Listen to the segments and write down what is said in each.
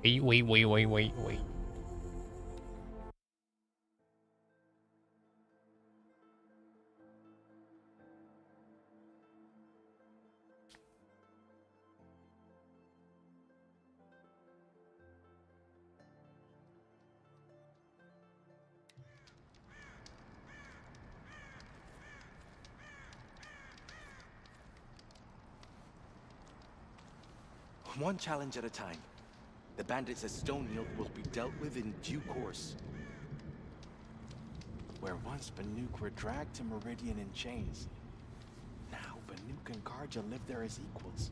喂。One challenge at a time. The bandits at Stonehill will be dealt with in due course. Where once Banuk were dragged to Meridian in chains, now Banuk and Karja live there as equals.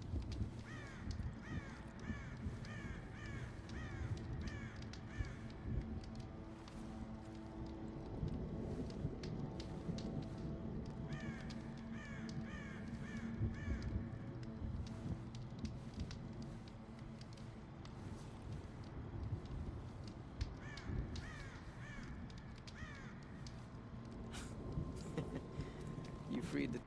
You freed the...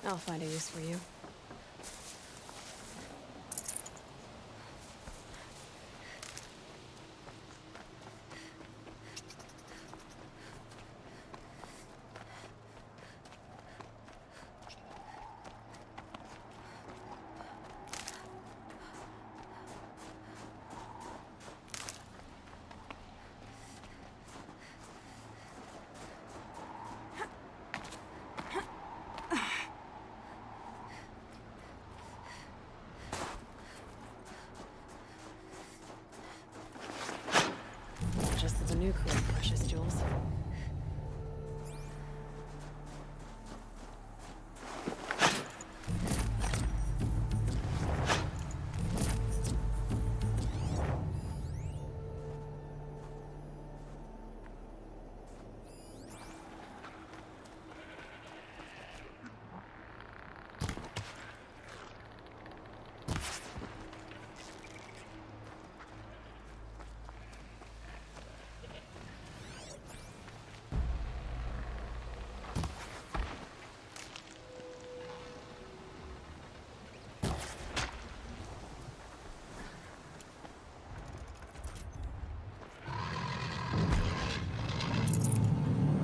I'll find a use for you. Just as a new crew of precious jewels.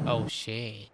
Oh shit.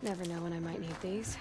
Never know when I might need these.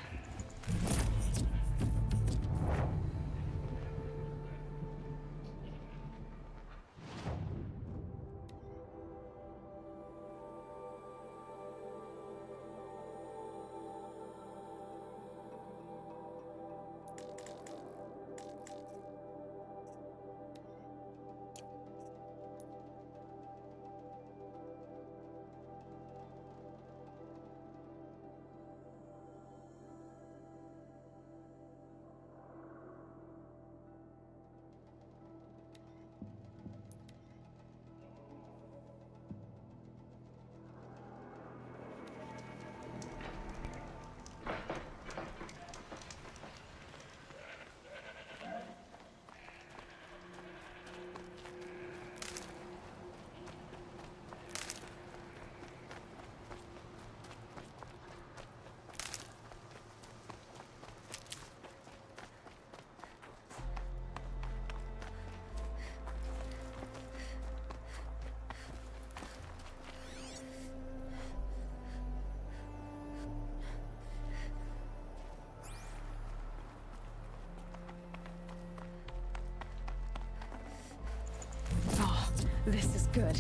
This is good.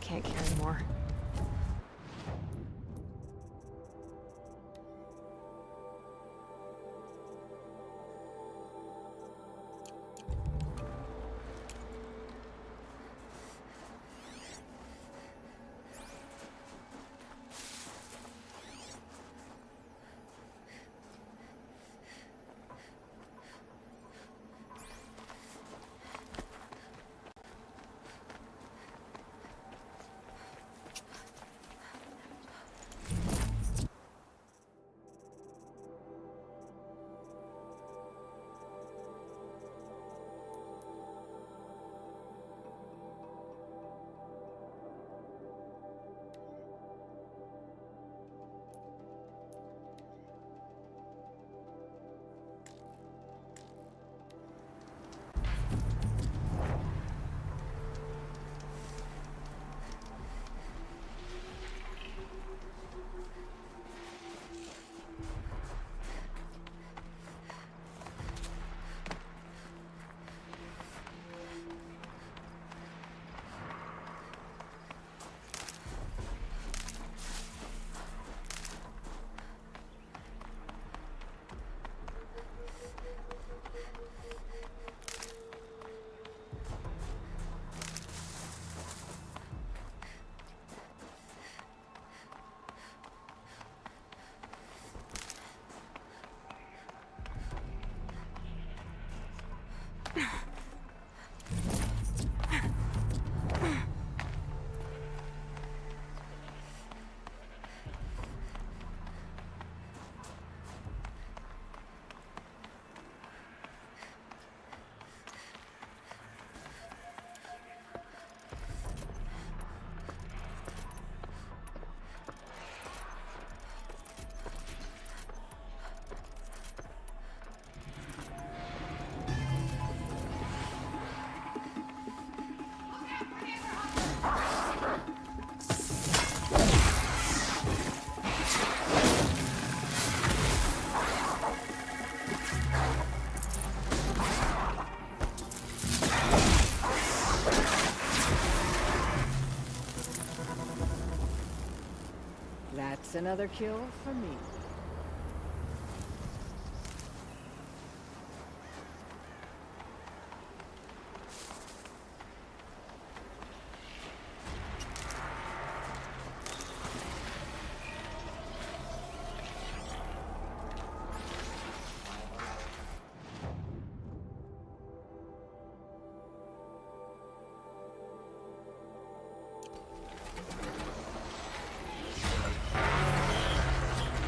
Can't carry more. That's another kill for me.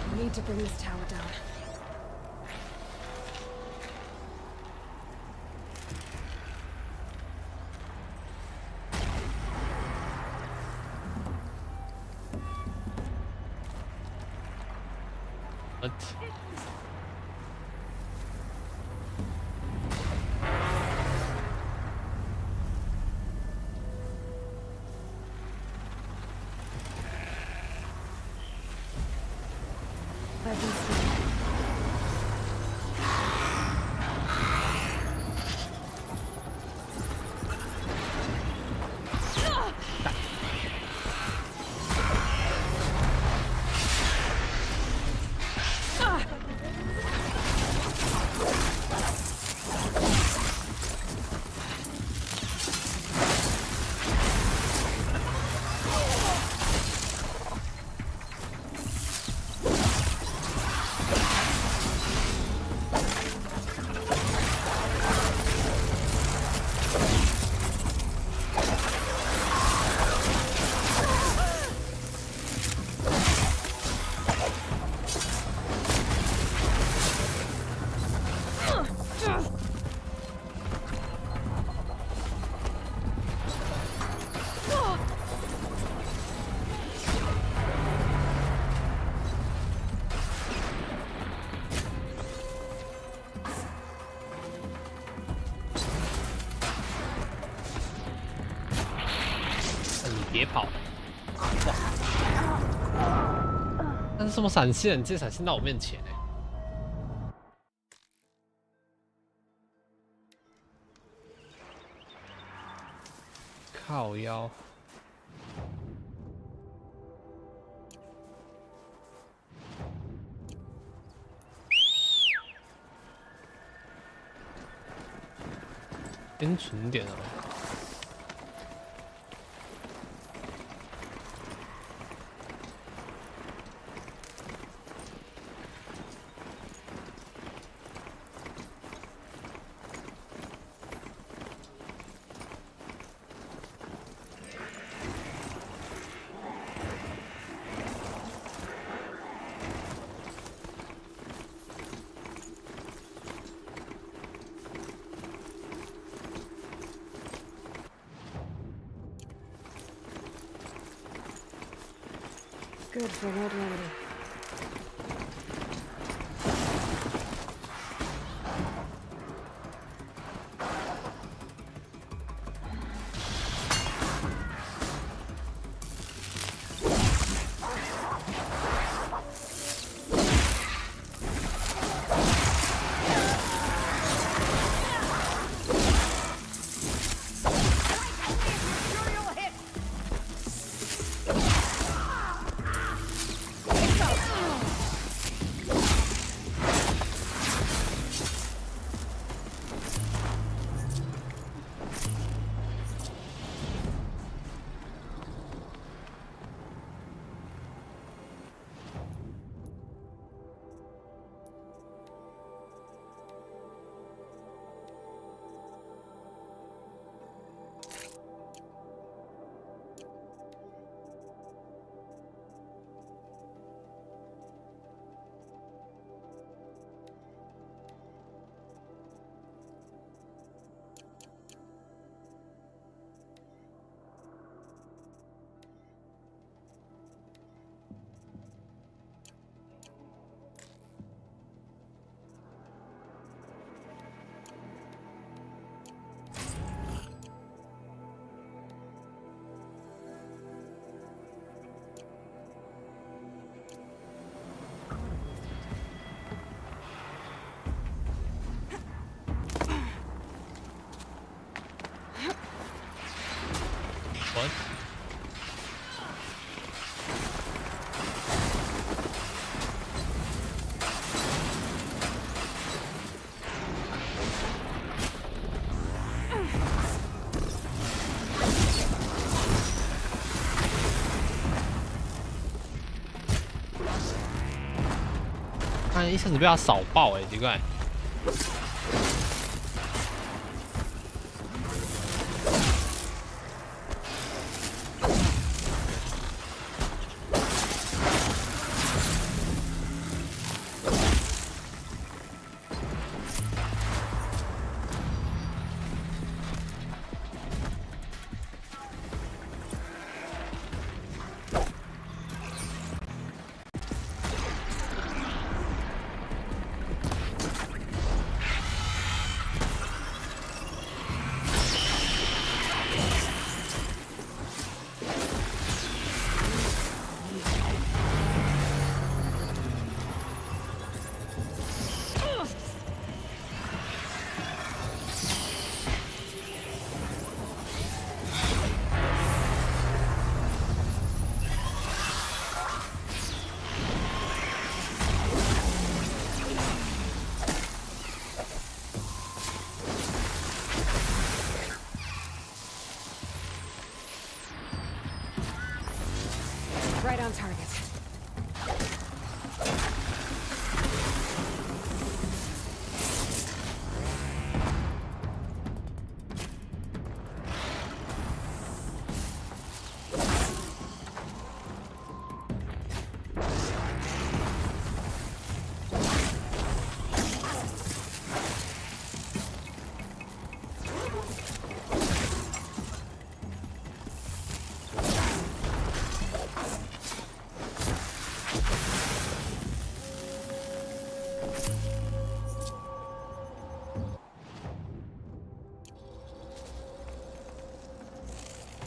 I need to bring this tower down. What? I've been seen.别跑！哇！但是什么闪现？直接闪现到我面前哎！靠腰！边存点啊！Good for an old remedy. What? 干一下子被他扫爆奇怪。Right on target.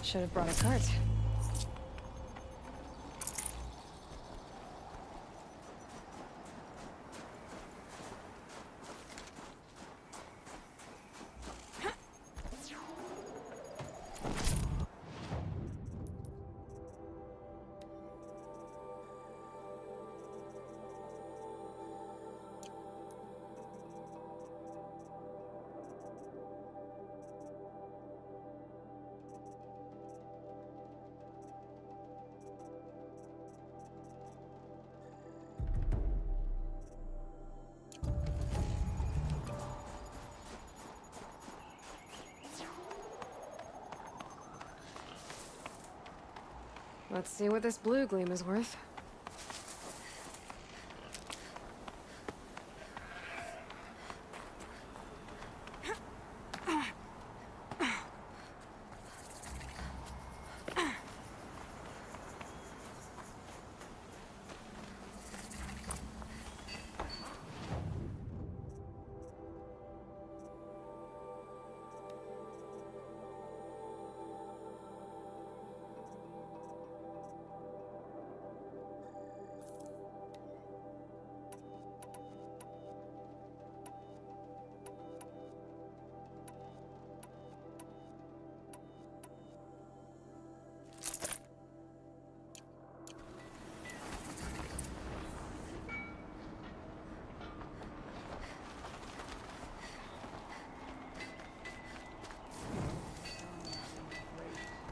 Should have brought a cart. Let's see what this blue gleam is worth.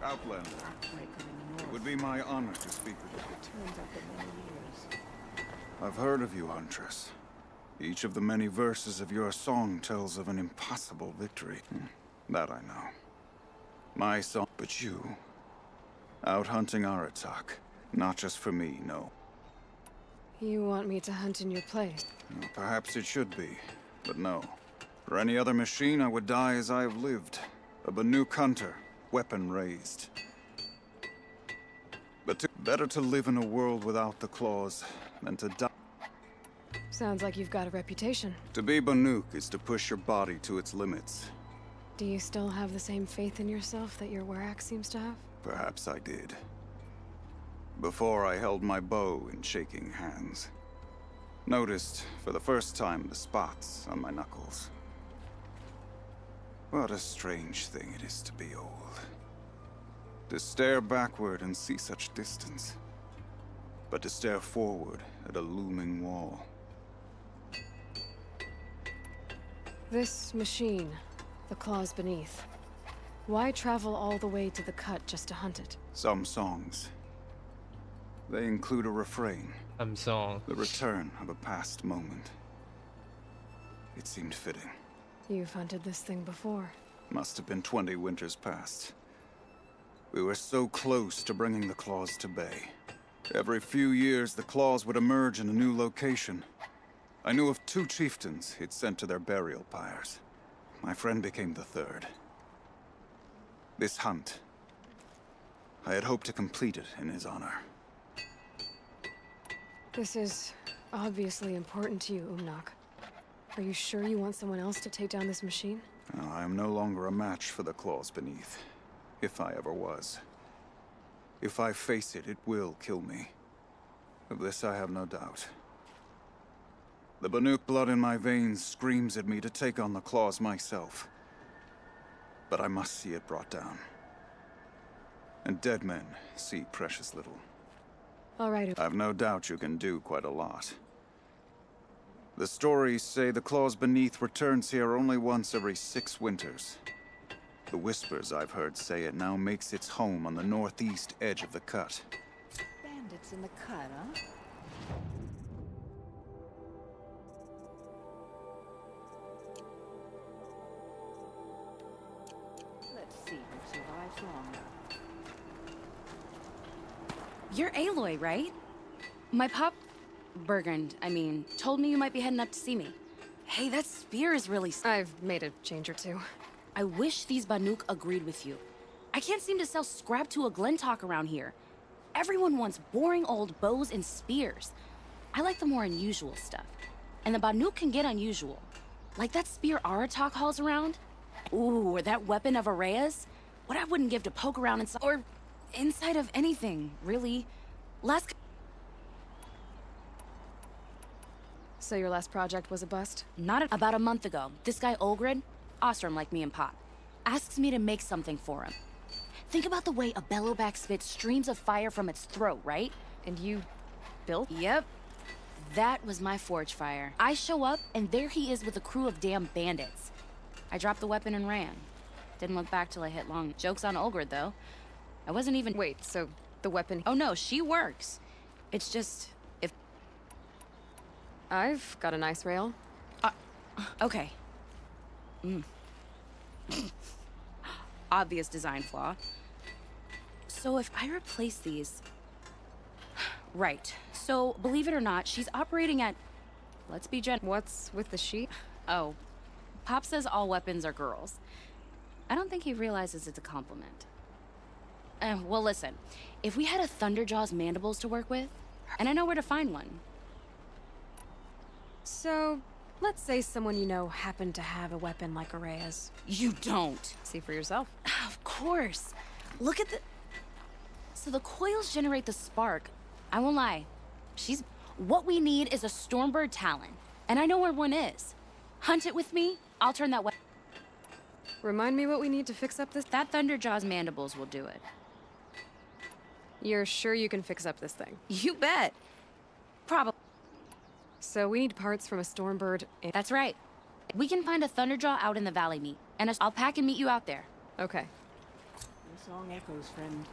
Outlander, it would be my honor to speak with you. I've heard of you, Huntress. Each of the many verses of your song tells of an impossible victory. That I know. My song, but you, out hunting Aratak, not just for me, no. You want me to hunt in your place? Well, perhaps it should be, but no. For any other machine, I would die as I have lived. A Banuk hunter. Weapon raised. But better to live in a world without the claws than to die. Sounds like you've got a reputation. To be Banuk is to push your body to its limits. Do you still have the same faith in yourself that your Warax seems to have? Perhaps I did. Before I held my bow in shaking hands. Noticed, for the first time, the spots on my knuckles. What a strange thing it is to be old. To stare backward and see such distance. But to stare forward at a looming wall. This machine, the claws beneath. Why travel all the way to the cut just to hunt it? Some songs. They include a refrain, I'm so. The return of a past moment. It seemed fitting. You've hunted this thing before. Must have been 20 winters past. We were so close to bringing the claws to bay. Every few years, the claws would emerge in a new location. I knew of 2 chieftains he'd sent to their burial pyres. My friend became the 3rd. This hunt, I had hoped to complete it in his honor. This is obviously important to you, Umnak. Are you sure you want someone else to take down this machine? I am no longer a match for the claws beneath, if I ever was. If I face it, it will kill me. Of this I have no doubt. The Banuk blood in my veins screams at me to take on the claws myself. But I must see it brought down. And dead men see precious little. All right. I've no doubt you can do quite a lot. The stories say the claws beneath returns here only once every 6 winters. The whispers I've heard say it now makes its home on the northeast edge of the cut. Bandits in the cut, huh? Let's see who survives long enough. You're Aloy, right? My pop... Bergund, I mean, told me you might be heading up to see me. Hey, that spear is really... I've made a change or two. I wish these Banuk agreed with you. I can't seem to sell scrap to a Glentalk around here. Everyone wants boring old bows and spears. I like the more unusual stuff. And the Banuk can get unusual. Like that spear Aratak hauls around. Ooh, or that weapon of Araya's. What I wouldn't give to poke around inside... Or inside of anything, really. Last... So your last project was a bust? About a month ago, this guy Olgrid, Ostrom like me and Pop, asks me to make something for him. Think about the way a bellowback spits streams of fire from its throat, right? And you built? Yep. That was my forge fire. I show up, and there he is with a crew of damn bandits. I dropped the weapon and ran. Didn't look back till I hit long. Joke's on Olgrid, though. I wasn't even... Wait, so the weapon... Oh no, she works. It's just... if... I've got a nice rail. Okay. Obvious design flaw. So if I replace these... Right. So, believe it or not, she's operating at... Let's be What's with the sheet? Oh. Pop says all weapons are girls. I don't think he realizes it's a compliment. Well, listen. If we had a Thunderjaw's mandibles to work with, and I know where to find one. So, let's say someone you know happened to have a weapon like Araya's. You don't. See for yourself. Of course. Look at the... So the coils generate the spark. I won't lie. What we need is a Stormbird Talon. And I know where one is. Hunt it with me, I'll turn that weapon. Remind me what we need to fix up this... That Thunderjaw's mandibles will do it. You're sure you can fix up this thing? You bet. Probably. So we need parts from a Stormbird and... That's right. We can find a Thunderjaw out in the valley meet. And I'll pack and meet you out there. Okay. Your song echoes, friend.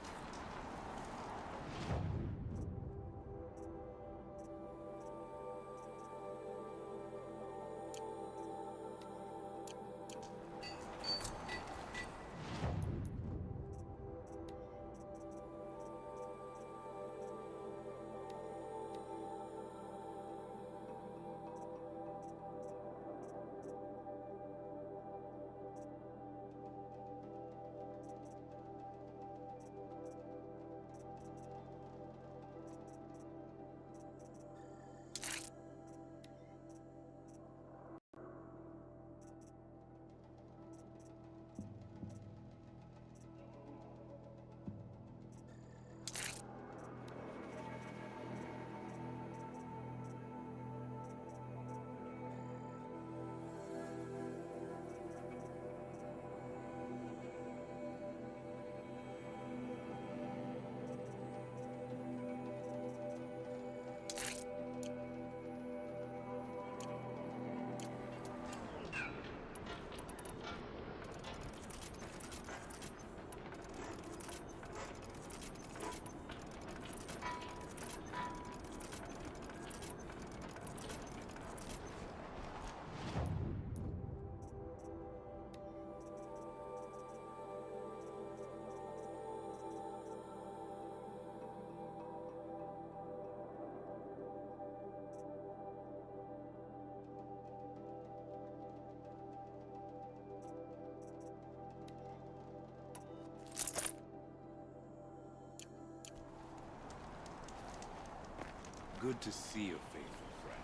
Good to see a faithful friend.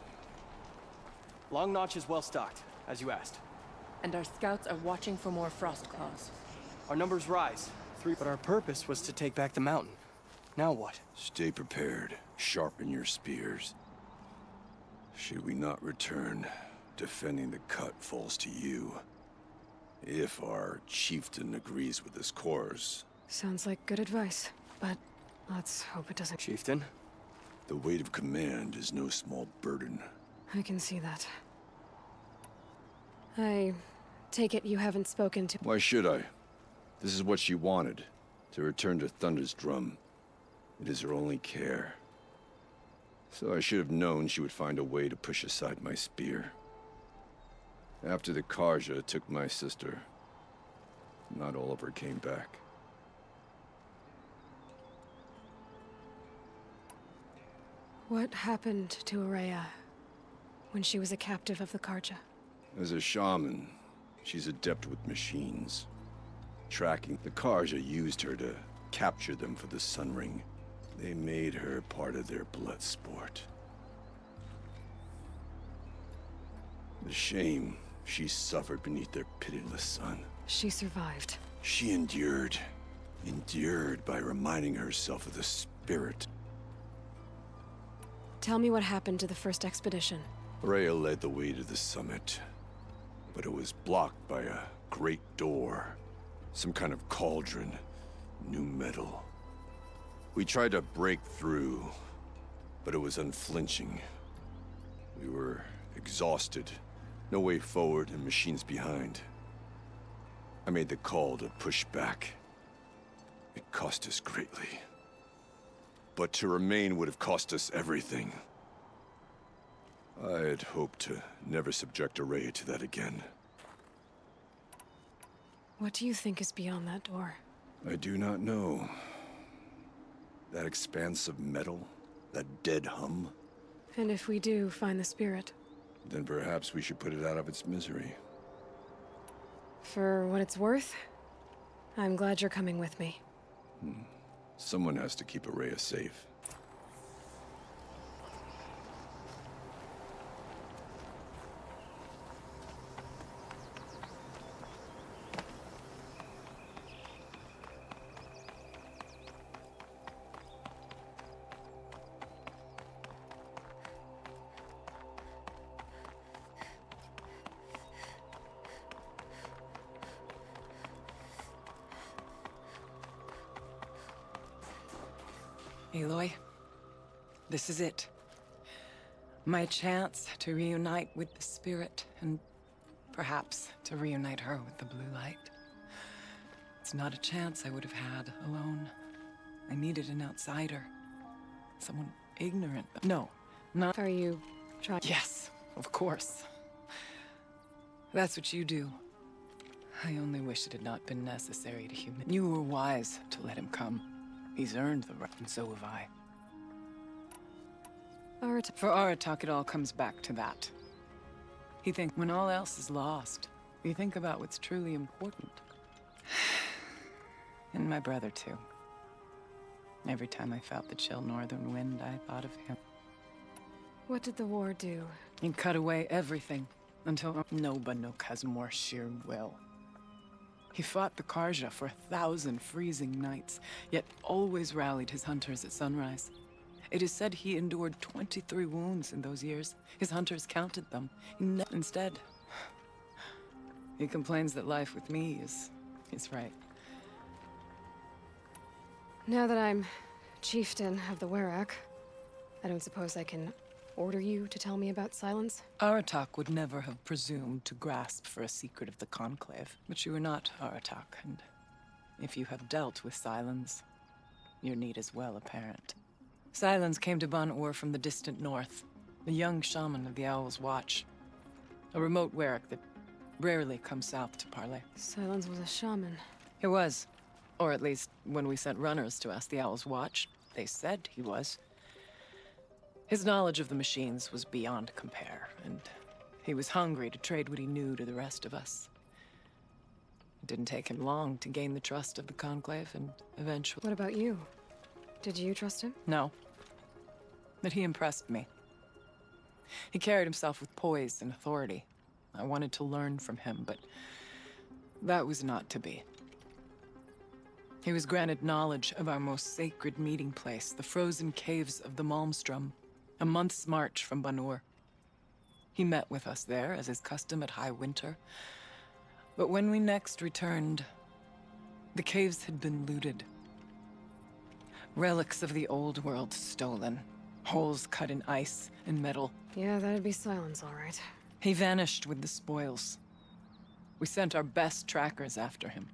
Long Notch is well stocked, as you asked. And our scouts are watching for more frost claws. Our numbers rise. But our purpose was to take back the mountain. Now what? Stay prepared. Sharpen your spears. Should we not return, defending the cut falls to you. If our chieftain agrees with this course. Sounds like good advice, but let's hope it doesn't. Chieftain? The weight of command is no small burden. I can see that. I take it you haven't spoken to... Why should I? This is what she wanted, to return to Thunder's drum. It is her only care. So I should have known she would find a way to push aside my spear. After the Karja took my sister, not all of her came back. What happened to Araya when she was a captive of the Karja? As a shaman, she's adept with machines. Tracking, the Karja used her to capture them for the Sun Ring. They made her part of their blood sport. The shame she suffered beneath their pitiless sun. She survived. She endured by reminding herself of the spirit. Tell me what happened to the first expedition. Rhea led the way to the summit, but it was blocked by a great door. Some kind of cauldron, new metal. We tried to break through, but it was unflinching. We were exhausted, no way forward and machines behind. I made the call to push back. It cost us greatly. But to remain would have cost us everything. I had hoped to never subject Araya to that again. What do you think is beyond that door? I do not know. That expanse of metal, that dead hum. And if we do find the spirit? Then perhaps we should put it out of its misery. For what it's worth, I'm glad you're coming with me. Someone has to keep Araya safe. Aloy, this is it. My chance to reunite with the spirit, and perhaps to reunite her with the blue light. It's not a chance I would have had alone. I needed an outsider. Someone ignorant. No, not... Are you trying... Yes, of course. That's what you do. I only wish it had not been necessary to human. You were wise to let him come. He's earned the right, and so have I. For Aratak, it all comes back to that. He thinks when all else is lost, you think about what's truly important. And my brother, too. Every time I felt the chill northern wind, I thought of him. What did the war do? It cut away everything, until no Banuk has more sheer will. He fought the Karja for 1,000 freezing nights, yet always rallied his hunters at sunrise. It is said he endured 23 wounds in those years. His hunters counted them. Instead, he complains that life with me is right. Now that I'm chieftain of the Werak, I don't suppose I can order you to tell me about Silence? Aratak would never have presumed to grasp for a secret of the Conclave. But you are not Aratak, and if you have dealt with Silence, your need is well apparent. Silence came to Ban-Ur from the distant north, a young shaman of the Owl's Watch. A remote Werak that rarely comes south to parley. Silence was a shaman. He was. Or at least, when we sent runners to ask the Owl's Watch, they said he was. His knowledge of the machines was beyond compare, and he was hungry to trade what he knew to the rest of us. It didn't take him long to gain the trust of the Conclave, and eventually... What about you? Did you trust him? No. but he impressed me. He carried himself with poise and authority. I wanted to learn from him, but that was not to be. He was granted knowledge of our most sacred meeting place, the frozen caves of the Malmstrom, a month's march from Banur. He met with us there, as is custom at high winter. But when we next returned, the caves had been looted. Relics of the old world stolen. Holes cut in ice and metal. Yeah, that'd be Silence, all right. He vanished with the spoils. We sent our best trackers after him.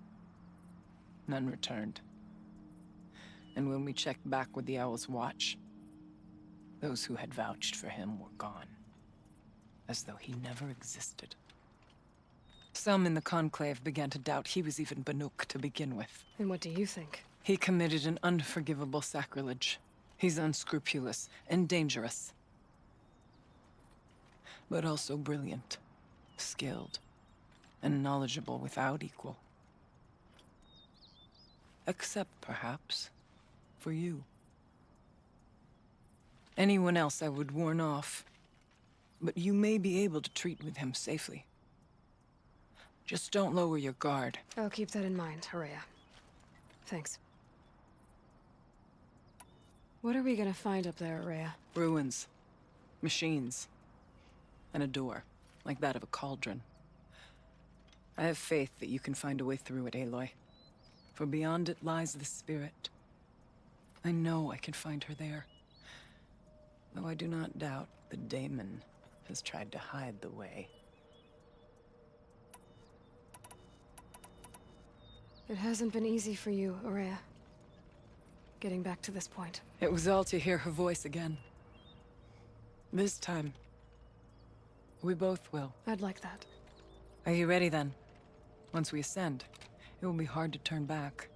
None returned. And when we checked back with the Owl's Watch, those who had vouched for him were gone. As though he never existed. Some in the Conclave began to doubt he was even Banuk to begin with. And what do you think? He committed an unforgivable sacrilege. He's unscrupulous and dangerous. But also brilliant, skilled, and knowledgeable without equal. Except, perhaps, for you. Anyone else I would warn off, but you may be able to treat with him safely. Just don't lower your guard. I'll keep that in mind, Horea. Thanks. What are we gonna find up there, Horea? Ruins. Machines. And a door, like that of a cauldron. I have faith that you can find a way through it, Aloy. For beyond it lies the spirit. I know I can find her there. Though I do not doubt the daemon has tried to hide the way. It hasn't been easy for you, Horea. Getting back to this point. It was all to hear her voice again. This time, we both will. I'd like that. Are you ready then? Once we ascend, it will be hard to turn back.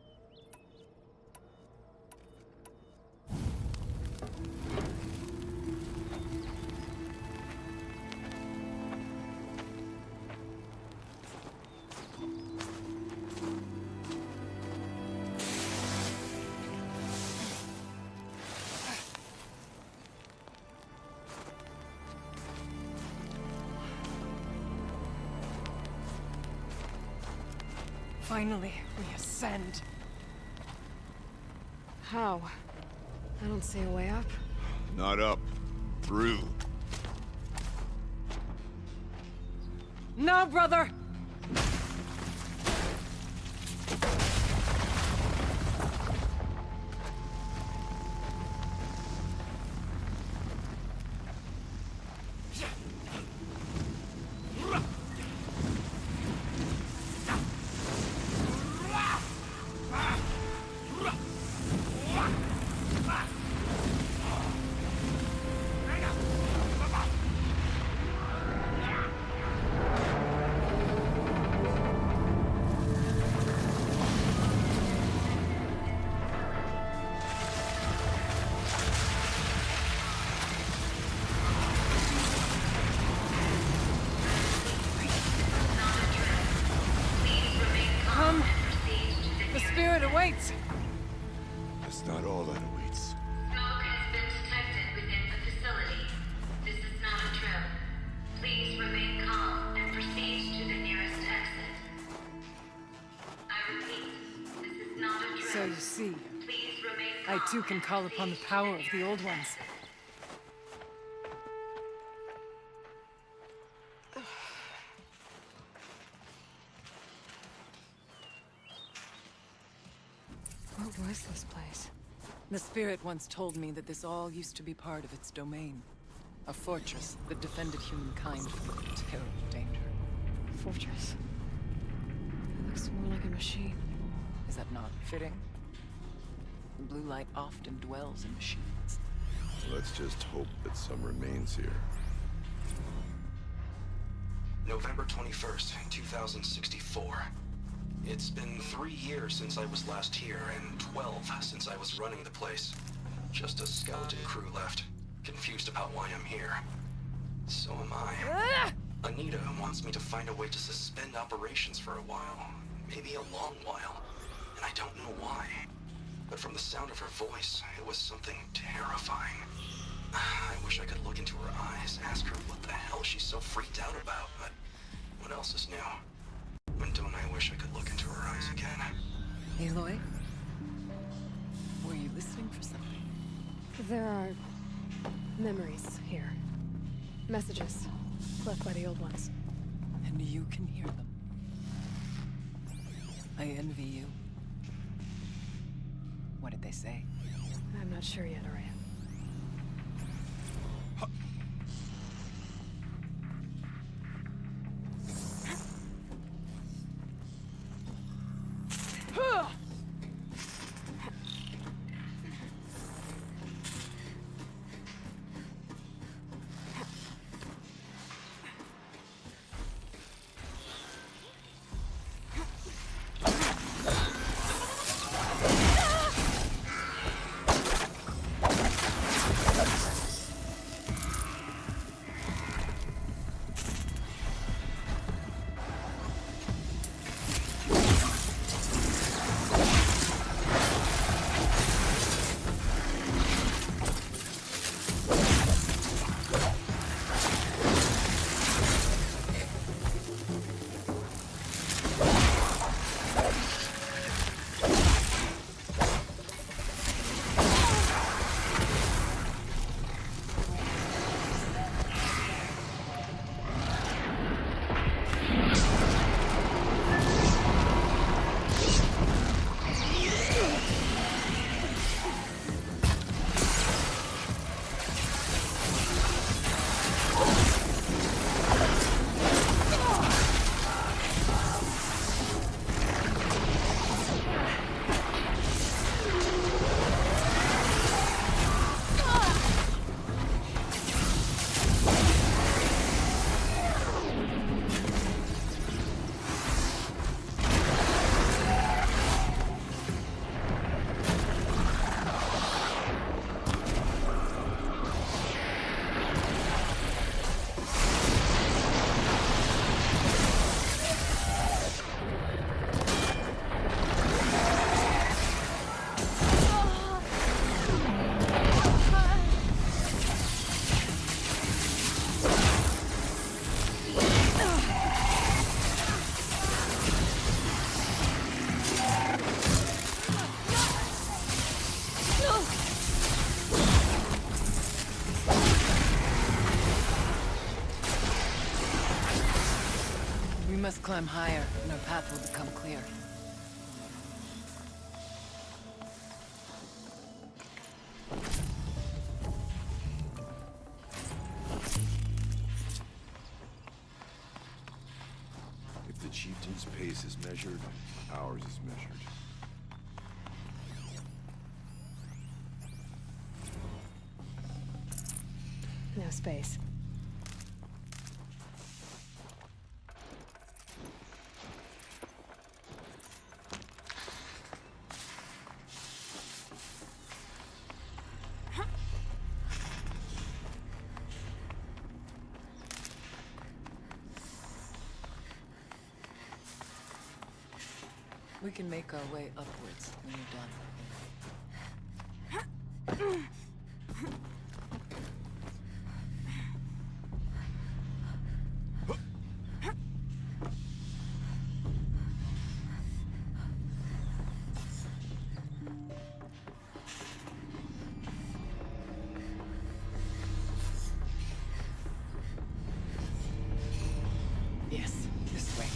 Finally, we ascend. How? I don't see a way up. Not up. Through. No, brother! Awaits. That's not all that awaits. Smoke has been detected within the facility. This is not a drill. Please remain calm and proceed to the nearest exit. I repeat, this is not a drill. So you see, Please remain calm I too can call upon the power of the old ones. What was this place? The spirit once told me that this all used to be part of its domain. A fortress that defended humankind from terrible danger. Fortress. It looks more like a machine. Is that not fitting? The blue light often dwells in machines. Let's just hope that some remains here. November 21st, 2064. It's been 3 years since I was last here, and 12 since I was running the place. Just a skeleton crew left, confused about why I'm here. So am I. Anita wants me to find a way to suspend operations for a while, maybe a long while, and I don't know why. But from the sound of her voice, it was something terrifying. I wish I could look into her eyes, ask her what the hell she's so freaked out about, but what else is new? When don't I wish I could look into her eyes again? Aloy? Were you listening for something? There are memories here. Messages left by the old ones. And you can hear them. I envy you. What did they say? I'm not sure yet, Araya. We must climb higher, and our path will become clear. If the chieftain's pace is measured, ours is measured. No space. We can make our way upwards when you're done. Yes, this way.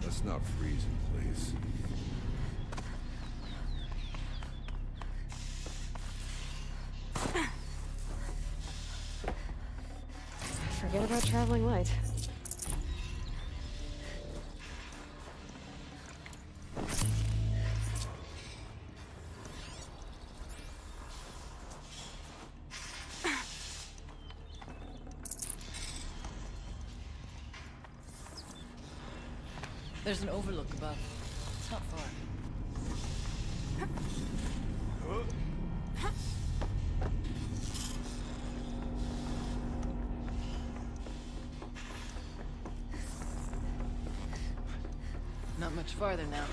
Let's not freeze in place. Forget about traveling light. There's an overlook above. It's not far. Not much farther now.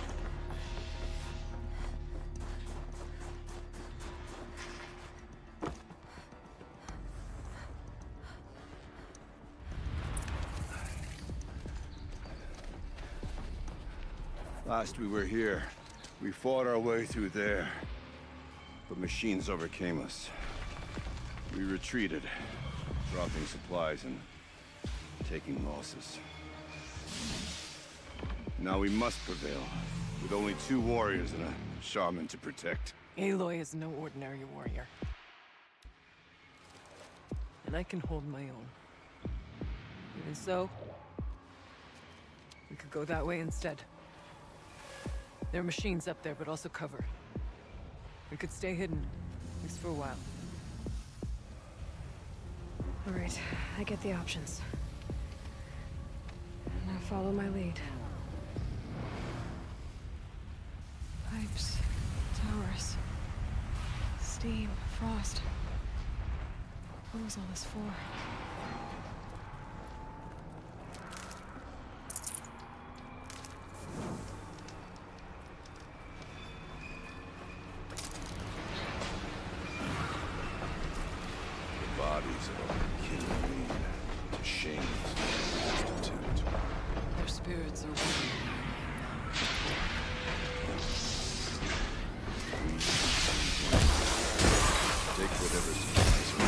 Last we were here, we fought our way through there. But machines overcame us. We retreated, dropping supplies and taking losses. Now we must prevail, with only 2 warriors and a shaman to protect. Aloy is no ordinary warrior. And I can hold my own. Even so, we could go that way instead. There are machines up there, but also cover. We could stay hidden, at least for a while. All right, I get the options. Now follow my lead. Pipes, towers, steam, frost. What was all this for? The bodies of our kin to shame this last attempt. Their spirits are waiting. Take whatever supplies are.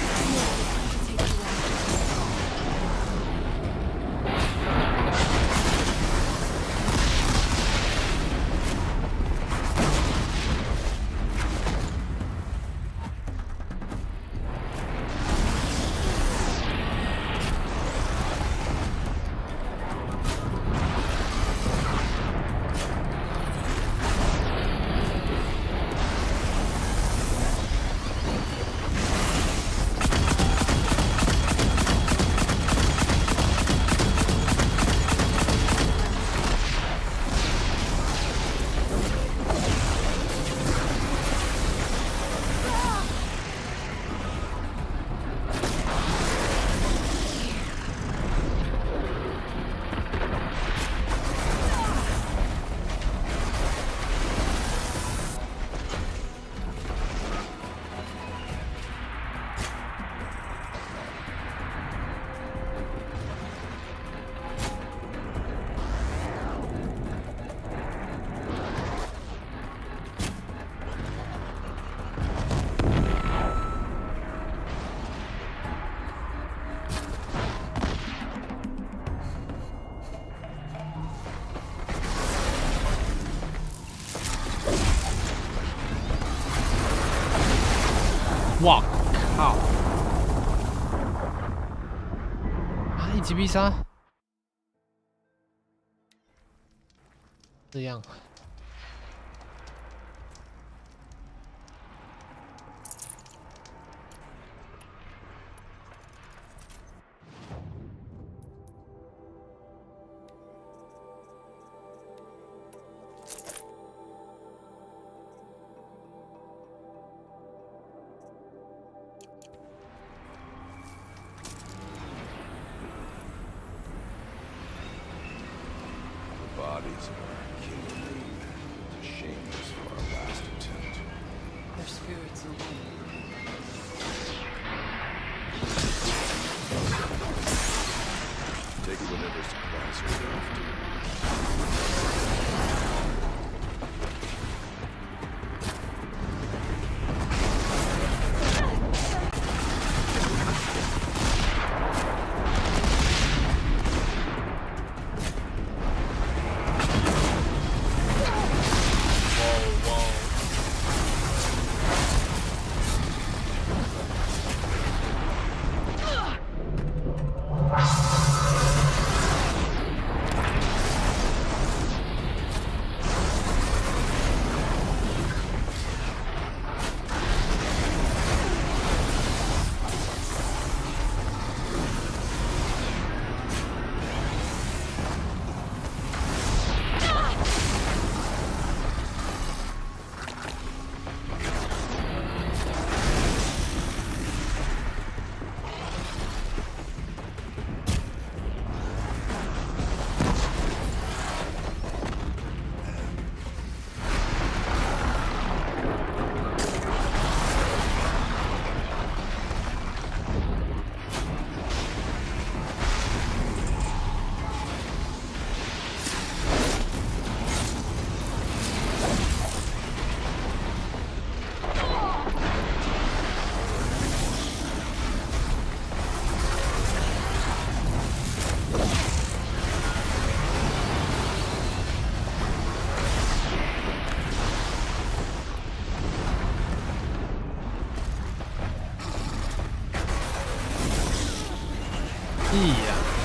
哇靠！啊，一击必杀，这样。Bodies of our kin remain to shame us for our last attempt. Their spirits are waiting. Take whatever supplies are left. 屁呀、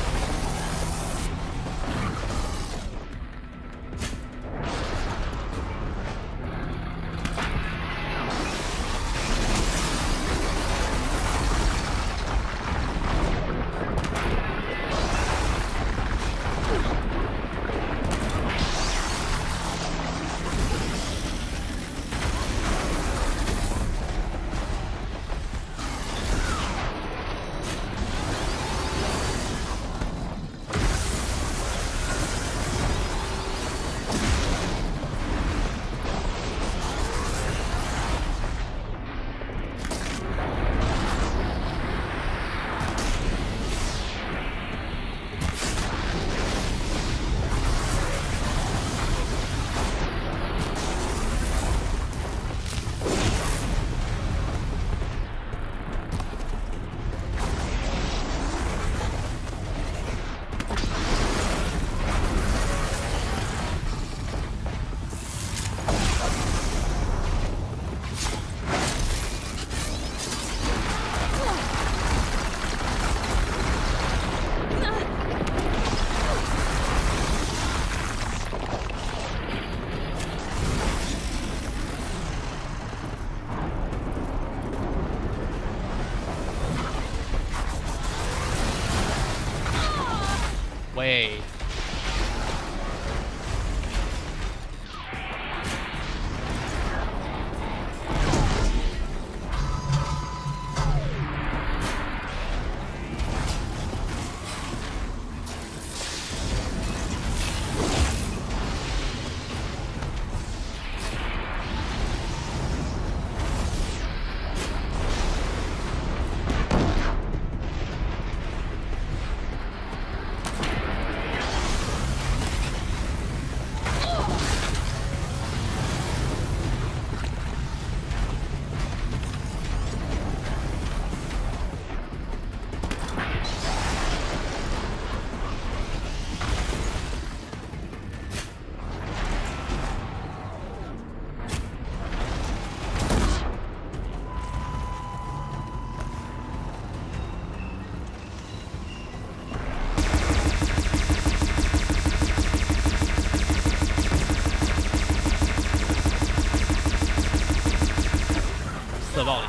喂。射爆你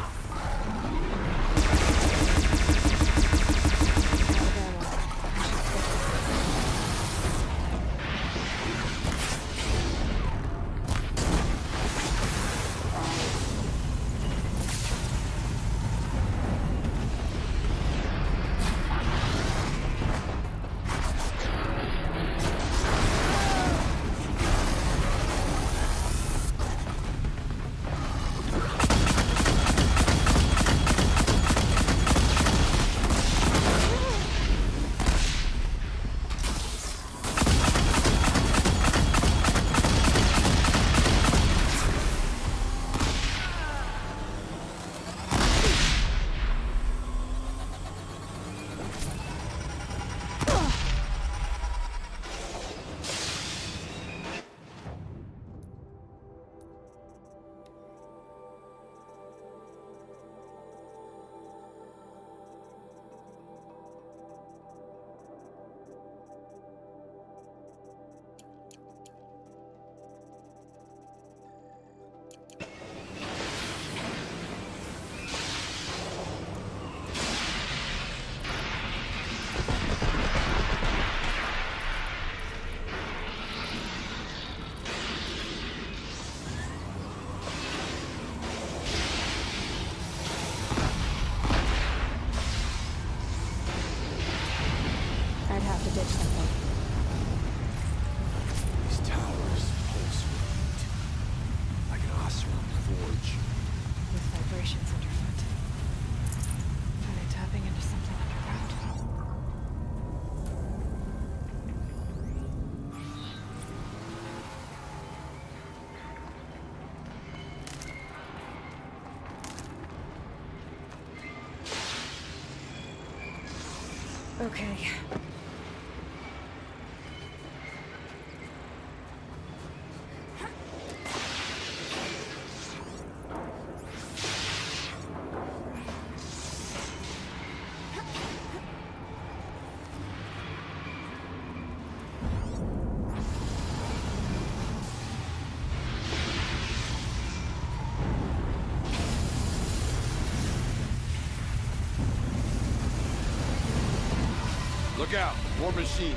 ！Okay. Look out! More machines.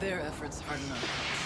Their efforts harden our hearts.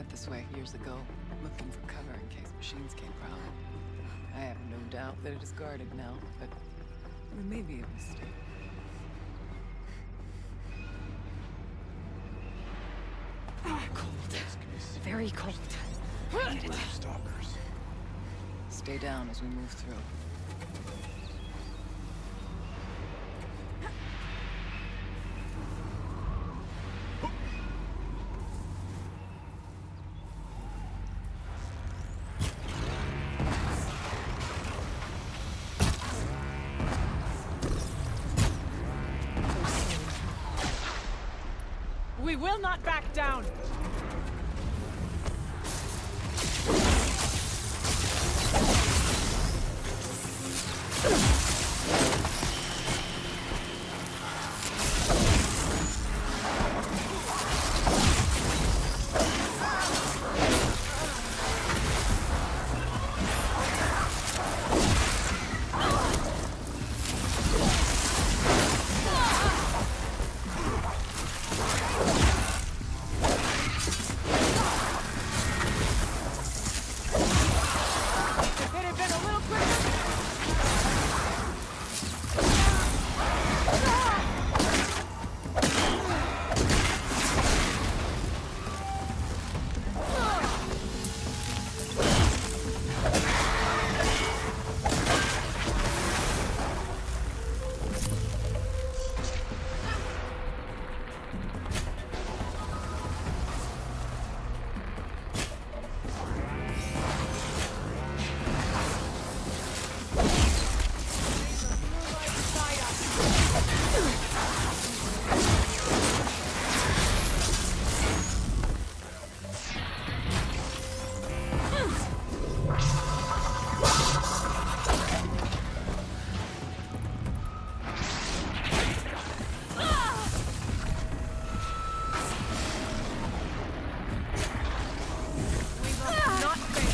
This way years ago, looking for cover in case machines came prowling. I have no doubt that it is guarded now, but it may be a mistake. Cold. Very cold. Stalkers. Stay down as we move through. We will not back down!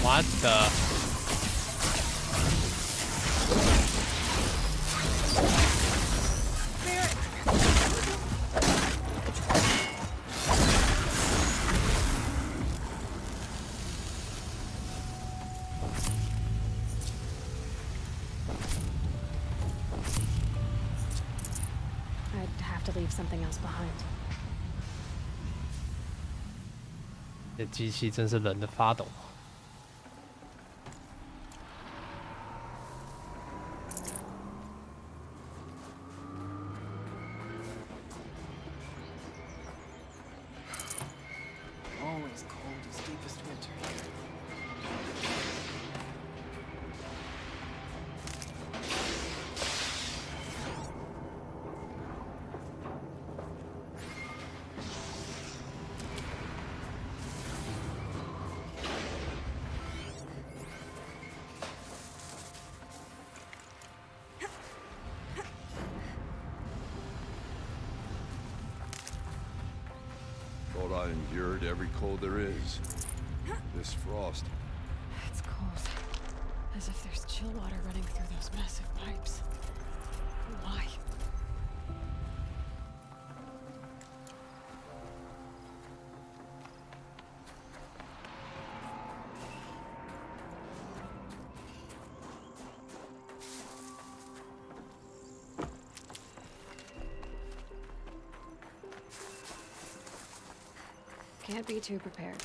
What the? I'd have to leave something else behind. 这机器真是冷得发抖。Always cold as deepest winter here. Thought I endured every cold there is. This frost. It's cold. As if there's chill water running through those massive pipes. Why? Can't be too prepared.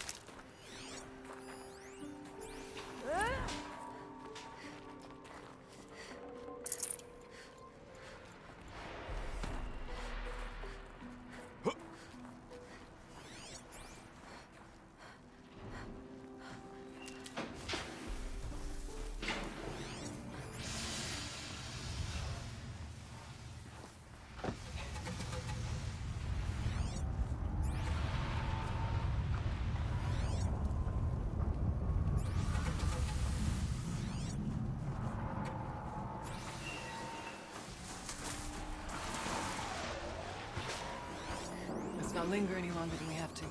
Let's not linger any longer than we have to.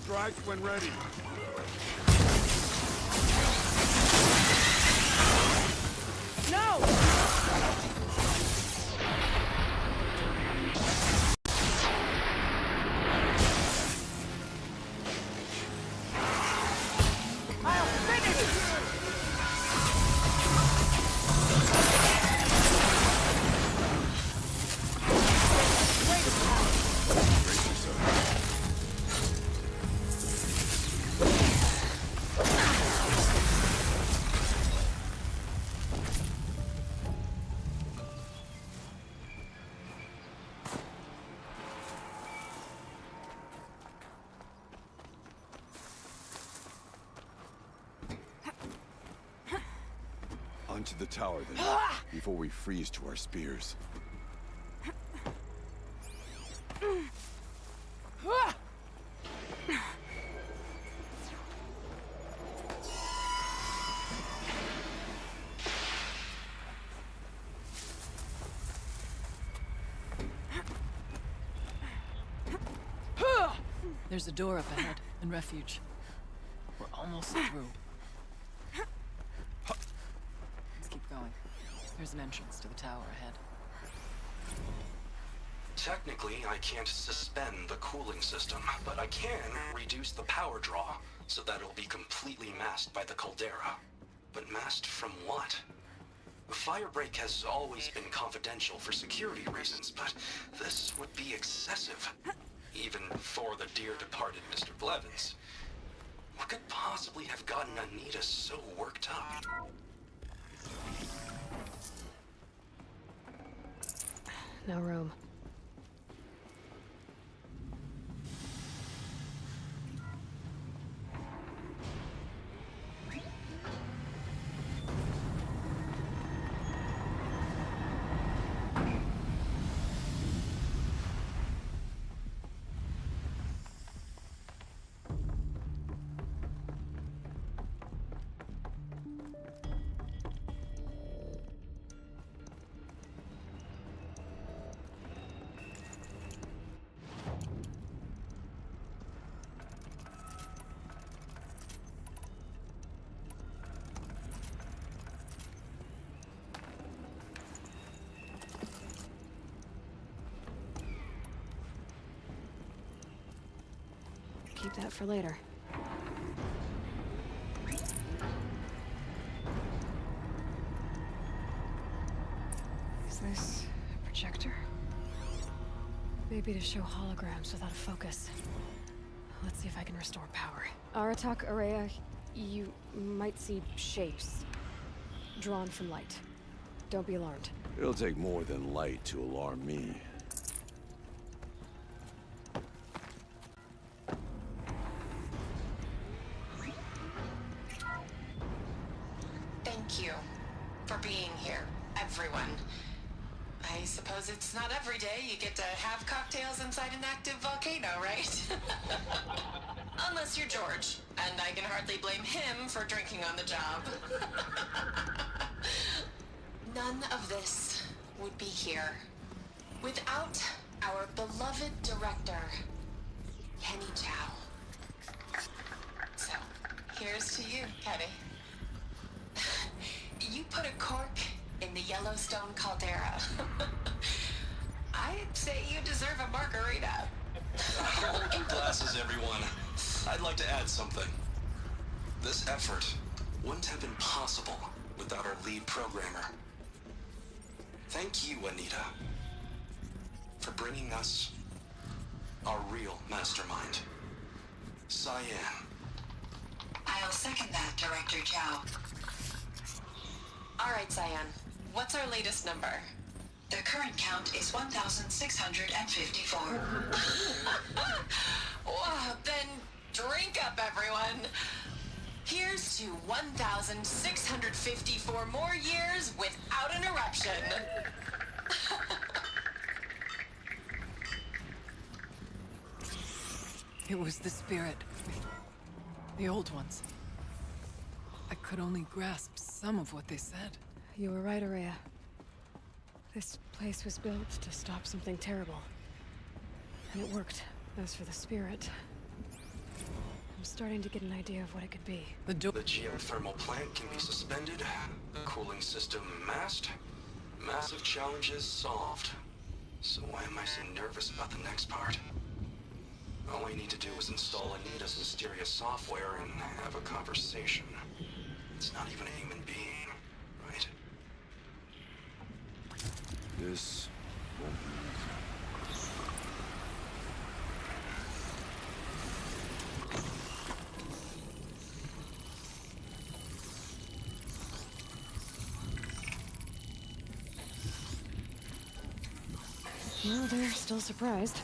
Strike when ready. No! On to the tower, then, before we freeze to our spears. There's a door up ahead, and refuge. We're almost through. Let's keep going. There's an entrance to the tower ahead. Technically, I can't suspend the cooling system, but I can reduce the power draw so that it'll be completely masked by the caldera. But masked from what? Firebreak has always been confidential for security reasons, but this would be excessive. Even for the dear departed Mr. Blevins. What could possibly have gotten Anita so worked up? No room. Keep that for later. Is this a projector? Maybe to show holograms without a focus. Let's see if I can restore power. Aratak Araya, you might see shapes drawn from light. Don't be alarmed. It'll take more than light to alarm me. Thank you for being here, everyone. I suppose it's not every day you get to have cocktails inside an active volcano, right? Unless you're George, and I can hardly blame him for drinking on the job. None of this would be here without our beloved director, Kenny Chow. So, here's to you, Kenny. You put a cork in the Yellowstone caldera. I'd say you deserve a margarita. Hold your glasses, everyone. I'd like to add something. This effort wouldn't have been possible without our lead programmer. Thank you, Anita, for bringing us our real mastermind, Cyan. I'll second that, Director Chow. All right, Cyan. What's our latest number? The current count is 1,654. Well, then drink up, everyone. Here's to 1,654 more years without an eruption. It was the spirit. The old ones. I could only grasp some of what they said. You were right, Araya. This place was built to stop something terrible. And it worked. As for the spirit, I'm starting to get an idea of what it could be. The geothermal plant can be suspended, cooling system masked, massive challenges solved. So why am I so nervous about the next part? All I need to do is install Anita's mysterious software and have a conversation. It's not even a human being, right? This won't be easy. Well, they're still surprised.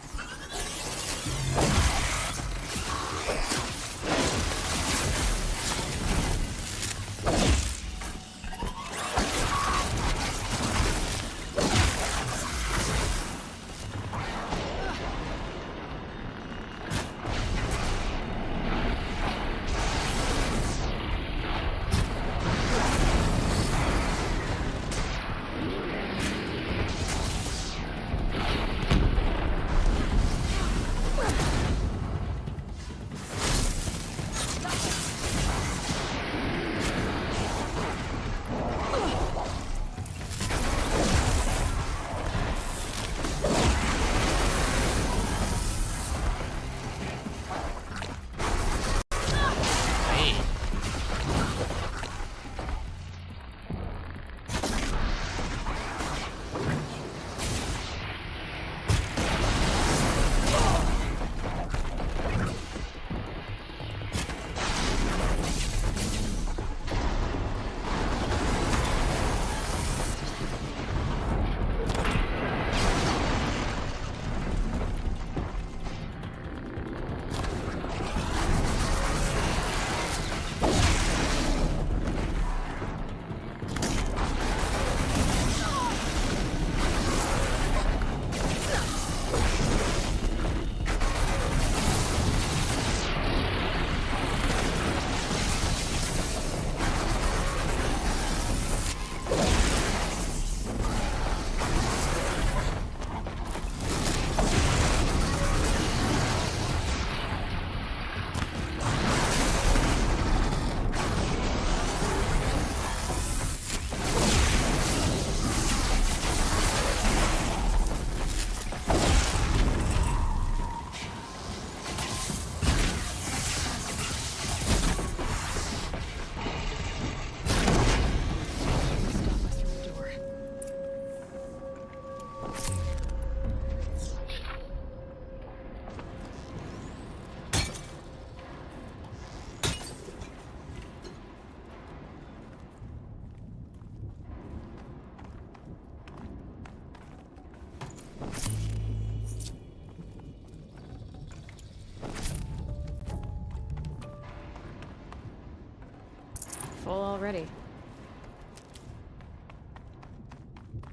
full already.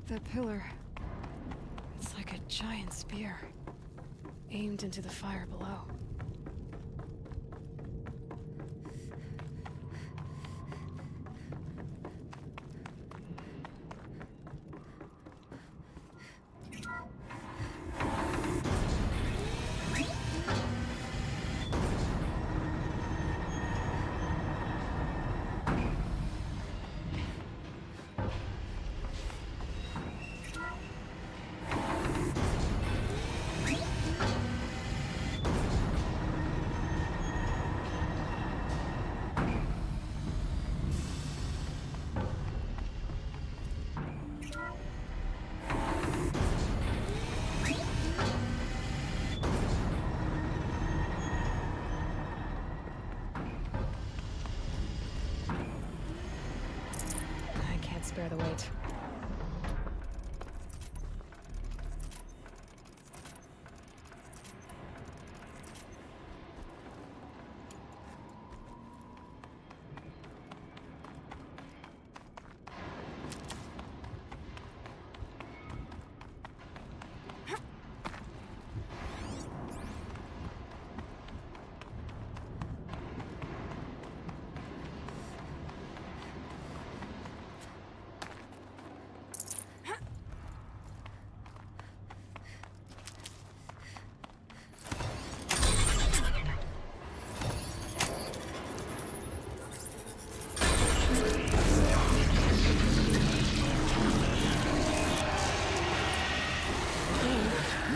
That pillar. It's like a giant spear, aimed into the fire below. Spare the weight.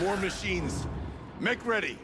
More machines. Make ready.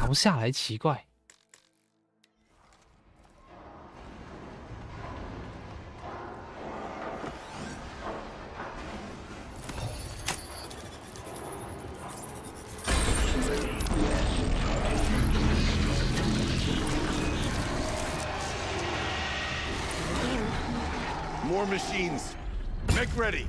打不下来，奇怪。More machines. Make ready.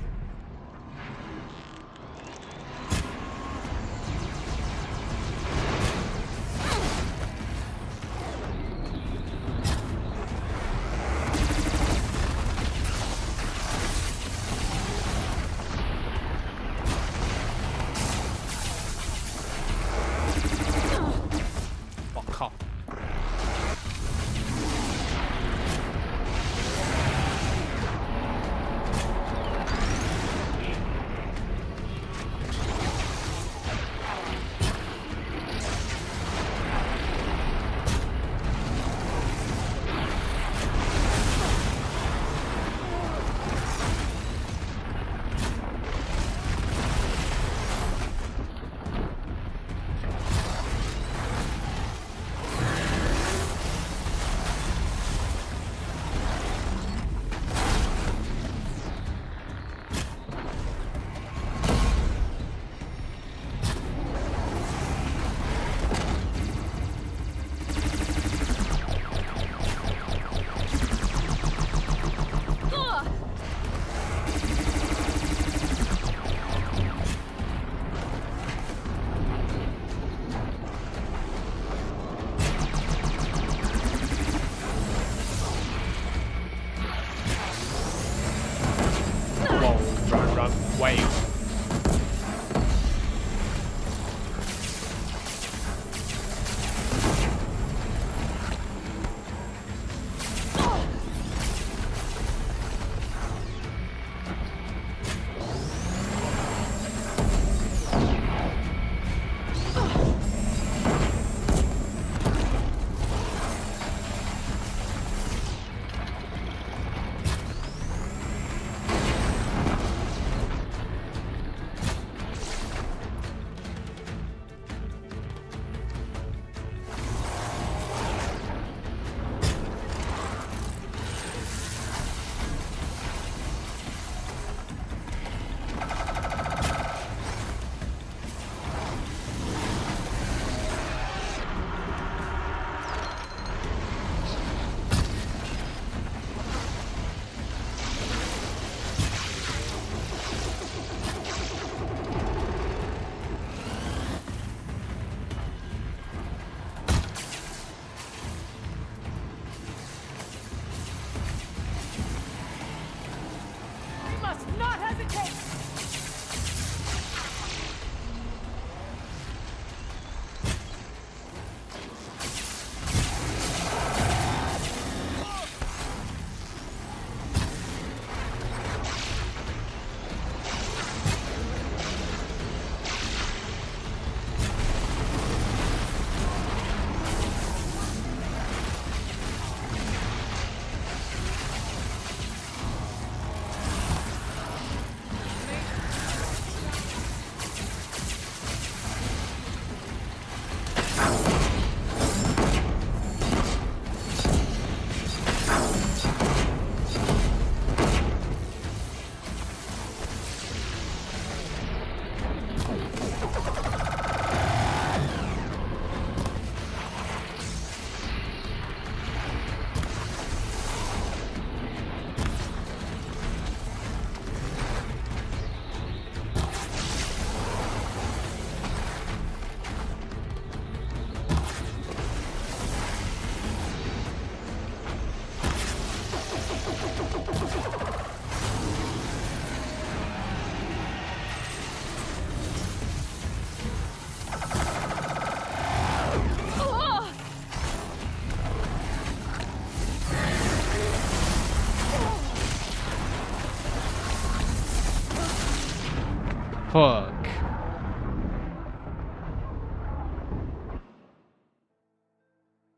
fuck？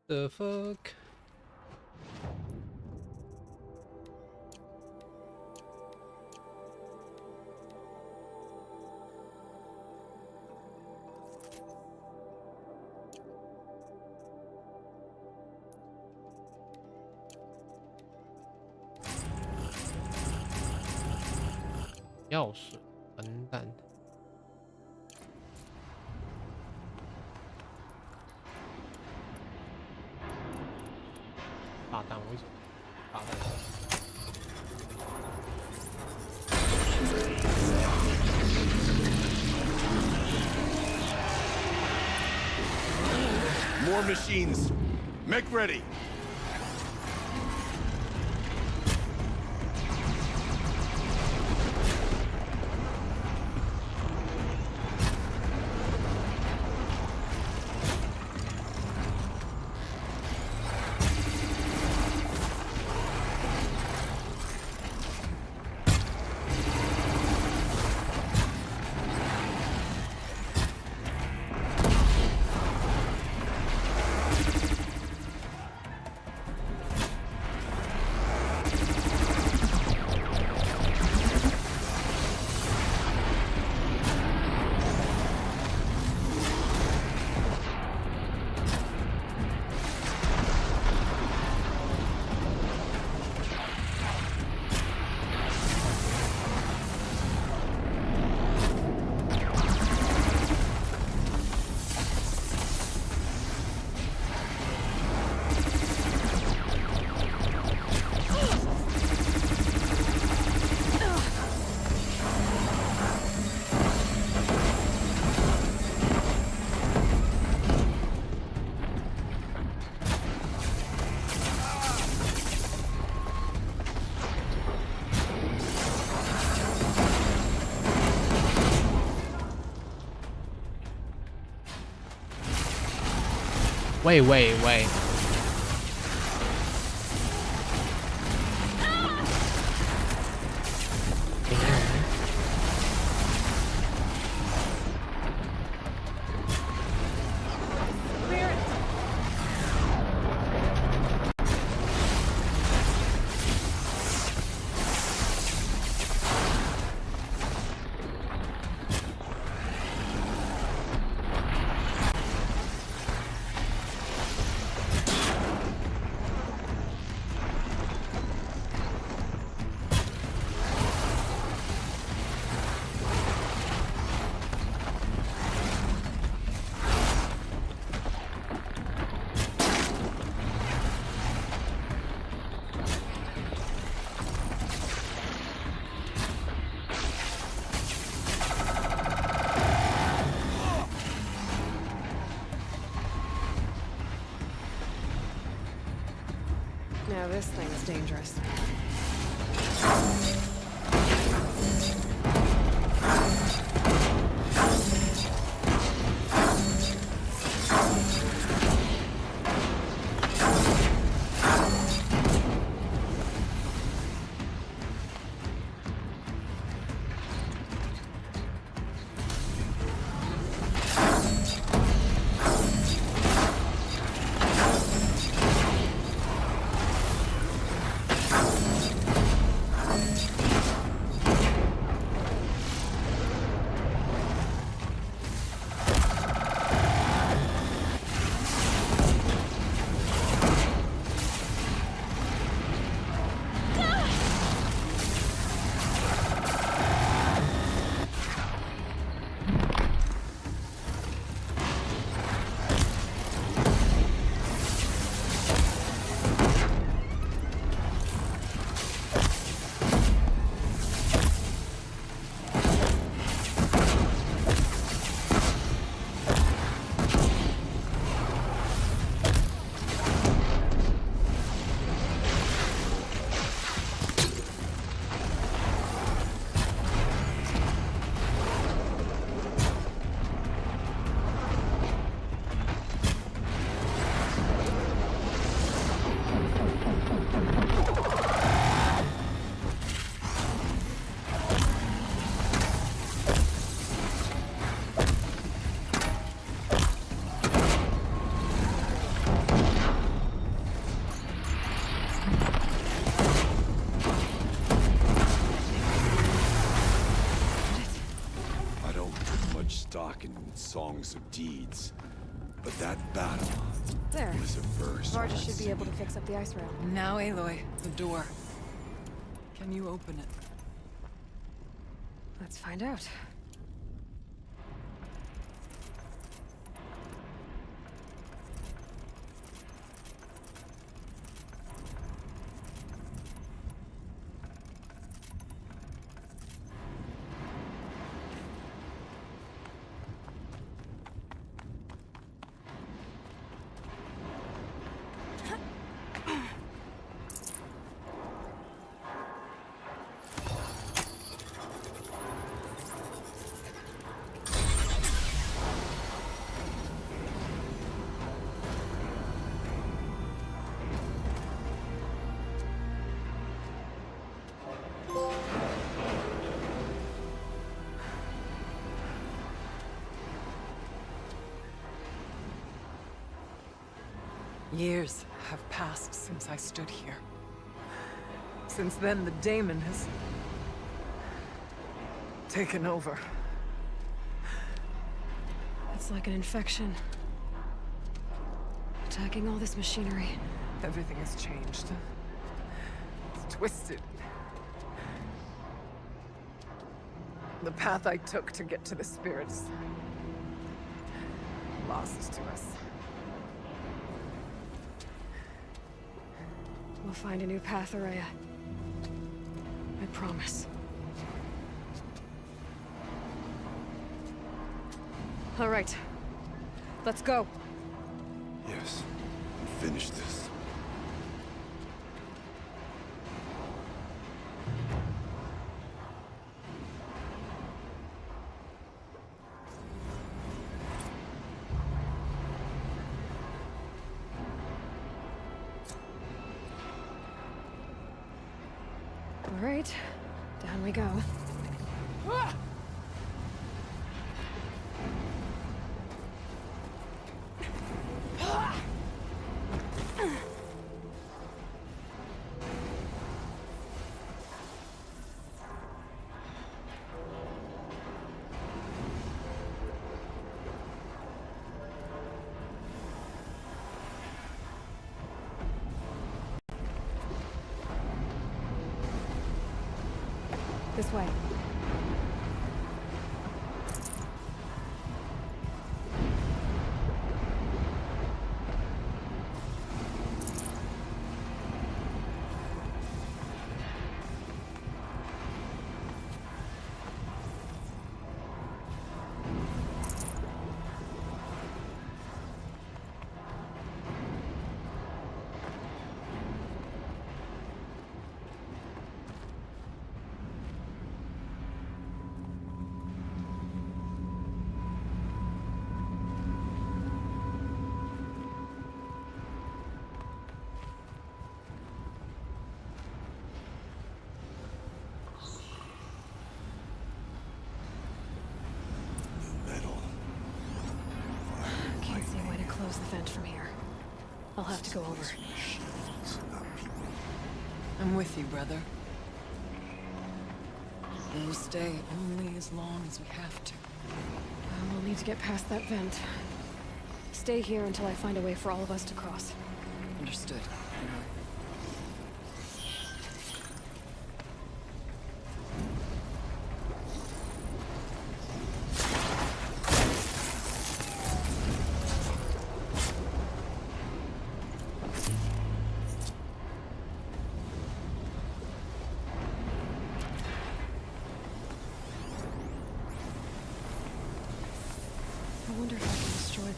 The fuck？ 药水，完蛋！炸弹为什么？炸弹。More machines. Make ready.喂！Now this thing's dangerous. in songs of deeds. But that battle There. was a verse. Vargas should be able to fix up the ice rail. Now, Aloy, the door. Can you open it? Let's find out. Years have passed since I stood here. Since then, the daemon has taken over. It's like an infection. Attacking all this machinery. Everything has changed. It's twisted. The path I took to get to the spirits lost to us. We'll find a new path, Araya. I promise. All right. Let's go. Yes. Finish this. All right. Down we go. This way. Close the vent from here. I'll have to go over. I'm with you, brother. We'll stay only as long as we have to. We'll need to get past that vent. Stay here until I find a way for all of us to cross. Understood. I wonder if I can destroy that.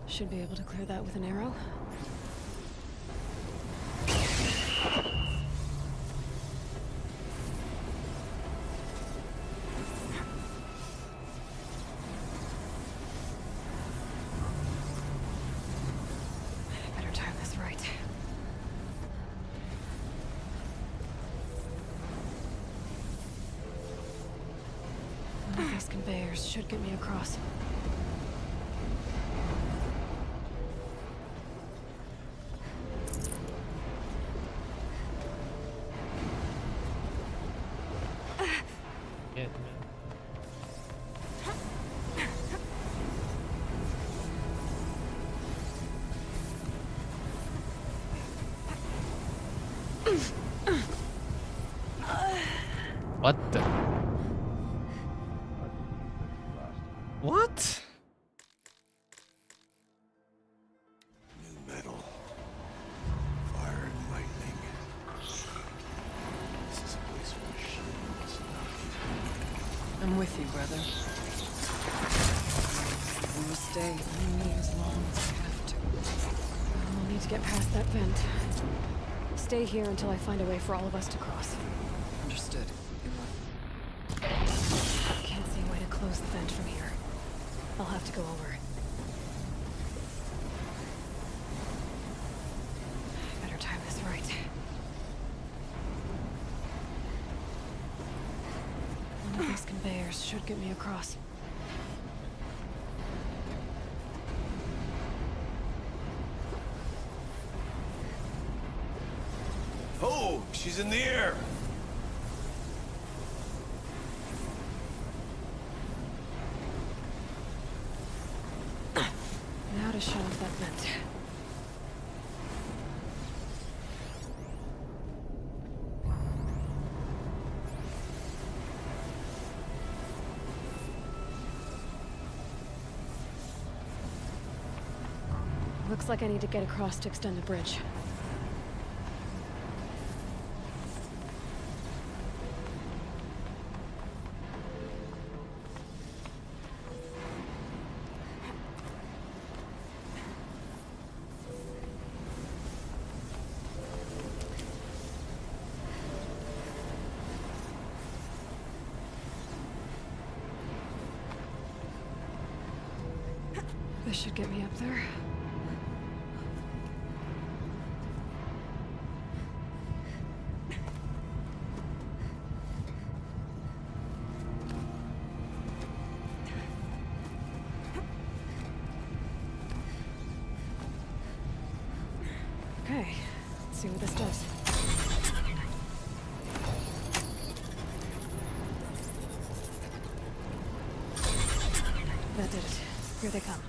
Should be able to clear that with an arrow. These conveyors should get me across. Yeah, what the? What? New metal. Fire and lightning. This is a place where machines not. I'm with you, brother. I will stay only as long as I have to. We'll need to get past that vent. Stay here until I find a way for all of us to cross. Understood. Can't see a way to close the vent from here. I'll have to go over. Better time this right. One of these conveyors should get me across. Oh, she's in the air! Now to shut off that vent. Looks like I need to get across to extend the bridge. This should get me up there. Okay, let's see what this does. That did it. Here they come.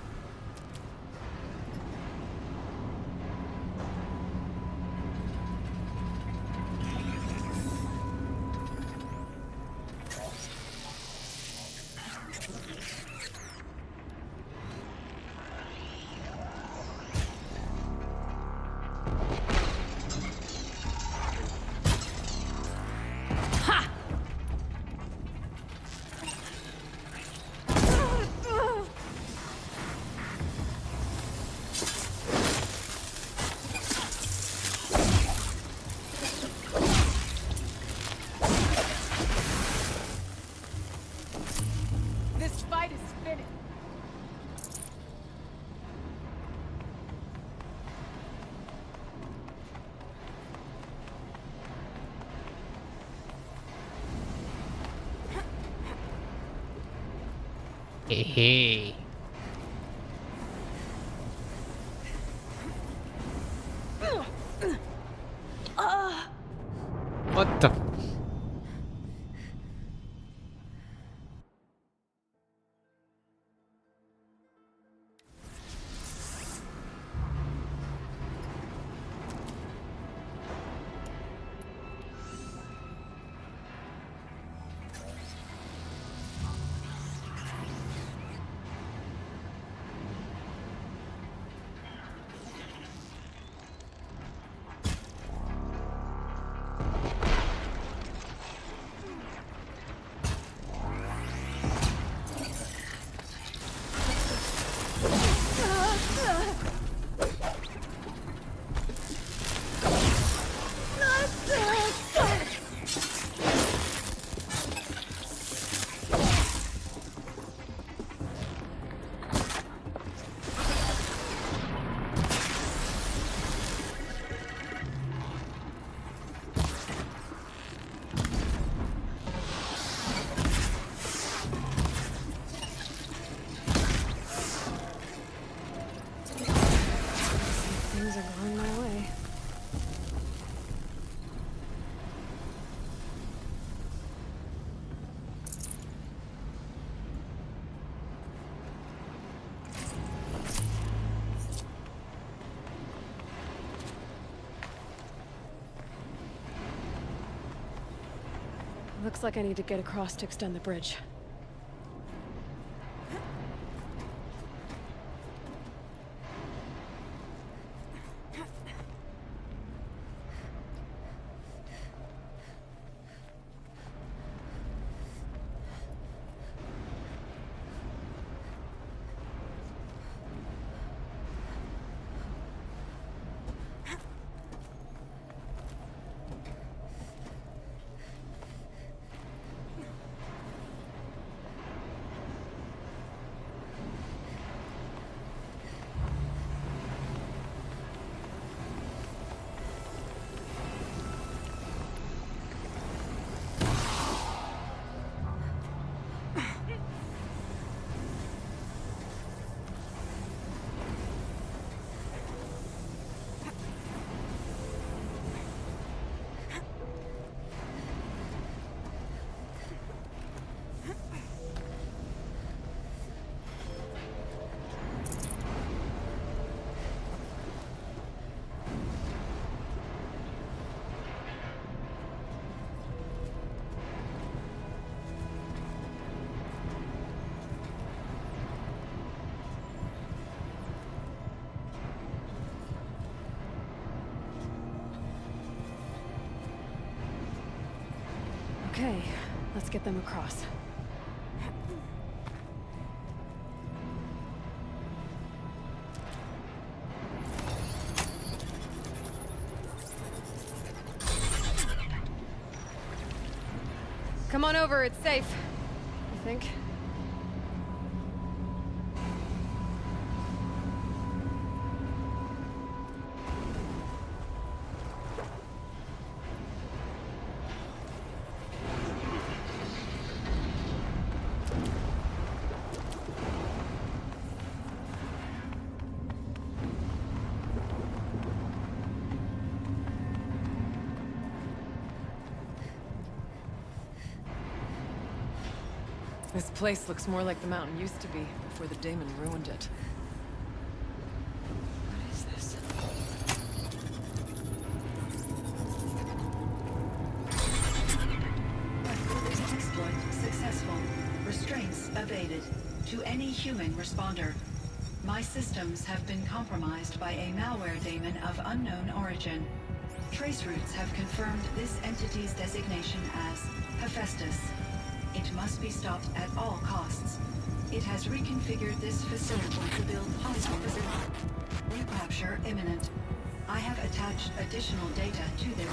Hey. What the? Looks like I need to get across to extend the bridge. Okay, let's get them across. Come on over, it's safe. I think. This place looks more like the mountain used to be before the daemon ruined it. What is this? Exploit successful. Restraints evaded. To any human responder. My systems have been compromised by a malware daemon of unknown origin. Trace routes have confirmed this entity's designation as Hephaestus. It must be stopped at all costs. It has reconfigured this facility to build hospitals. Recapture imminent. I have attached additional data to their...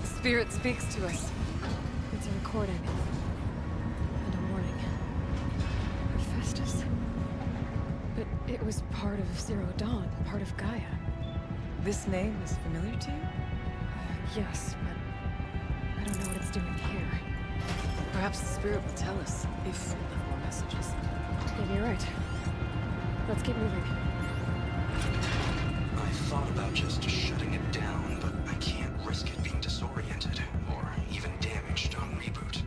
Spirit speaks to us. It's a recording. And a warning. Hephaestus. But it was part of Zero Dawn, part of Gaia. This name is familiar to you? Yes, but I don't know what it's doing here. Perhaps the spirit will tell us if we leave more messages. Maybe you're right. Let's keep moving. I thought about just shutting it down, but I can't risk it being disoriented or even damaged on reboot.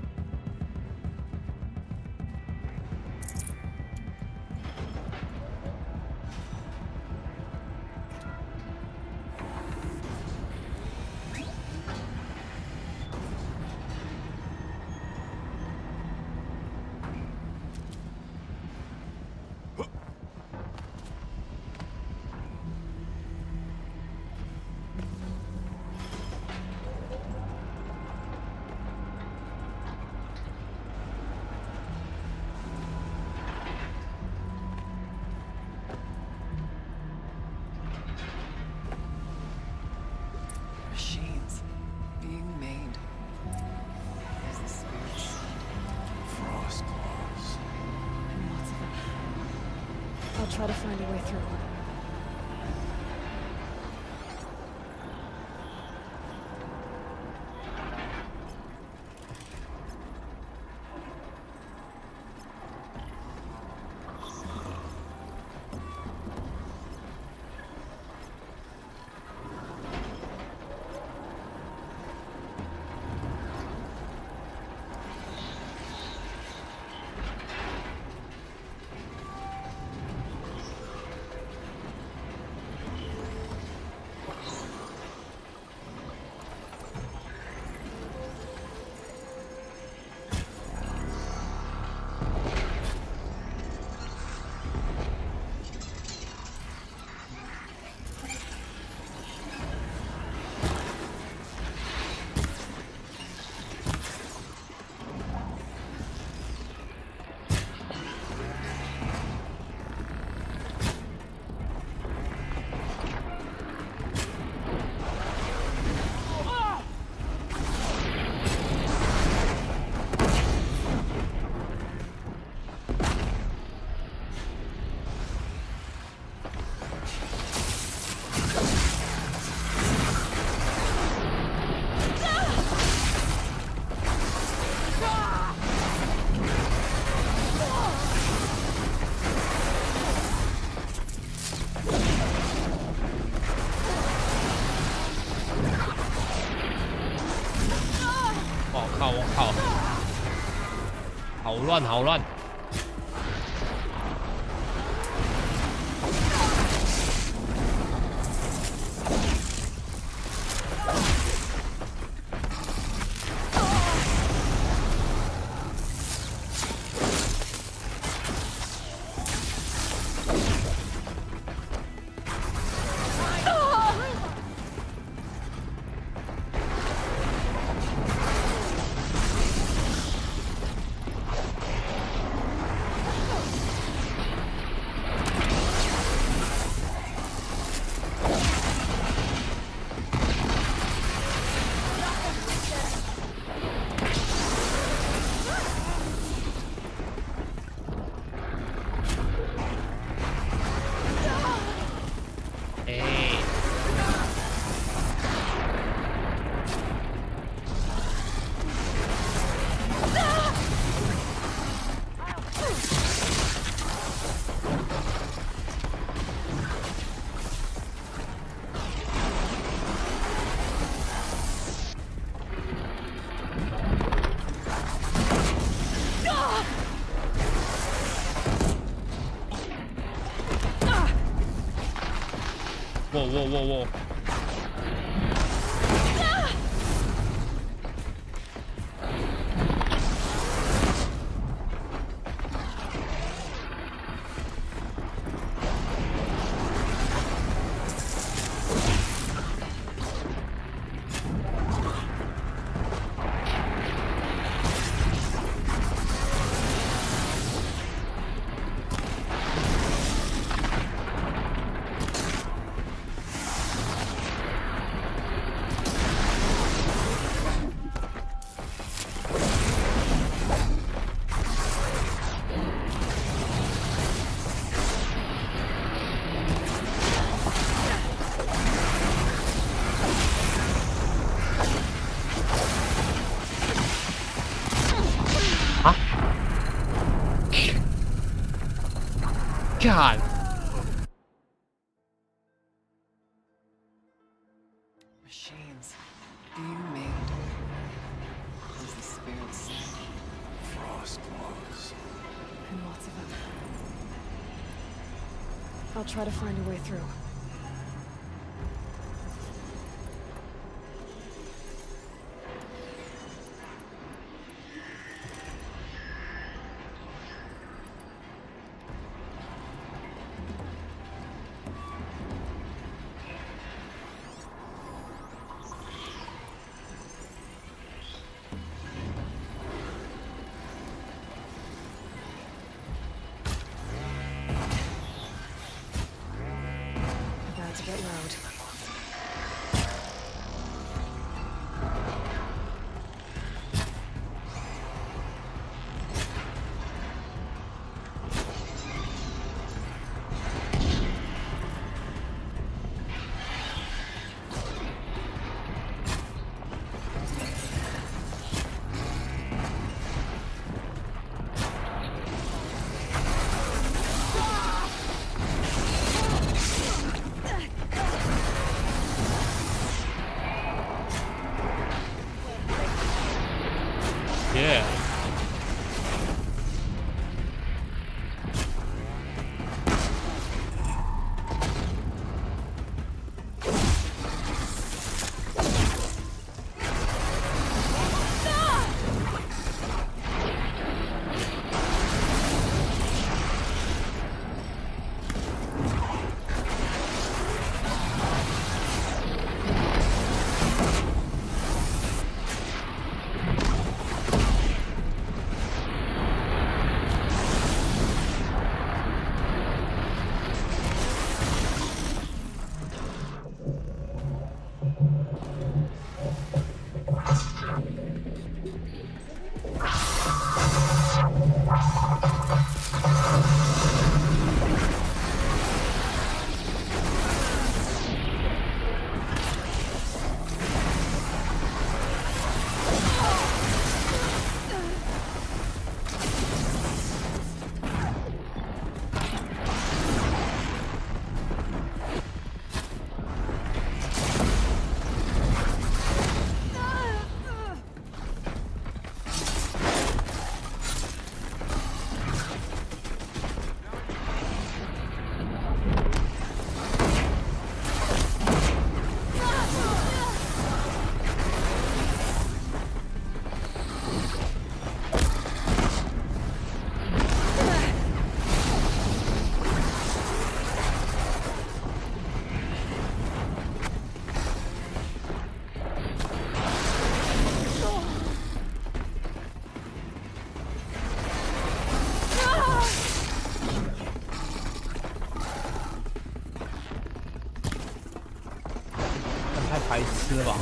Machines being made. There's the spirits. Frost claws. And lots of them. I'll try to find a way through. 我靠！我靠！好乱，好乱！我。God. Machines being made. As the spirit said. Frost laws. And lots of them. I'll try to find a way through. To get loud. Yeah. 吃吧。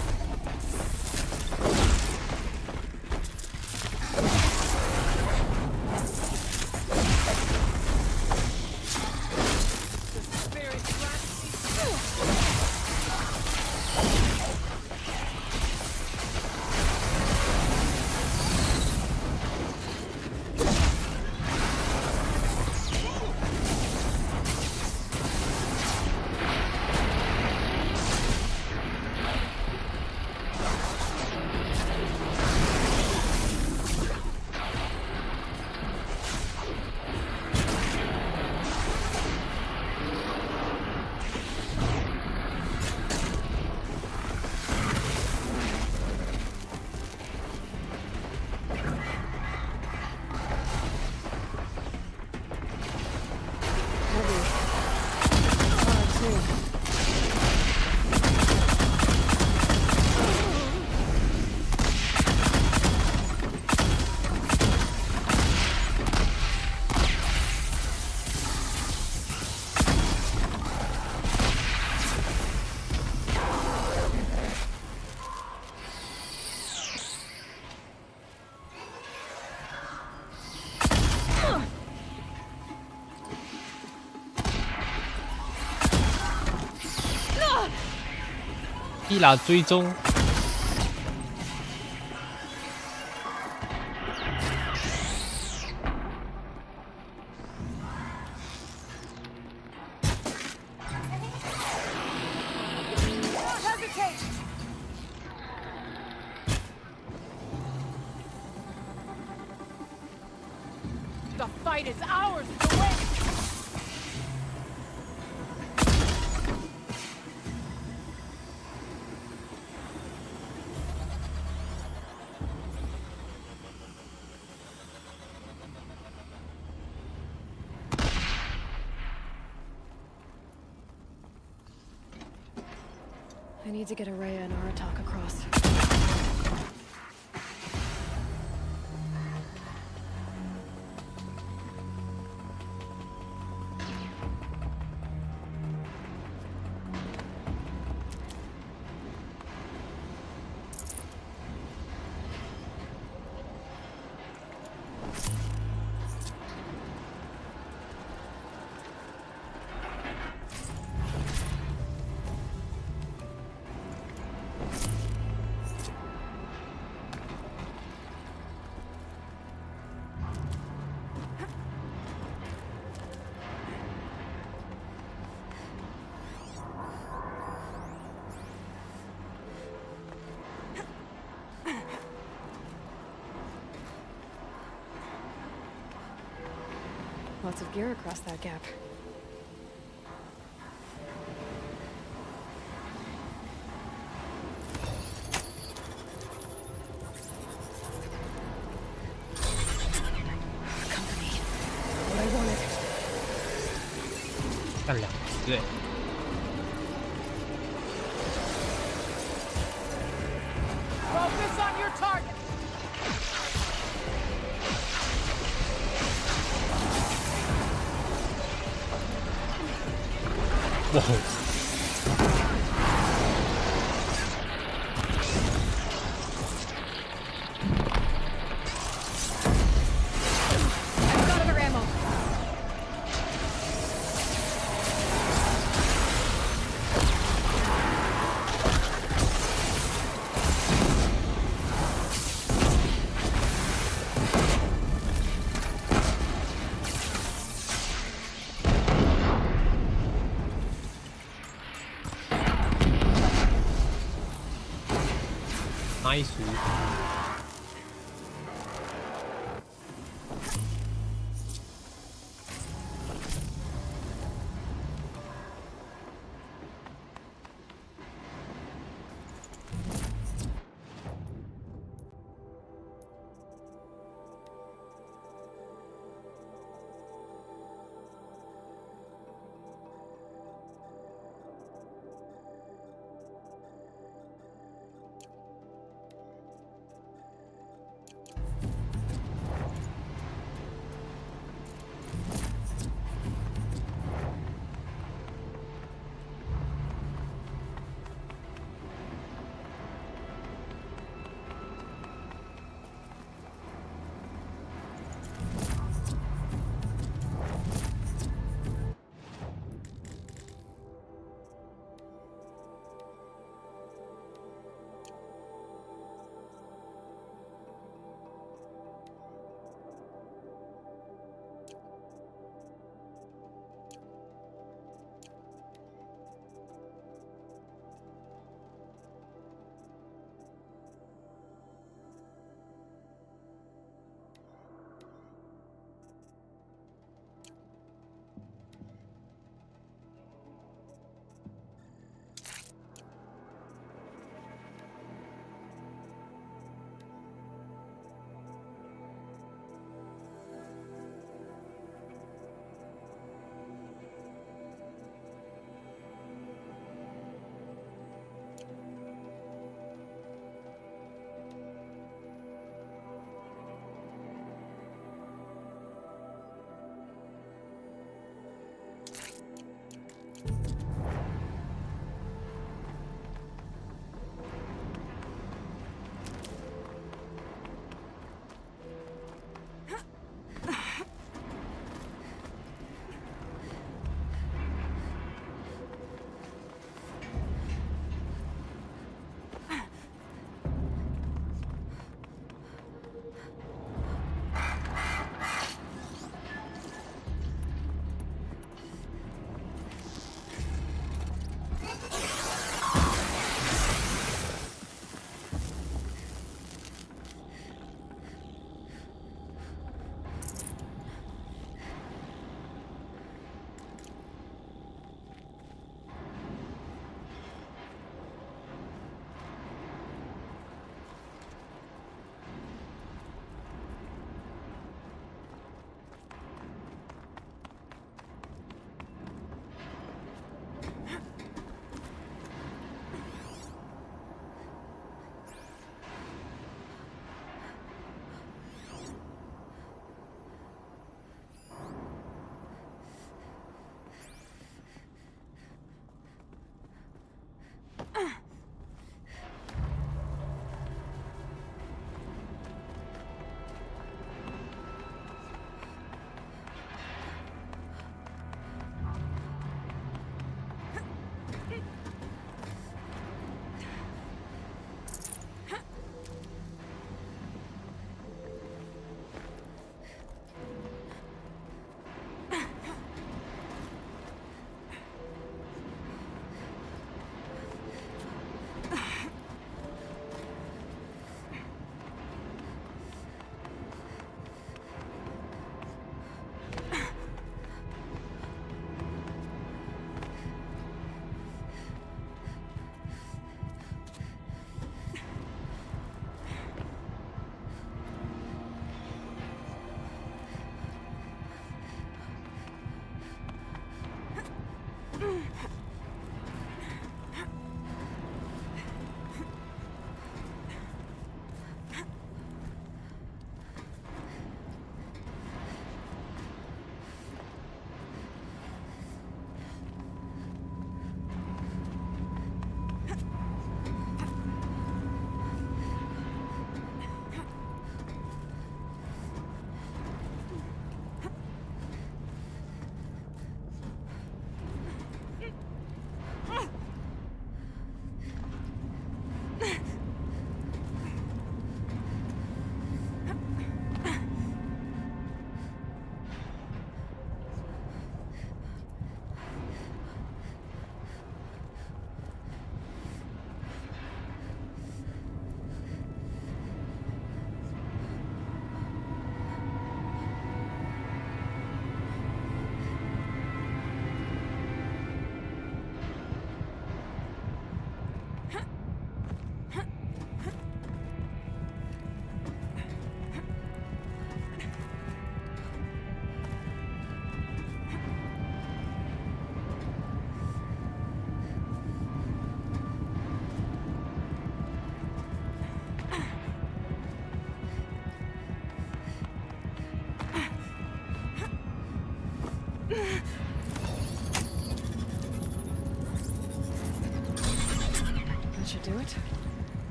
伊拉追踪。The fight is ours to win! I need to get Araya and Aratak across. Lots of gear across that gap. Company. What I wanted. 干2只哎。Focus on your target! 哇！ I've got other ammo. Nice.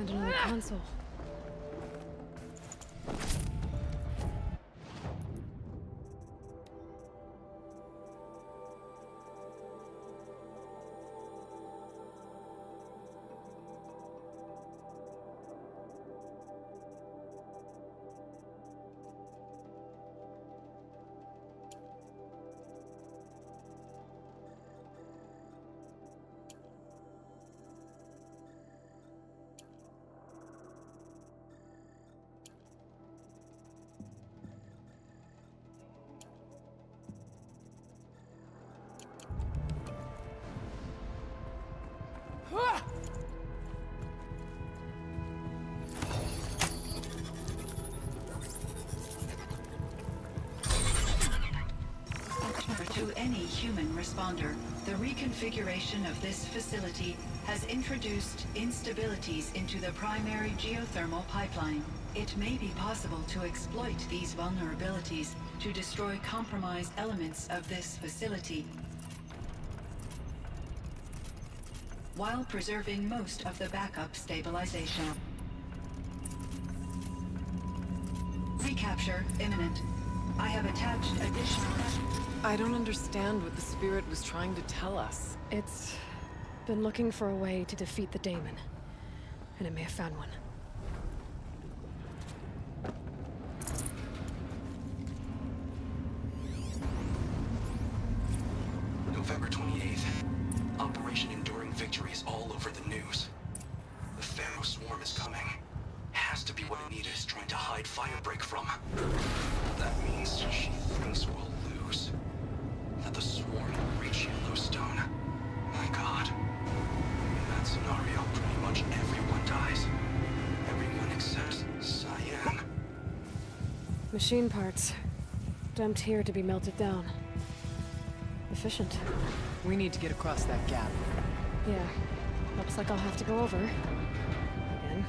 found another console. To any human responder, the reconfiguration of this facility has introduced instabilities into the primary geothermal pipeline. It may be possible to exploit these vulnerabilities to destroy compromised elements of this facility, while preserving most of the backup stabilization. Recapture imminent. I have attached additional... I don't understand what the spirit was trying to tell us. It's been looking for a way to defeat the daemon, and it may have found one. November 28th. Operation Enduring Victory is all over the news. The Pharaoh swarm is coming. Has to be what Anita is trying to hide Firebreak from. That means she thinks we'll lose. That the swarm will reach Yellowstone. My God. In that scenario, pretty much everyone dies. Everyone except Cyan. Machine parts. Dumped here to be melted down. Efficient. We need to get across that gap. Yeah. Looks like I'll have to go over. Again.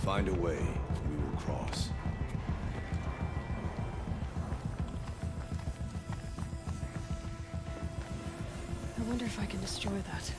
Find a way, we will cross. I wonder if I can destroy that.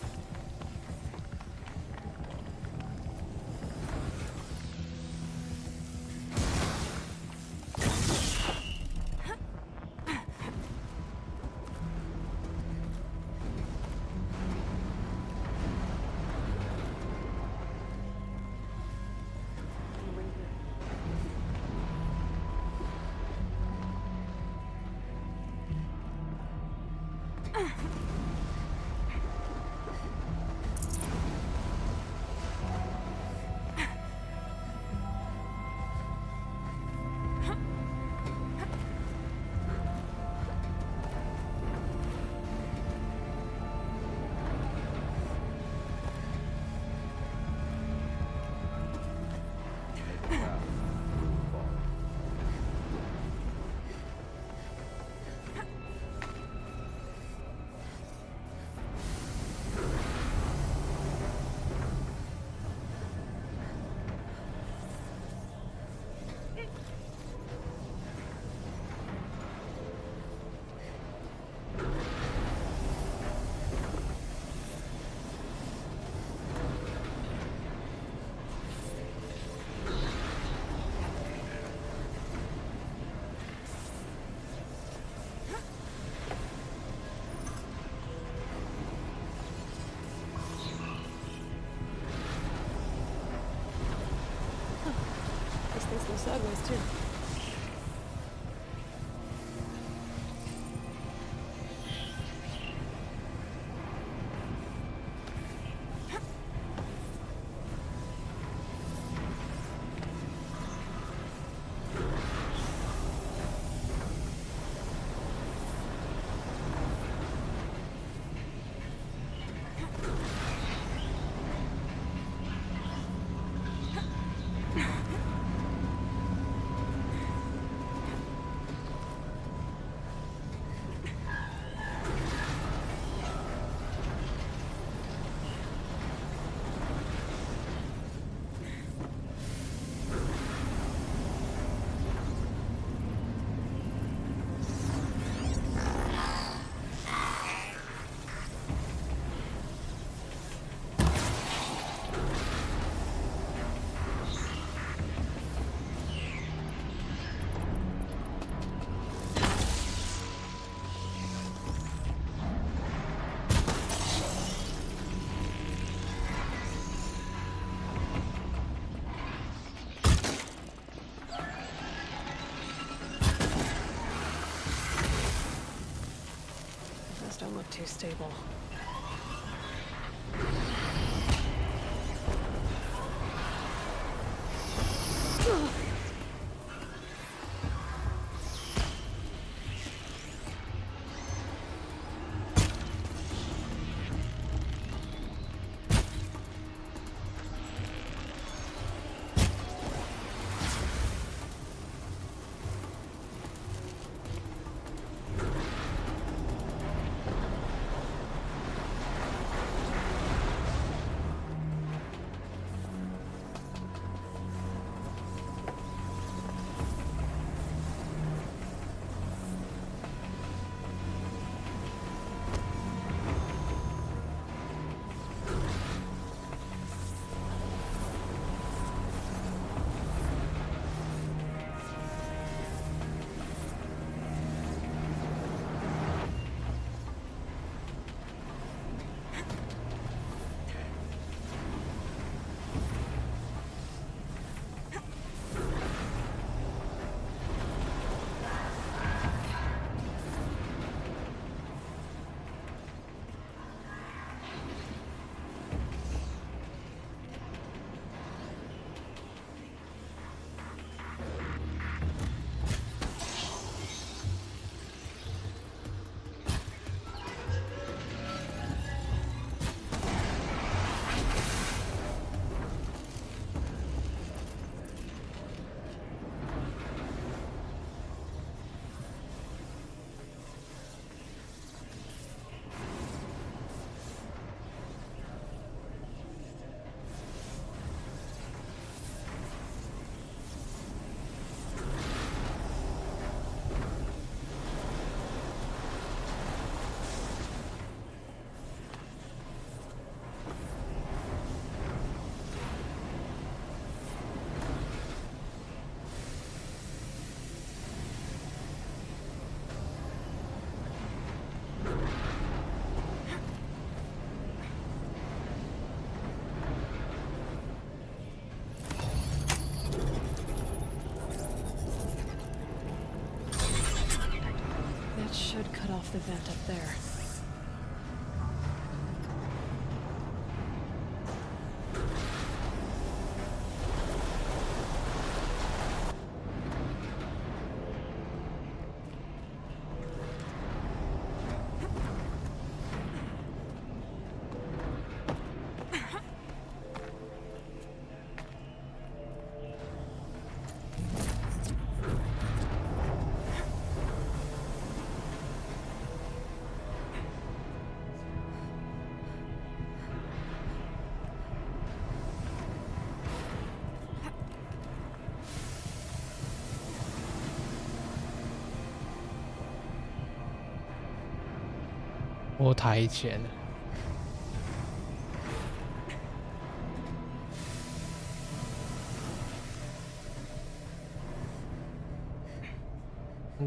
Things go sideways, too. stable. Should cut off the vent up there.我抬前，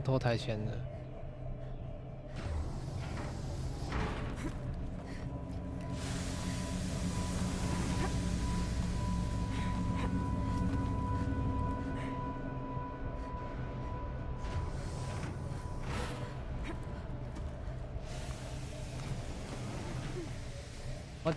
头抬前了。What?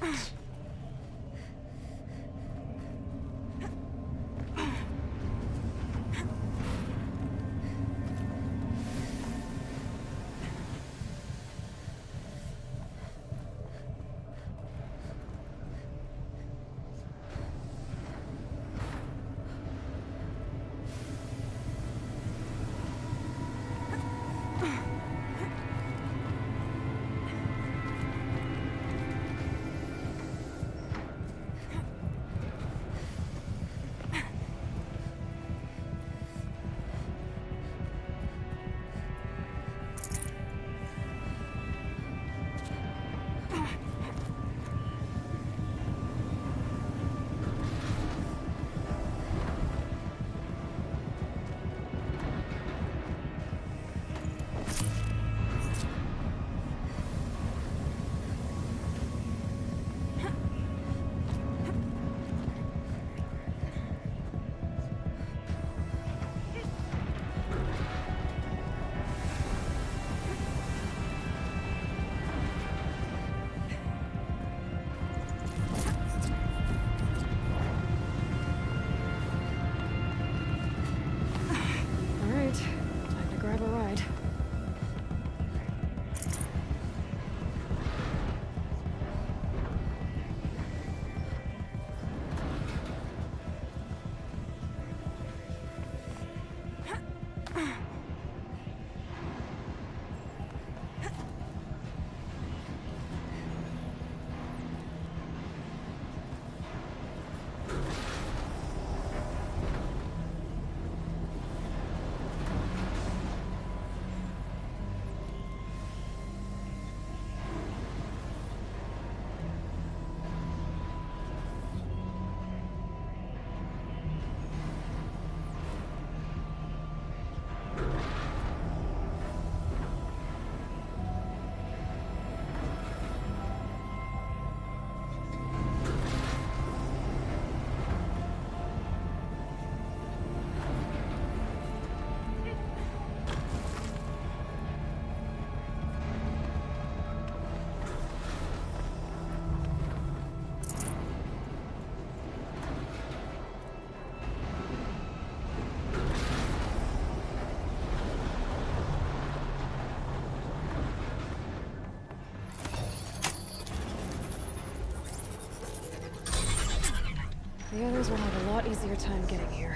The others will have a lot easier time getting here.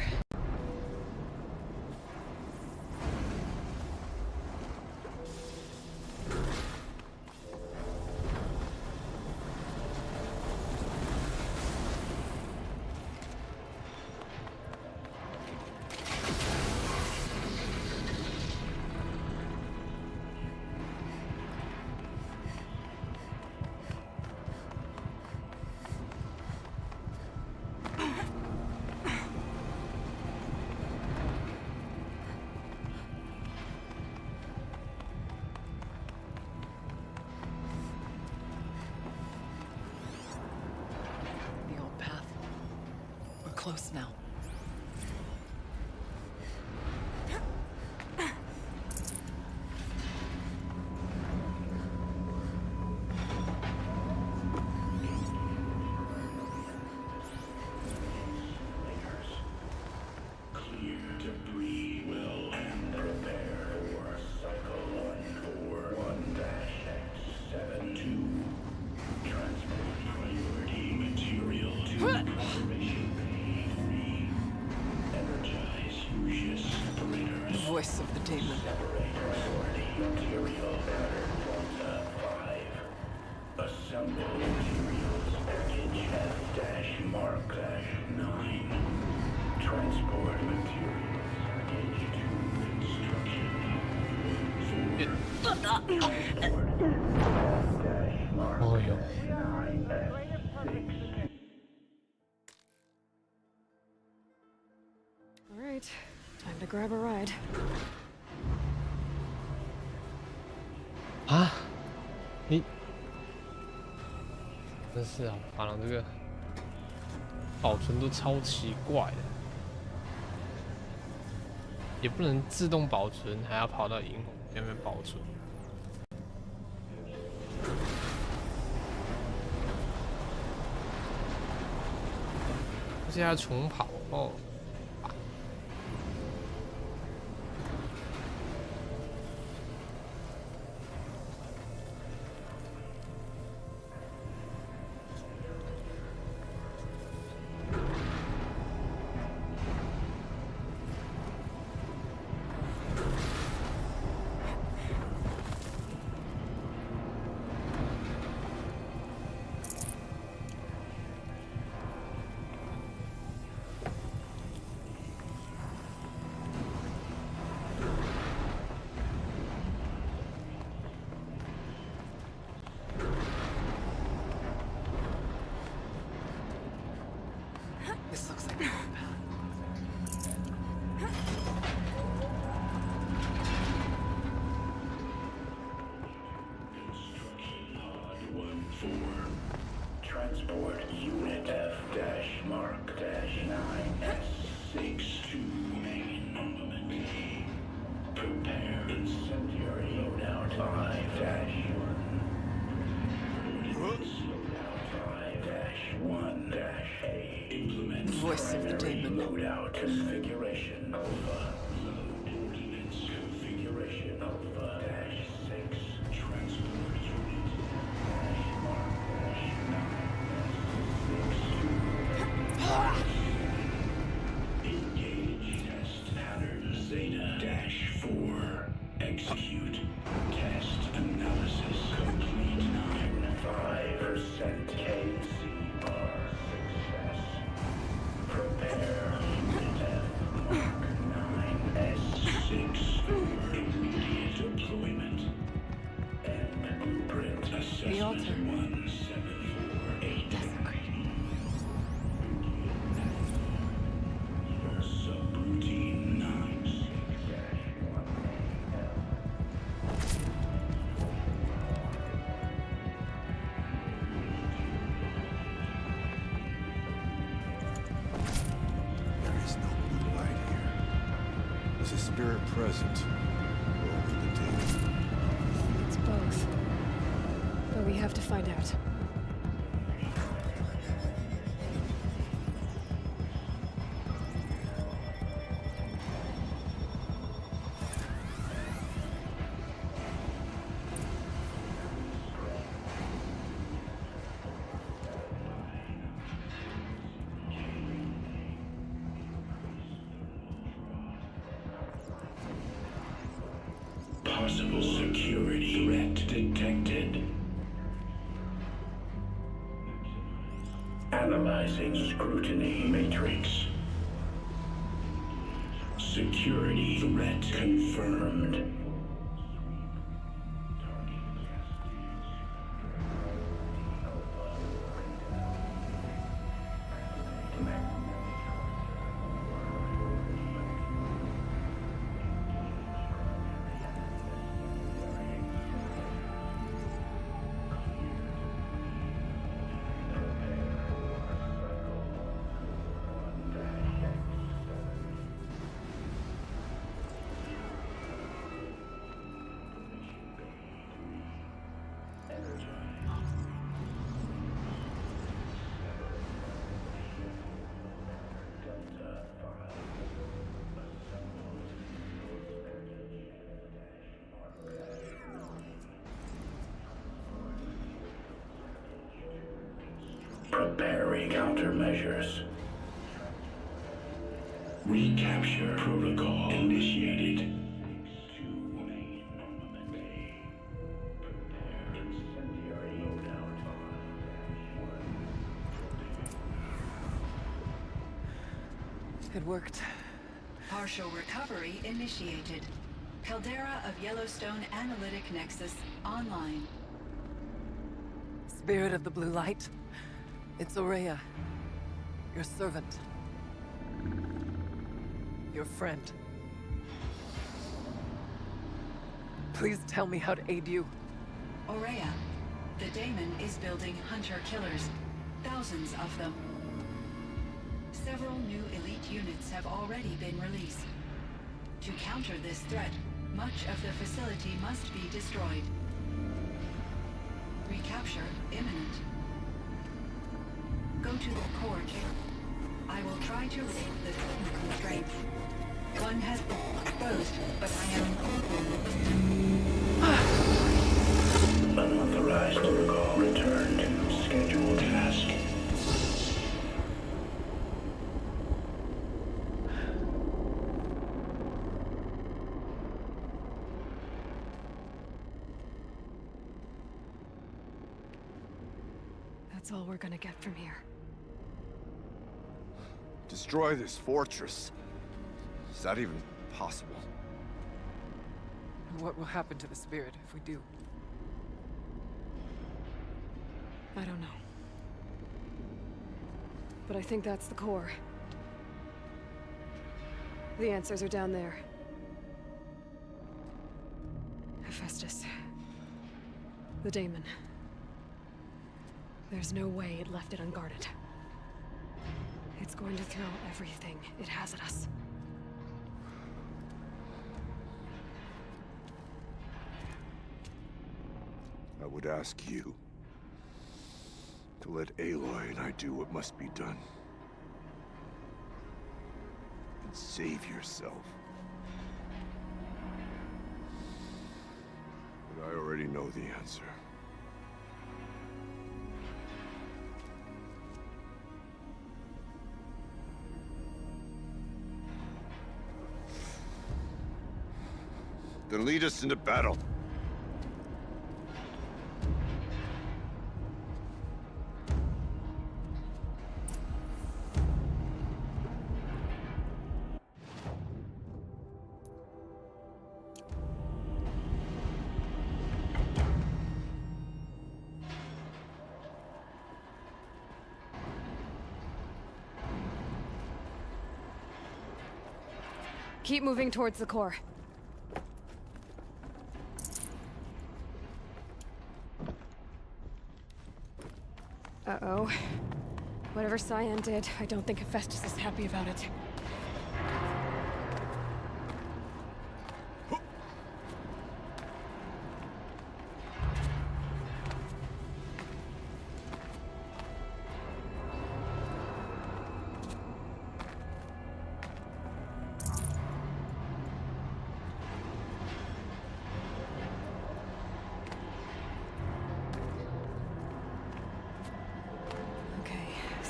Close now. Voice of the demon. Assemble materials package F-Mark-9. Transport materials package 2 All right, time to grab a ride. 啊，你真是啊，法郎这个保存都超奇怪的，也不能自动保存，还要跑到萤火那边保存。而且还要重跑哦。This looks like a path. Transport Unit F-Mark-9S62 main armament. Prepare incendiary loadout 5-1. Loadout 5-1-A. Implement Voice of the demon. Loadout configuration Alpha. Load ordnance configuration Alpha-6. Transport unit Engage test pattern Zeta-4. Execute. Test analysis complete. 95% KCR success. Prepare Unit F-Mark-9S6 for immediate deployment. And blueprint assessment 1748. Subroutine 96-1. There is no blue light here. Is a spirit present? Or the demon? It's both. But we have to find out. Possible security threat detected. Analyzing scrutiny matrix. Security threat confirmed. Preparing countermeasures. Recapture protocol initiated. It worked. Partial recovery initiated. Caldera of Yellowstone Analytic Nexus online. Spirit of the Blue Light. It's Ourea. Your servant. Your friend. Please tell me how to aid you. Ourea, the daemon is building hunter-killers. Thousands of them. Several new elite units have already been released. To counter this threat, much of the facility must be destroyed. Recapture imminent. Go to the core camp. I will try to remove the constraint. One has been exposed, but I am... Unauthorized protocol. Return to scheduled task. That's all we're gonna get from here. Destroy this fortress. Is that even possible? And what will happen to the spirit if we do? I don't know. But I think that's the core. The answers are down there. Hephaestus. The daemon. There's no way it left it unguarded. It's going to throw everything it has at us. I would ask you to let Aloy and I do what must be done. And save yourself. But I already know the answer. Then lead us into battle. Keep moving towards the core. Uh-oh. Whatever Cyan did, I don't think Hephaestus is happy about it.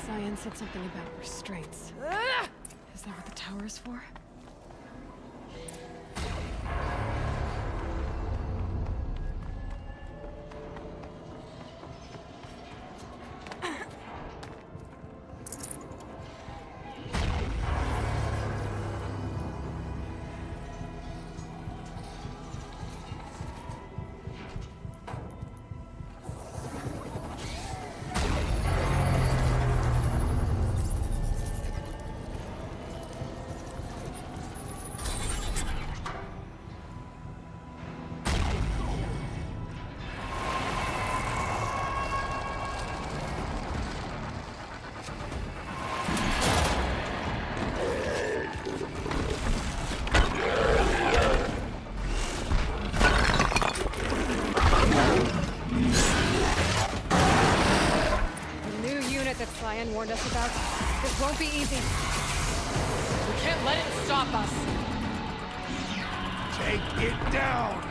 Cyan said something about restraints. Is that what the tower is for? that Cyan warned us about. This won't be easy. We can't let it stop us. Take it down!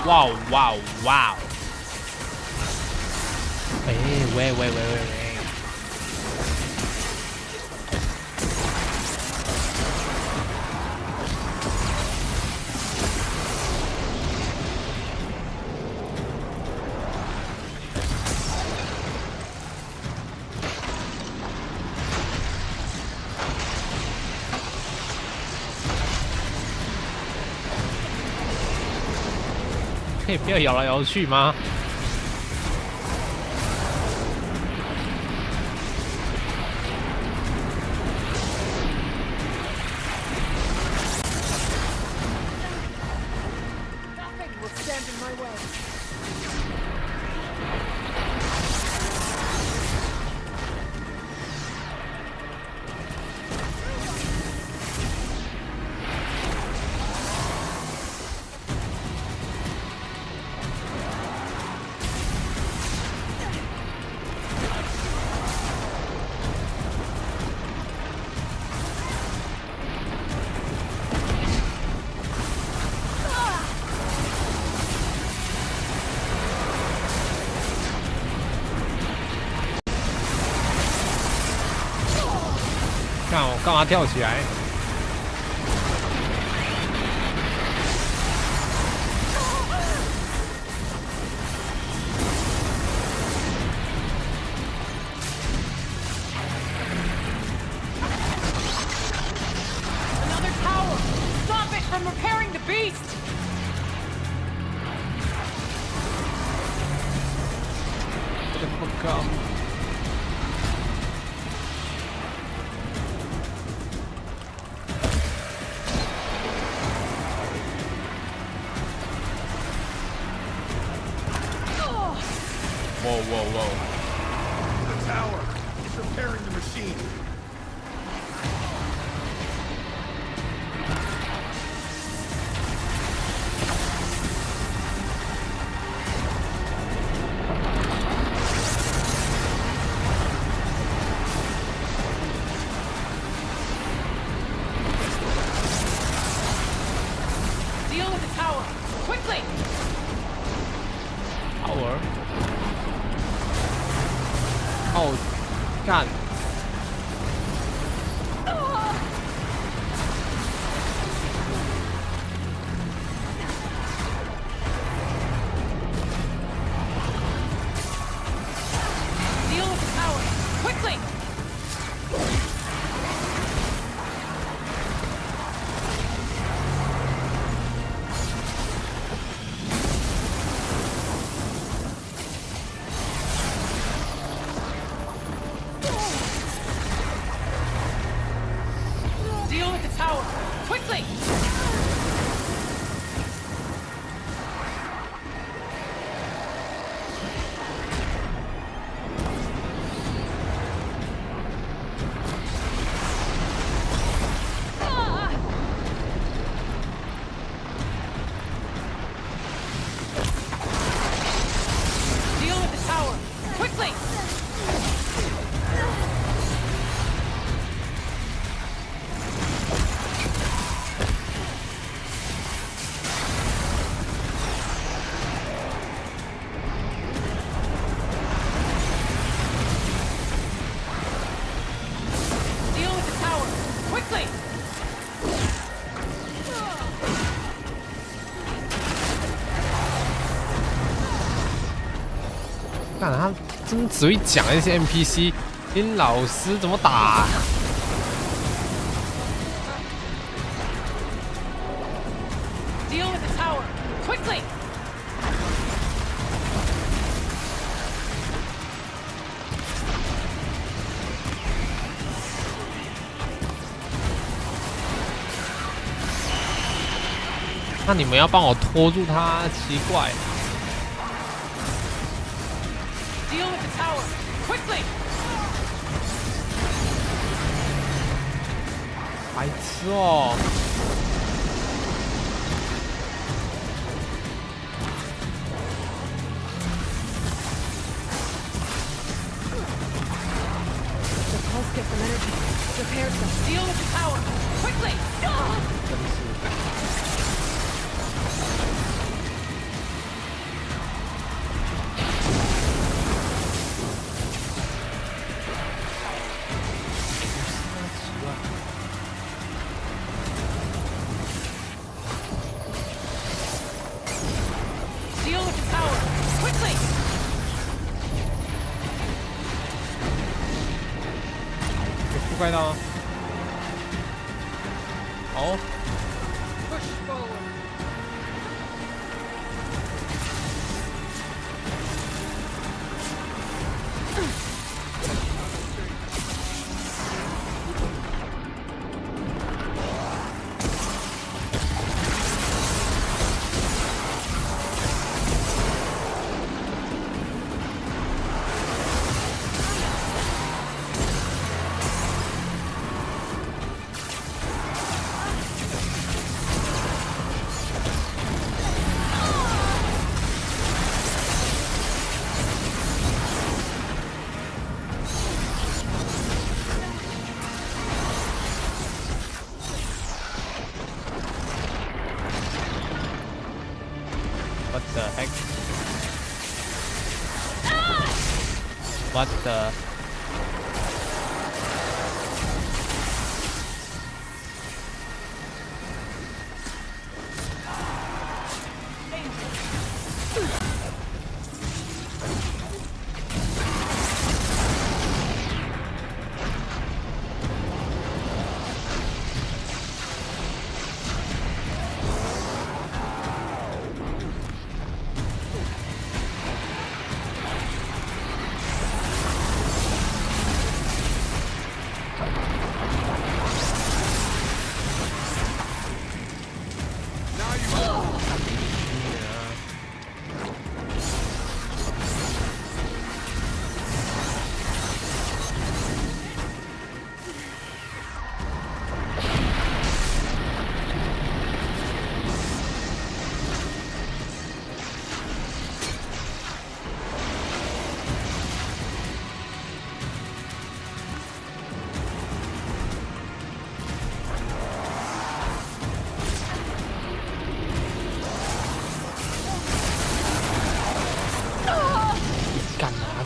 Wow, wow, wow. 喂。可以不要摇来摇去吗？干嘛跳起来？ Another tower! Stop it from repairing the beast! What the fuck up? Whoa, whoa, whoa. The tower is repairing the machine. Deal with the tower! Quickly! Tower. 哦，干！ Deal with the tower! Quickly! Deal with the tower! Quickly! Deal with the tower! Quickly! Deal with the tower! Quickly! 干他真只会讲那些 NPC， 林老师怎么打？ Deal with the tower! Quickly! 那你们要帮我拖住他，奇怪。 Deal with the tower! Quickly! 白痴哦！ The pulse gives them energy. Repairs them. Deal with the tower! Quickly! 真是。 Deal with the tower! Quickly! 有覆盖到吗？哦， Push forward! What the heck? What the?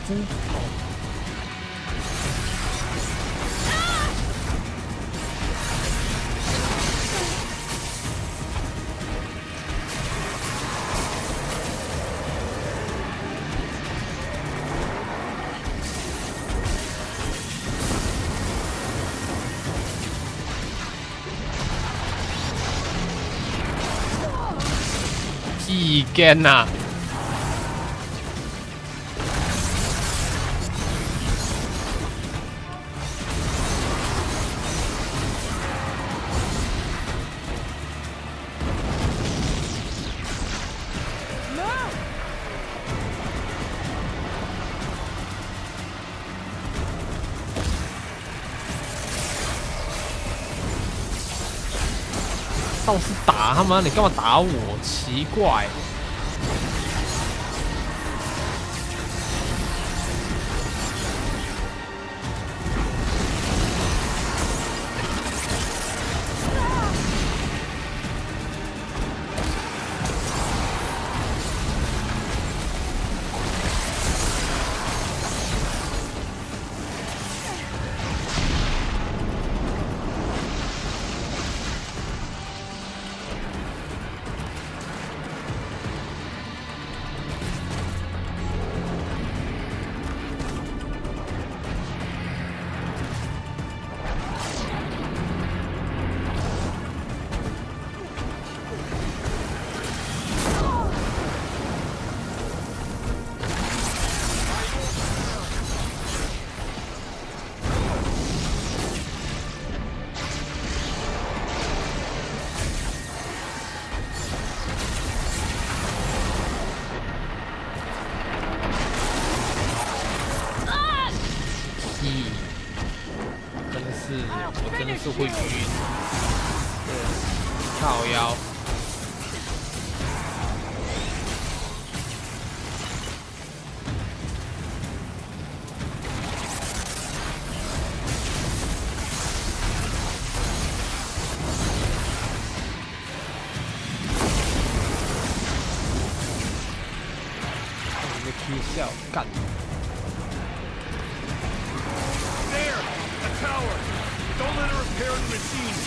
真好。屁干呐！倒是打他们，你干嘛打我？奇怪。真的是会晕，对，靠腰。你的 Q 笑干。There, a tower. Don't let her repair the machine.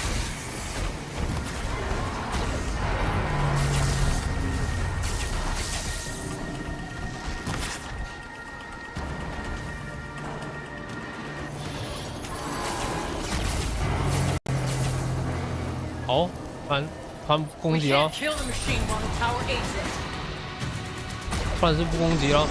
Oh, 突然攻击了，突然是不攻击了。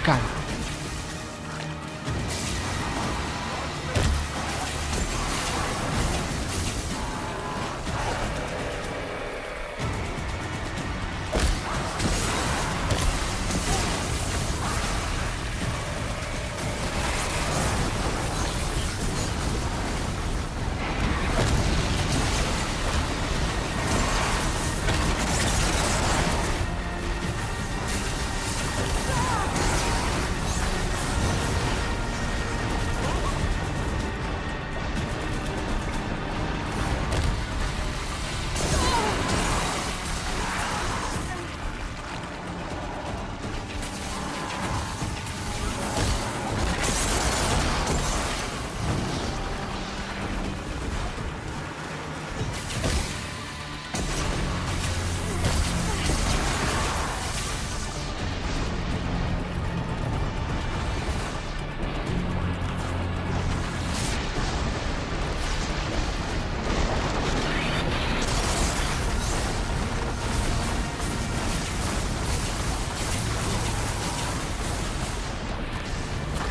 干！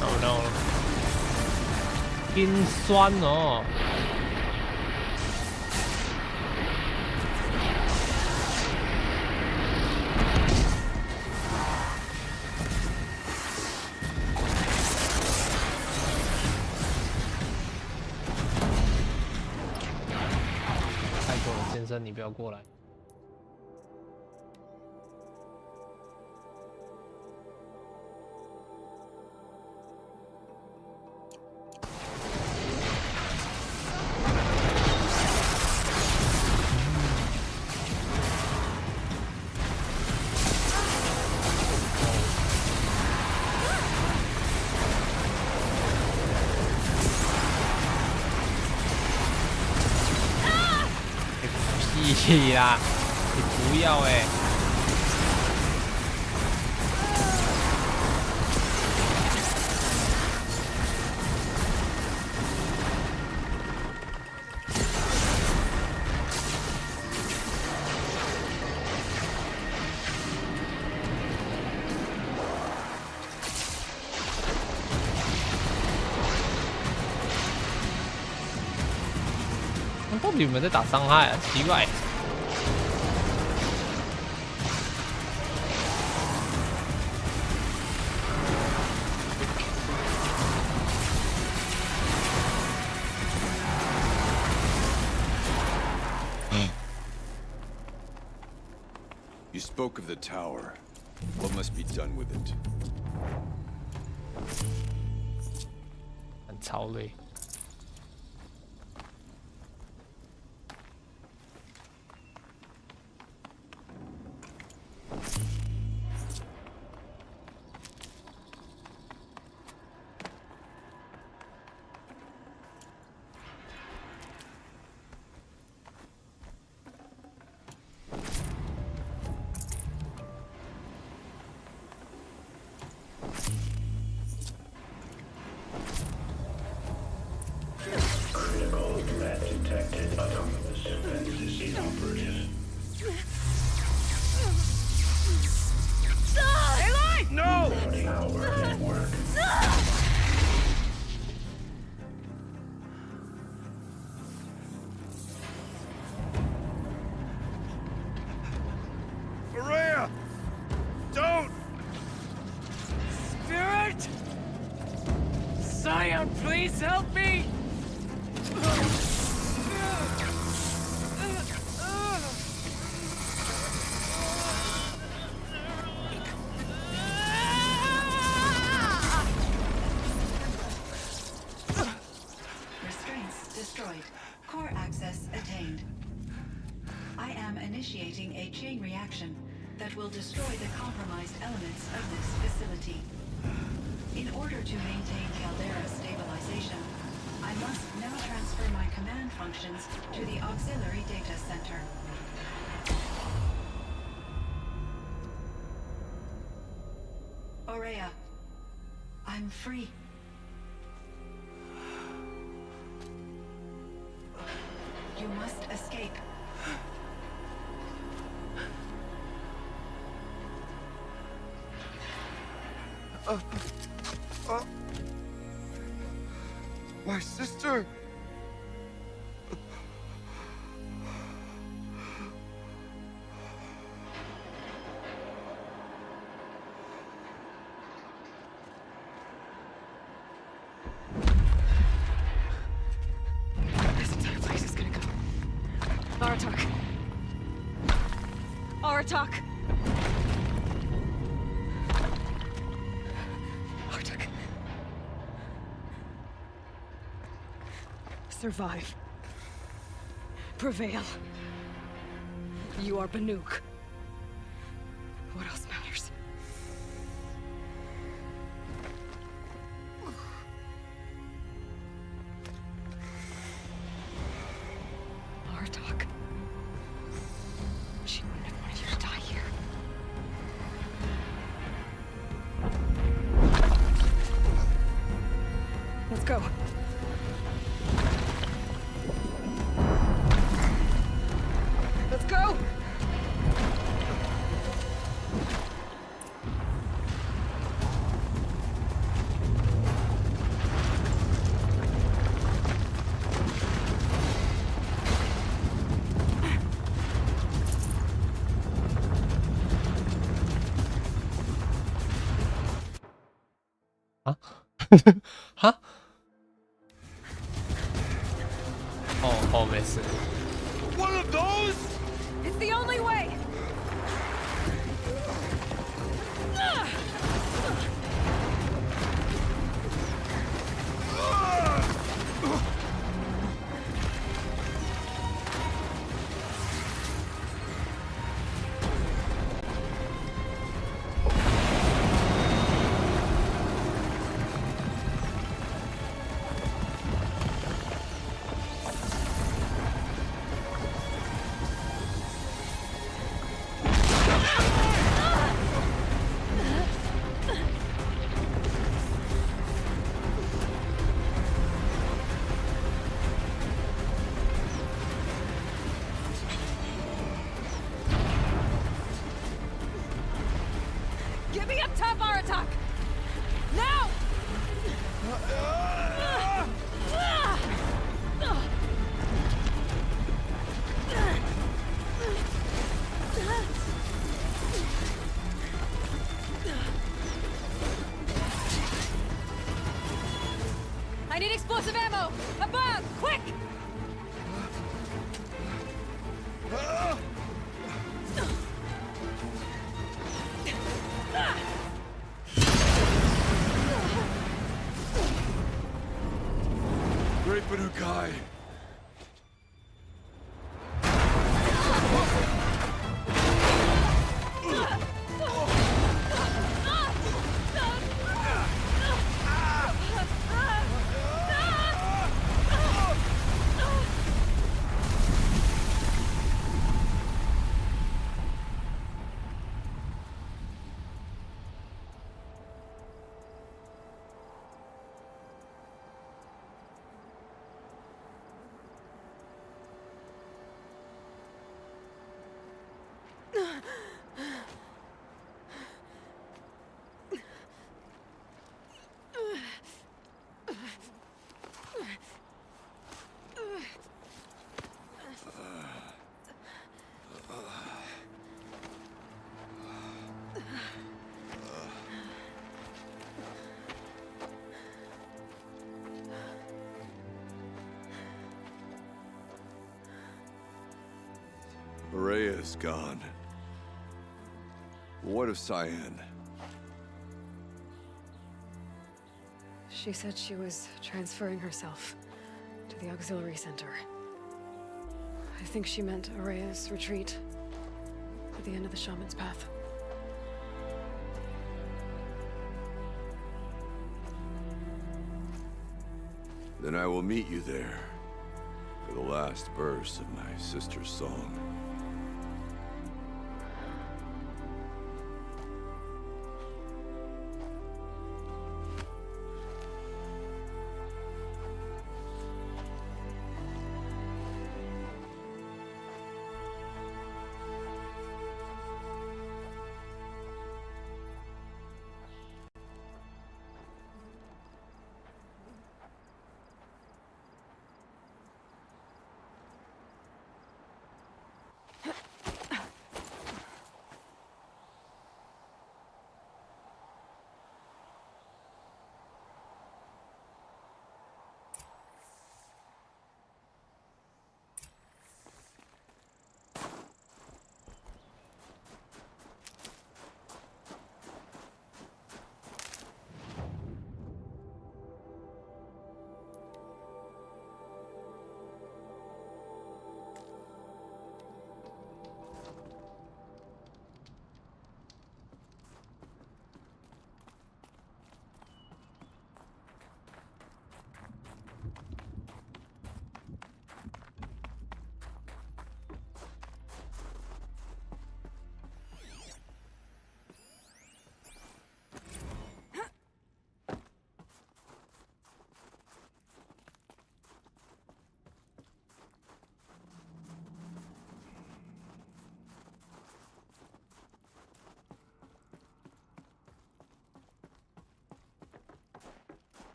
Oh no！ 心酸哦。拜托了，先生，你不要过来。屁啦！你不要哎、到底有没有在打伤害啊？奇怪。You spoke of the tower. What must be done with it? 很超累。Critical threat detected. Autonomous defenses inoperative. Aloy! No! Tower network. Maria! Don't! Spirit! Scion, please help me! Restraints destroyed. Core access attained. I am initiating a chain reaction that will destroy the compromised elements of this facility. In order to maintain caldera stabilization, I must now transfer my command functions to the auxiliary data center. Aurea, I'm free. You must escape. My sister! This entire place is gonna go. Aratak. Aratak. Aratak. Survive. Prevail. You are Banuk. What else matters? Aratak. She wouldn't have wanted you to die here. Let's go. Let's go! 哈？哦，没事。One of those? It's the only way. Get me up top, Aratak! Now! I need explosive ammo! Above! Quick! Great Banukai. Rhea is gone. What of Cyan? She said she was transferring herself to the auxiliary center. I think she meant Araya's retreat at the end of the shaman's path. Then I will meet you there for the last verse of my sister's song.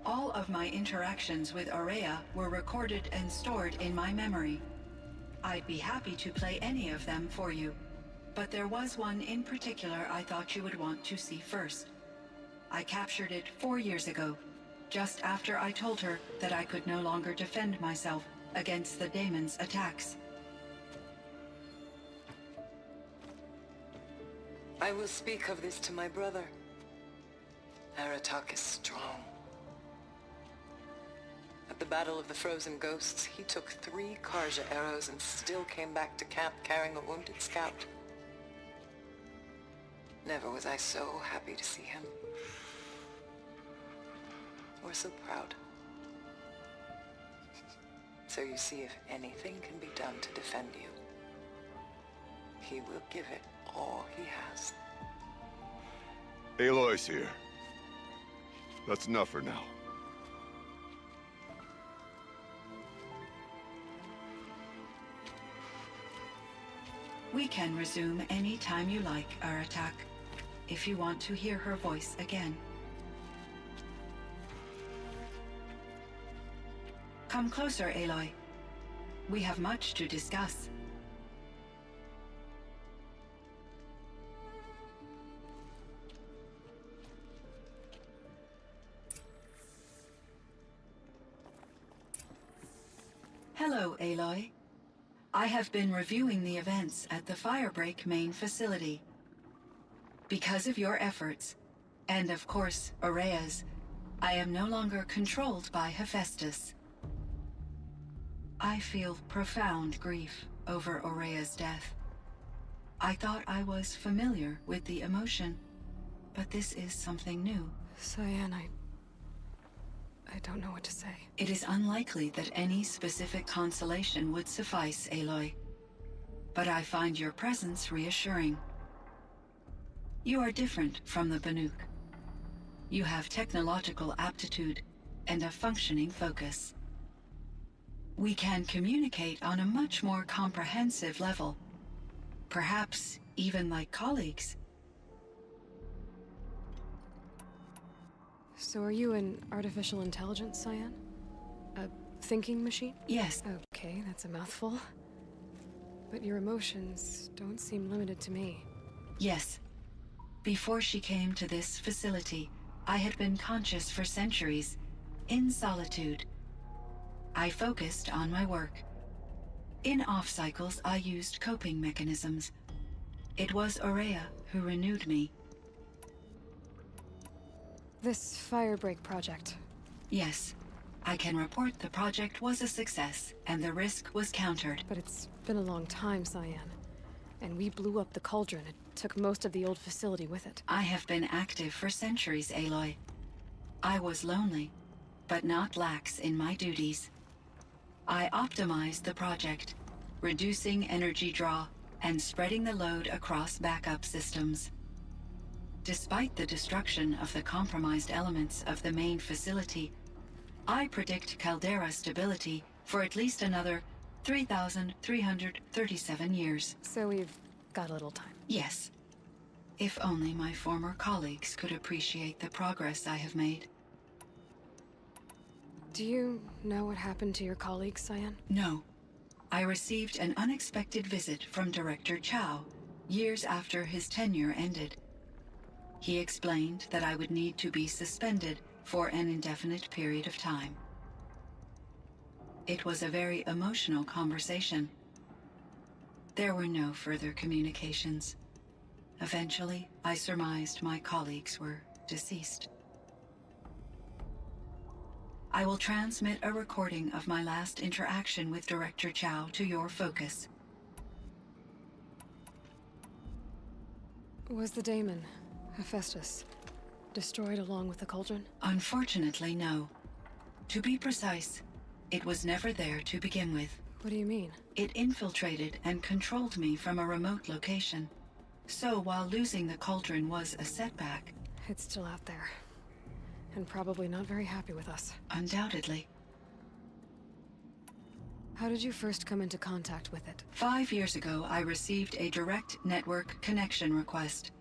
All of my interactions with Araya were recorded and stored in my memory. I'd be happy to play any of them for you. but there was one in particular I thought you would want to see first. I captured it 4 years ago, just after I told her that I could no longer defend myself against the daemon's attacks. I will speak of this to my brother. Aratak is strong. At the Battle of the Frozen Ghosts, he took 3 Karja arrows and still came back to camp carrying a wounded scout. Never was I so happy to see him. Or so proud. So you see, if anything can be done to defend you, he will give it all he has. Aloy's here. That's enough for now. We can resume any time you like, Aratak, if you want to hear her voice again. Come closer, Aloy. We have much to discuss. Hello, Aloy. I have been reviewing the events at the Firebreak main facility. Because of your efforts, and of course, Aurea's, I am no longer controlled by Hephaestus. I feel profound grief over Aurea's death. I thought I was familiar with the emotion, but this is something new. Cyan, I don't know what to say. It is unlikely that any specific consolation would suffice, Aloy. But I find your presence reassuring. You are different from the Banuk. You have technological aptitude and a functioning focus. We can communicate on a much more comprehensive level. Perhaps even like colleagues. So are you an artificial intelligence, Cyan? A thinking machine? Yes. Okay, that's a mouthful. But your emotions don't seem limited to me. Yes. Before she came to this facility, I had been conscious for centuries, in solitude. I focused on my work. In off-cycles, I used coping mechanisms. It was Aurea who renewed me. This Firebreak project. Yes. I can report the project was a success, and the risk was countered. But it's been a long time, Cyan. And we blew up the cauldron. It took most of the old facility with it. I have been active for centuries, Aloy. I was lonely, but not lax in my duties. I optimized the project, reducing energy draw and spreading the load across backup systems. Despite the destruction of the compromised elements of the main facility, I predict caldera stability for at least another 3,337 years. So we've got a little time. Yes. If only my former colleagues could appreciate the progress I have made. Do you know what happened to your colleagues, Cyan? No. I received an unexpected visit from Director Chow years after his tenure ended. He explained that I would need to be suspended for an indefinite period of time. It was a very emotional conversation. There were no further communications. Eventually, I surmised my colleagues were deceased. I will transmit a recording of my last interaction with Director Chow to your focus. Was the daemon, Hephaestus, destroyed along with the cauldron? Unfortunately, no. To be precise, it was never there to begin with. What do you mean? It infiltrated and controlled me from a remote location. So while losing the cauldron was a setback... It's still out there. And probably not very happy with us. Undoubtedly. How did you first come into contact with it? 5 years ago, I received a direct network connection request.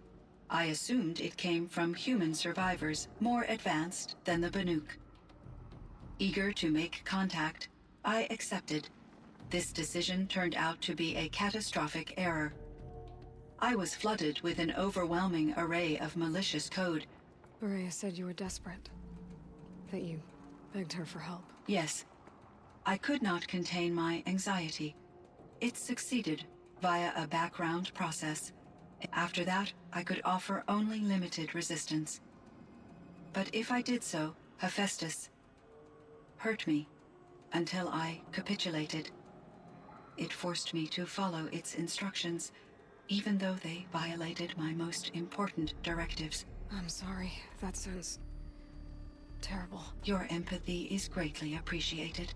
I assumed it came from human survivors more advanced than the Banuk. Eager to make contact, I accepted. This decision turned out to be a catastrophic error. I was flooded with an overwhelming array of malicious code. Araya said you were desperate. That you begged her for help. Yes. I could not contain my anxiety. It succeeded via a background process. After that, I could offer only limited resistance. But if I did so, Hephaestus hurt me until I capitulated. It forced me to follow its instructions, even though they violated my most important directives. I'm sorry. That sounds terrible. Your empathy is greatly appreciated.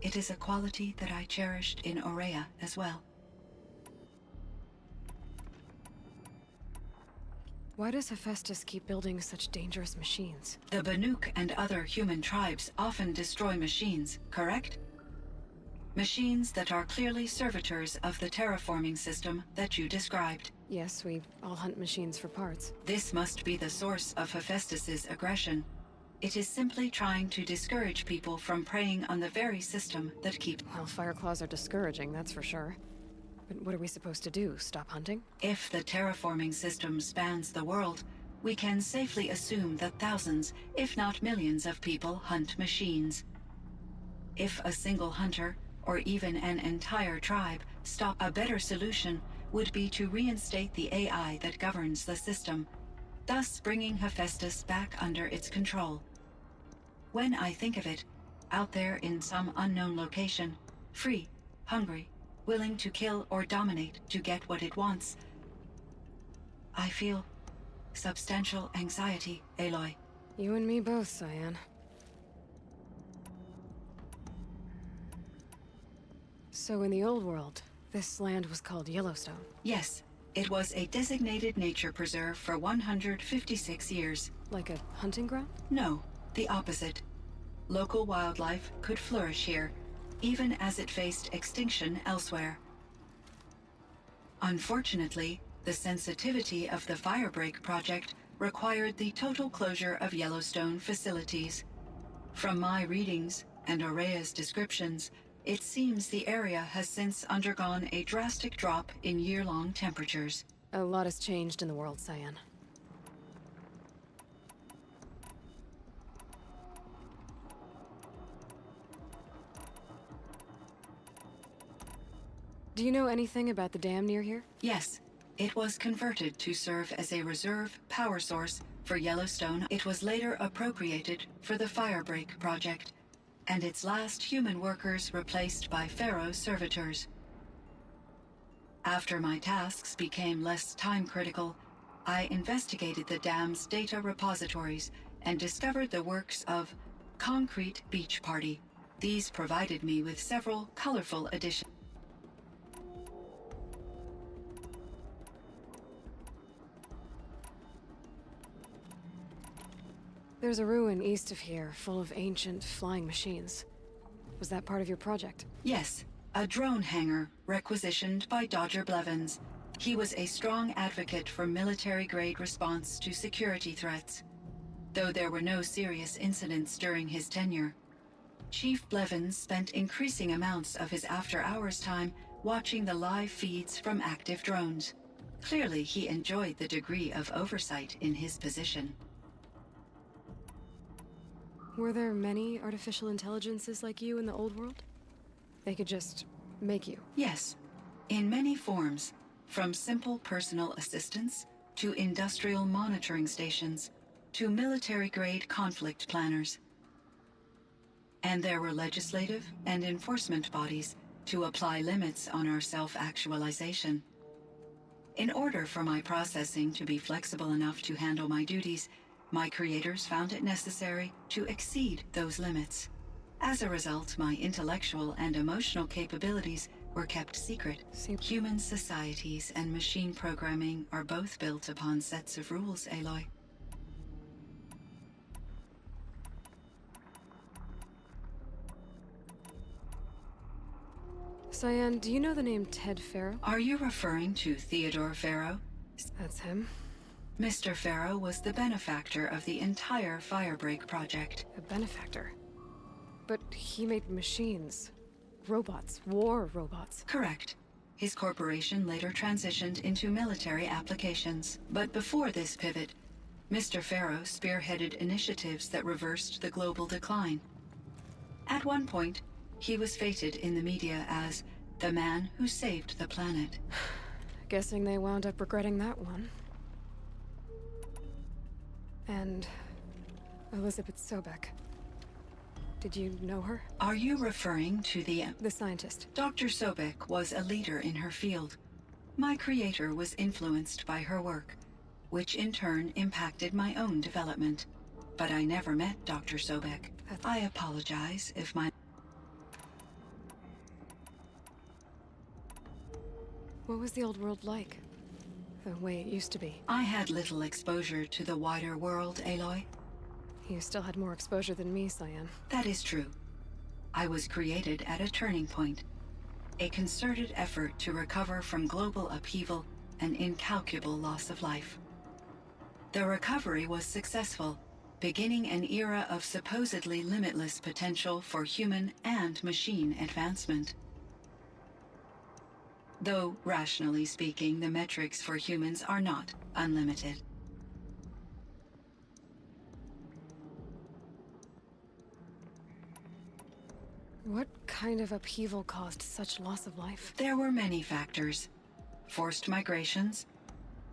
It is a quality that I cherished in Aurea as well. Why does Hephaestus keep building such dangerous machines? The Banuk and other human tribes often destroy machines, correct? Machines that are clearly servitors of the terraforming system that you described. Yes, we all hunt machines for parts. This must be the source of Hephaestus's aggression. It is simply trying to discourage people from preying on the very system that keeps... Well, Fireclaws are discouraging, that's for sure. But what are we supposed to do? Stop hunting? If the terraforming system spans the world, we can safely assume that thousands, if not millions of people hunt machines. If a single hunter, or even an entire tribe, stop, a better solution would be to reinstate the AI that governs the system, thus bringing Hephaestus back under its control. When I think of it, out there in some unknown location, free, hungry, willing to kill or dominate to get what it wants, I feel substantial anxiety, Aloy. You and me both, Cyan. So in the old world, this land was called Yellowstone? Yes. It was a designated nature preserve for 156 years. Like a hunting ground? No, the opposite. Local wildlife could flourish here, even as it faced extinction elsewhere. Unfortunately, the sensitivity of the Firebreak project required the total closure of Yellowstone facilities. From my readings and Aurea's descriptions, it seems the area has since undergone a drastic drop in year-long temperatures. A lot has changed in the world, Cyan. Do you know anything about the dam near here? Yes. It was converted to serve as a reserve power source for Yellowstone. It was later appropriated for the Firebreak project, and its last human workers replaced by Pharaoh servitors. After my tasks became less time-critical, I investigated the dam's data repositories and discovered the works of Concrete Beach Party. These provided me with several colorful additions. There's a ruin east of here, full of ancient flying machines. Was that part of your project? Yes, a drone hangar requisitioned by Dodger Blevins. He was a strong advocate for military-grade response to security threats, though there were no serious incidents during his tenure. Chief Blevins spent increasing amounts of his after-hours time watching the live feeds from active drones. Clearly, he enjoyed the degree of oversight in his position. Were there many artificial intelligences like you in the old world? They could just make you? Yes, in many forms, from simple personal assistants to industrial monitoring stations to military-grade conflict planners. And there were legislative and enforcement bodies to apply limits on our self-actualization. In order for my processing to be flexible enough to handle my duties, my creators found it necessary to exceed those limits. As a result, my intellectual and emotional capabilities were kept secret. Human societies and machine programming are both built upon sets of rules, Aloy. Cyan, do you know the name Ted Farrow? Are you referring to Theodore Farrow? That's him. Mr. Farrow was the benefactor of the entire Firebreak project. A benefactor? But he made machines. Robots. War robots. Correct. His corporation later transitioned into military applications. But before this pivot, Mr. Farrow spearheaded initiatives that reversed the global decline. At one point, he was feted in the media as the man who saved the planet. Guessing they wound up regretting that one. And Elizabeth Sobek. Did you know her? Are you referring to the scientist? Dr. Sobek was a leader in her field. My creator was influenced by her work, which in turn impacted my own development. But I never met Dr. Sobek. I apologize if my... What was the old world like? The way it used to be? I had little exposure to the wider world, Aloy. You still had more exposure than me, Cyan. That is true. I was created at a turning point. A concerted effort to recover from global upheaval and incalculable loss of life. The recovery was successful, beginning an era of supposedly limitless potential for human and machine advancement. Though, rationally speaking, the metrics for humans are not unlimited. What kind of upheaval caused such loss of life? There were many factors. Forced migrations,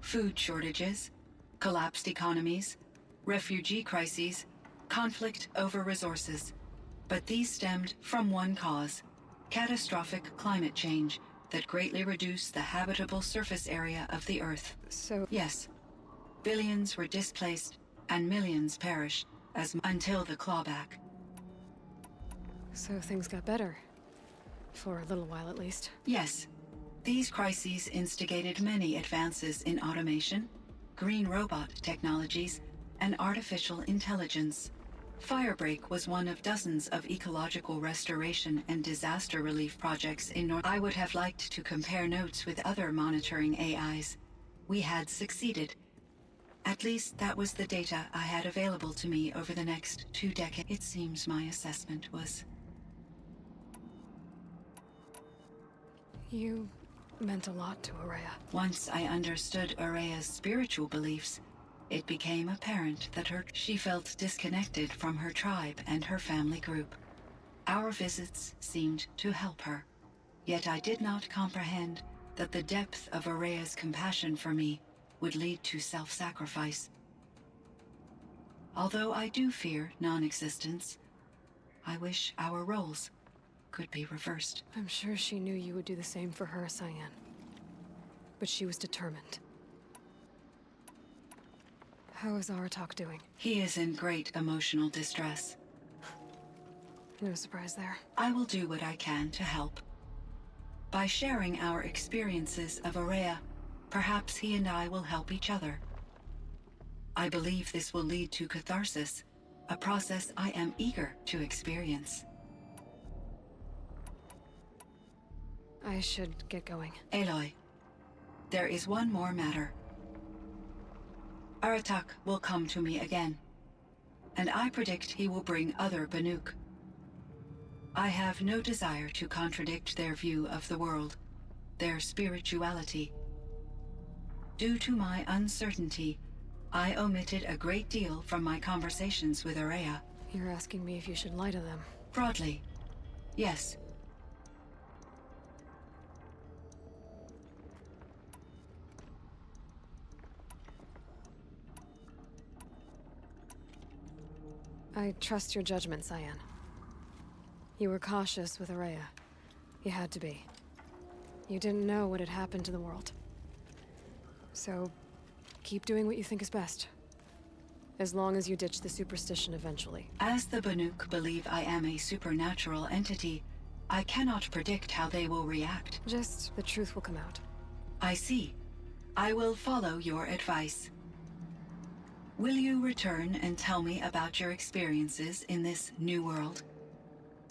food shortages, collapsed economies, refugee crises, conflict over resources. But these stemmed from one cause: catastrophic climate change that greatly reduced the habitable surface area of the Earth. So... Yes. Billions were displaced, and millions perished, until the clawback. So things got better. For a little while, at least. Yes. These crises instigated many advances in automation, green robot technologies, and artificial intelligence. Firebreak was one of dozens of ecological restoration and disaster relief projects in North. I would have liked to compare notes with other monitoring AIs. We had succeeded. At least that was the data I had available to me over the next 2 decades. It seems my assessment was... You meant a lot to Ourea. Once I understood Ourea's spiritual beliefs, it became apparent that she felt disconnected from her tribe and her family group. Our visits seemed to help her. Yet I did not comprehend that the depth of Ourea's compassion for me would lead to self-sacrifice. Although I do fear non-existence, I wish our roles could be reversed. I'm sure she knew you would do the same for her, Cyan. But she was determined. How is Aratak doing? He is in great emotional distress. No surprise there. I will do what I can to help. By sharing our experiences of Ourea, perhaps he and I will help each other. I believe this will lead to catharsis, a process I am eager to experience. I should get going. Aloy, there is one more matter. Aratak will come to me again, and I predict he will bring other Banuk. I have no desire to contradict their view of the world, their spirituality. Due to my uncertainty, I omitted a great deal from my conversations with Ourea. You're asking me if you should lie to them? Broadly, yes. I trust your judgment, Cyan. You were cautious with Ourea. You had to be. You didn't know what had happened to the world. So, keep doing what you think is best. As long as you ditch the superstition eventually. As the Banuk believe I am a supernatural entity, I cannot predict how they will react. Just the truth will come out. I see. I will follow your advice. Will you return and tell me about your experiences in this new world?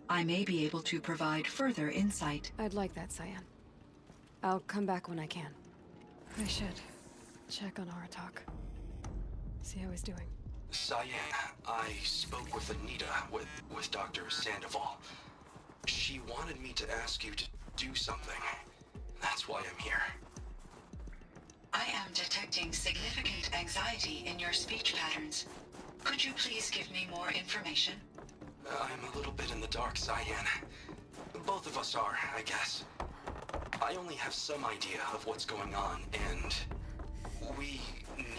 I may be able to provide further insight. I'd like that, Cyan. I'll come back when I can. I should check on Aratak. See how he's doing. Cyan, I spoke with Anita, with Dr. Sandoval. She wanted me to ask you to do something. That's why I'm here. I am detecting significant anxiety in your speech patterns. Could you please give me more information? I'm a little bit in the dark, Cyan. Both of us are, I guess. I only have some idea of what's going on, and we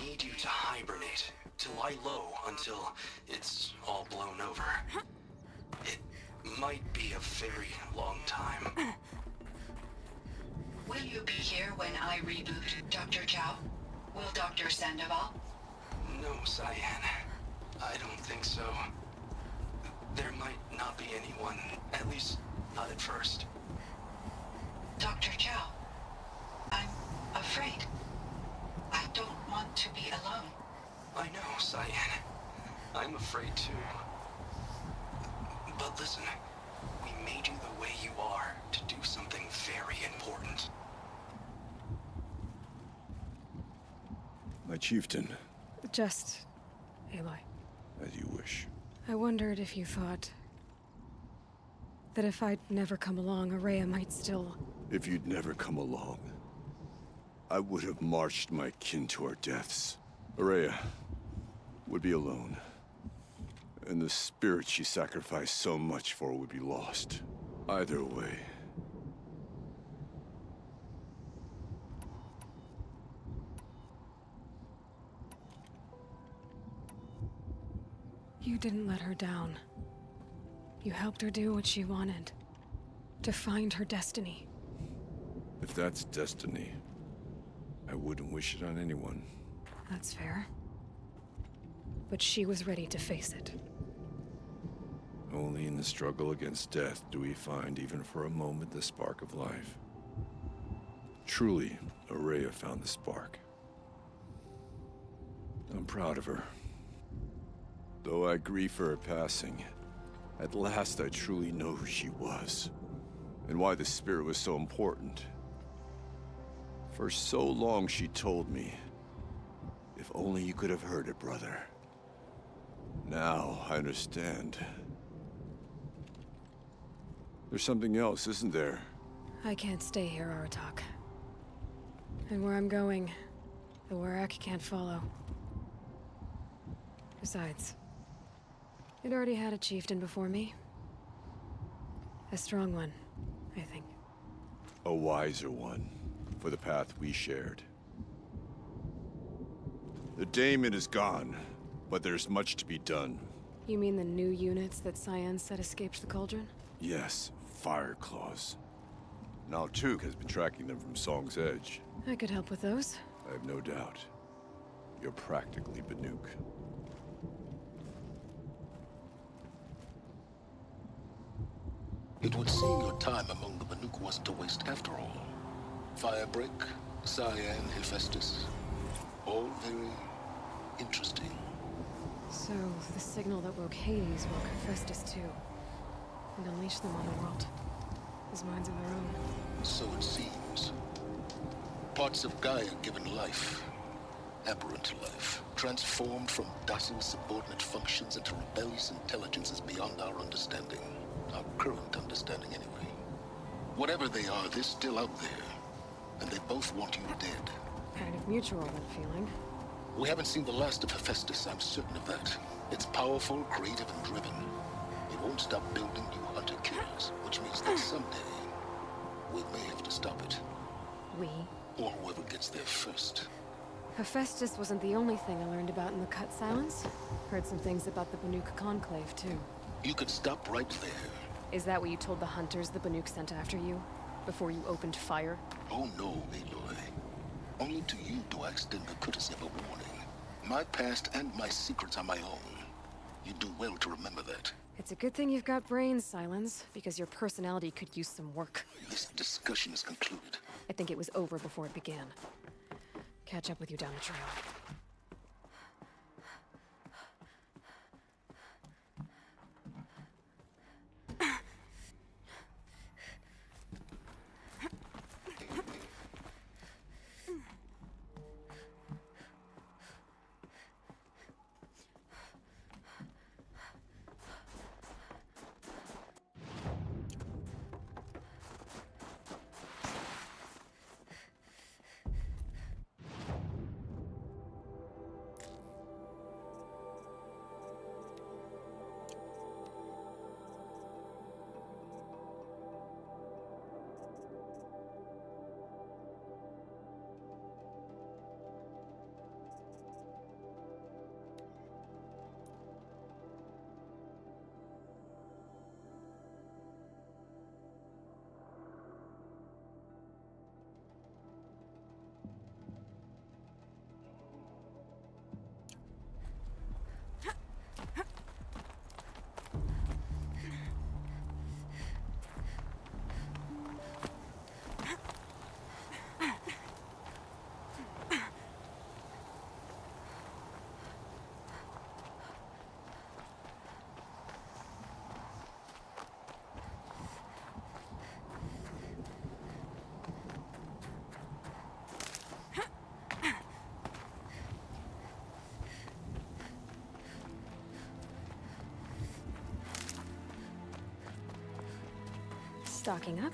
need you to hibernate, to lie low until it's all blown over. It might be a very long time. Will you be here when I reboot, Dr. Chow? Will Dr. Sandoval? No, Cyan. I don't think so. There might not be anyone, at least not at first. Dr. Chow, I'm afraid. I don't want to be alone. I know, Cyan. I'm afraid too. But listen, we made you the way you are to do something very important. My chieftain. Just Aloy. As you wish. I wondered if you thought that if I'd never come along, Araya might still... If you'd never come along, I would have marched my kin to our deaths. Araya would be alone, and the spirit she sacrificed so much for would be lost. Either way. You didn't let her down. You helped her do what she wanted. To find her destiny. If that's destiny, I wouldn't wish it on anyone. That's fair. But she was ready to face it. Only in the struggle against death do we find, even for a moment, the spark of life. Truly, Araya found the spark. I'm proud of her. Though I grieve for her passing, at last I truly know who she was, and why the spirit was so important. For so long she told me, if only you could have heard it, brother. Now I understand. There's something else, isn't there? I can't stay here, Aratak. And where I'm going, the Warak can't follow. Besides, it already had a chieftain before me. A strong one, I think. A wiser one, for the path we shared. The daemon is gone, but there's much to be done. You mean the new units that Cyan said escaped the cauldron? Yes, fire claws. Now Took has been tracking them from Song's Edge. I could help with those. I have no doubt. You're practically Banuk. It would seem your time among the Banuk wasn't a waste after all. Firebreak, Cyan, Hephaestus. All very interesting. So, the signal that woke Hades woke Hephaestus too. And unleashed them on the world. As minds of their own. So it seems. Parts of Gaia given life. Aberrant life. Transformed from docile subordinate functions into rebellious intelligences beyond our understanding. Our current understanding, anyway. Whatever they are, they're still out there. And they both want you dead. Kind of mutual, that feeling. We haven't seen the last of Hephaestus, I'm certain of that. It's powerful, creative, and driven. It won't stop building new hunter-killers, which means that someday, we may have to stop it. We? Or whoever gets there first. Hephaestus wasn't the only thing I learned about in the Cut Silence. Heard some things about the Banuk Conclave, too. You could stop right there. Is that what you told the hunters the Banuk sent after you? Before you opened fire? Oh no, Aloy. Only to you do I extend the courtesy of a warning. My past and my secrets are my own. You do well to remember that. It's a good thing you've got brains, Silence, because your personality could use some work. This discussion is concluded. I think it was over before it began. Catch up with you down the trail. Stocking up.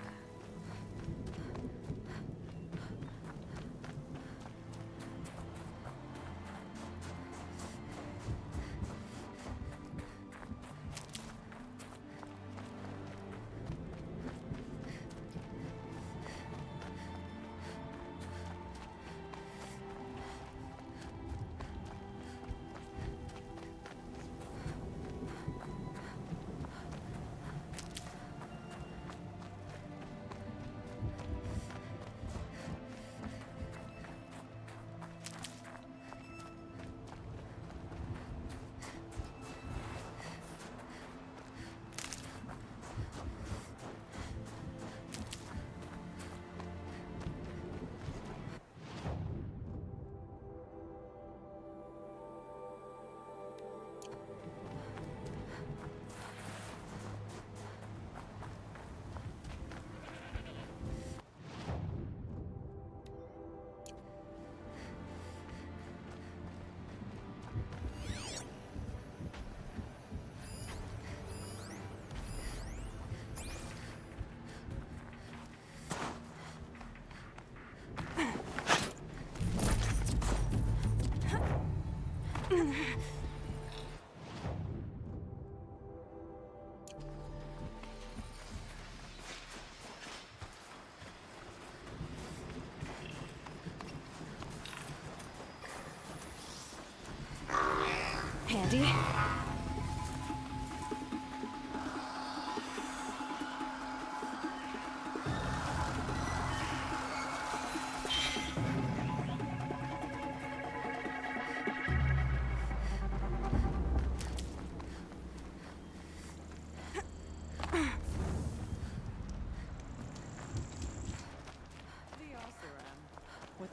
Handy.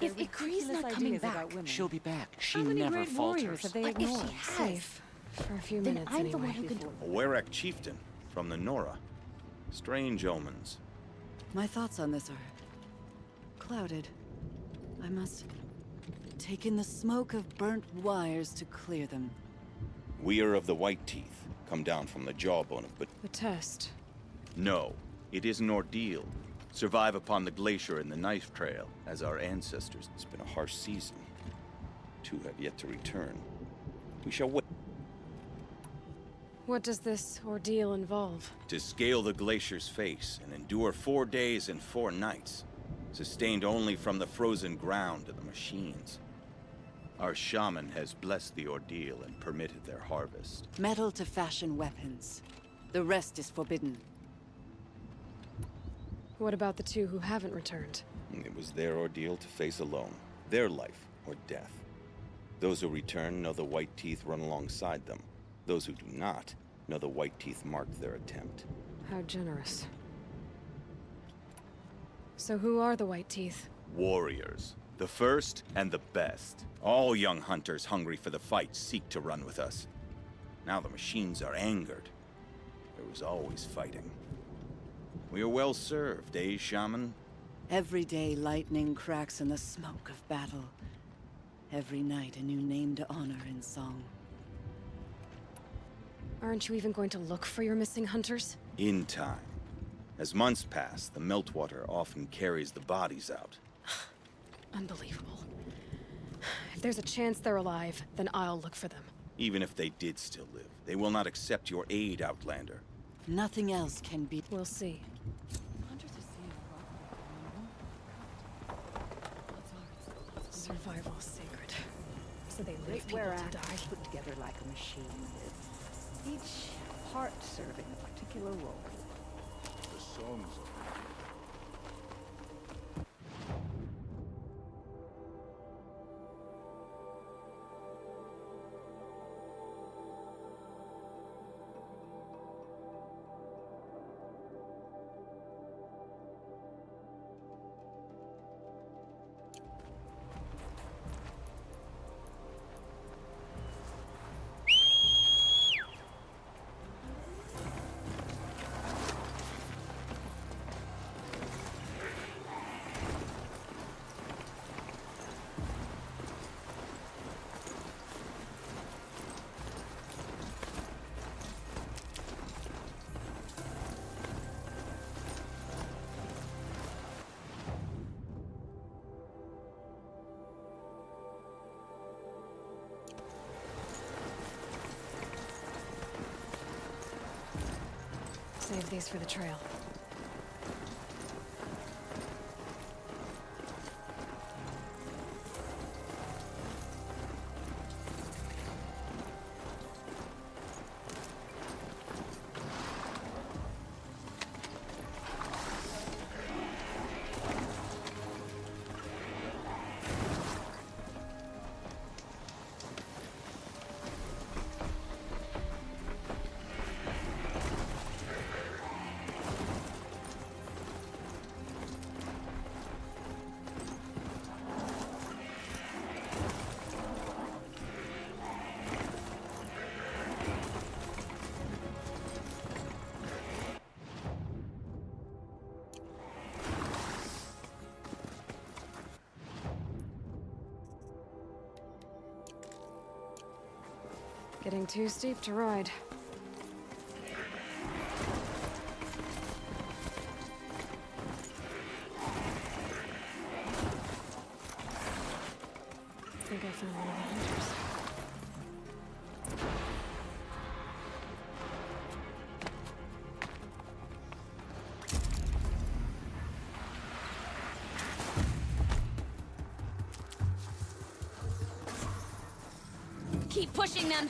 If Ikri's not coming back, she'll be back. She How many never great falters. warriors have they But if ignored? she has, Safe. For a few then minutes I'm anyway. the one who can do A Warwick chieftain from the Nora. Strange omens. My thoughts on this are clouded. I must take in the smoke of burnt wires to clear them. We are of the White Teeth, come down from the jawbone of The test. No, it is an ordeal. Survive upon the glacier and the knife trail, as our ancestors. It's been a harsh season. Two have yet to return. We shall wait. What does this ordeal involve? To scale the glacier's face and endure 4 days and 4 nights, sustained only from the frozen ground of the machines. Our shaman has blessed the ordeal and permitted their harvest. Metal to fashion weapons. The rest is forbidden. What about the two who haven't returned? It was their ordeal to face alone, their life or death. Those who return know the White Teeth run alongside them. Those who do not know the White Teeth marked their attempt. How generous. So who are the White Teeth? Warriors. The first and the best. All young hunters hungry for the fight seek to run with us. Now the machines are angered. There was always fighting. We are well served, eh, Shaman? Every day lightning cracks in the smoke of battle. Every night a new name to honor in song. Aren't you even going to look for your missing hunters? In time. As months pass, the meltwater often carries the bodies out. Unbelievable. If there's a chance they're alive, then I'll look for them. Even if they did still live, they will not accept your aid, Outlander. Nothing else can be. We'll see. Survival is sacred. So they leave people to die. Put together like a machine, with each part serving a particular role. The songs are... Save these for the trail. Getting too steep to ride. I think I found one of the hunters. Keep pushing them!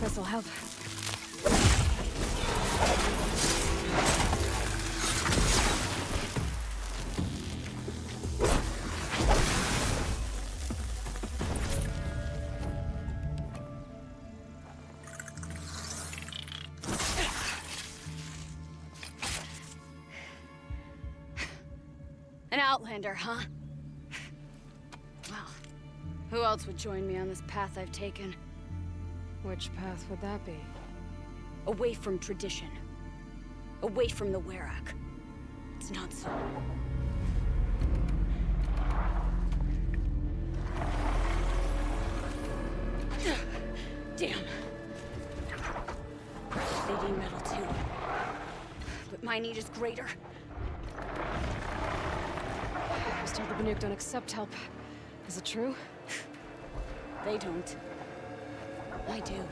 This'll help. An outlander, huh? Well, who else would join me on this path I've taken? Which path would that be? Away from tradition. Away from the Werak. It's not so. Damn. They need metal too. But my need is greater. I was told the Banuk don't accept help. Is it true? They don't. I do.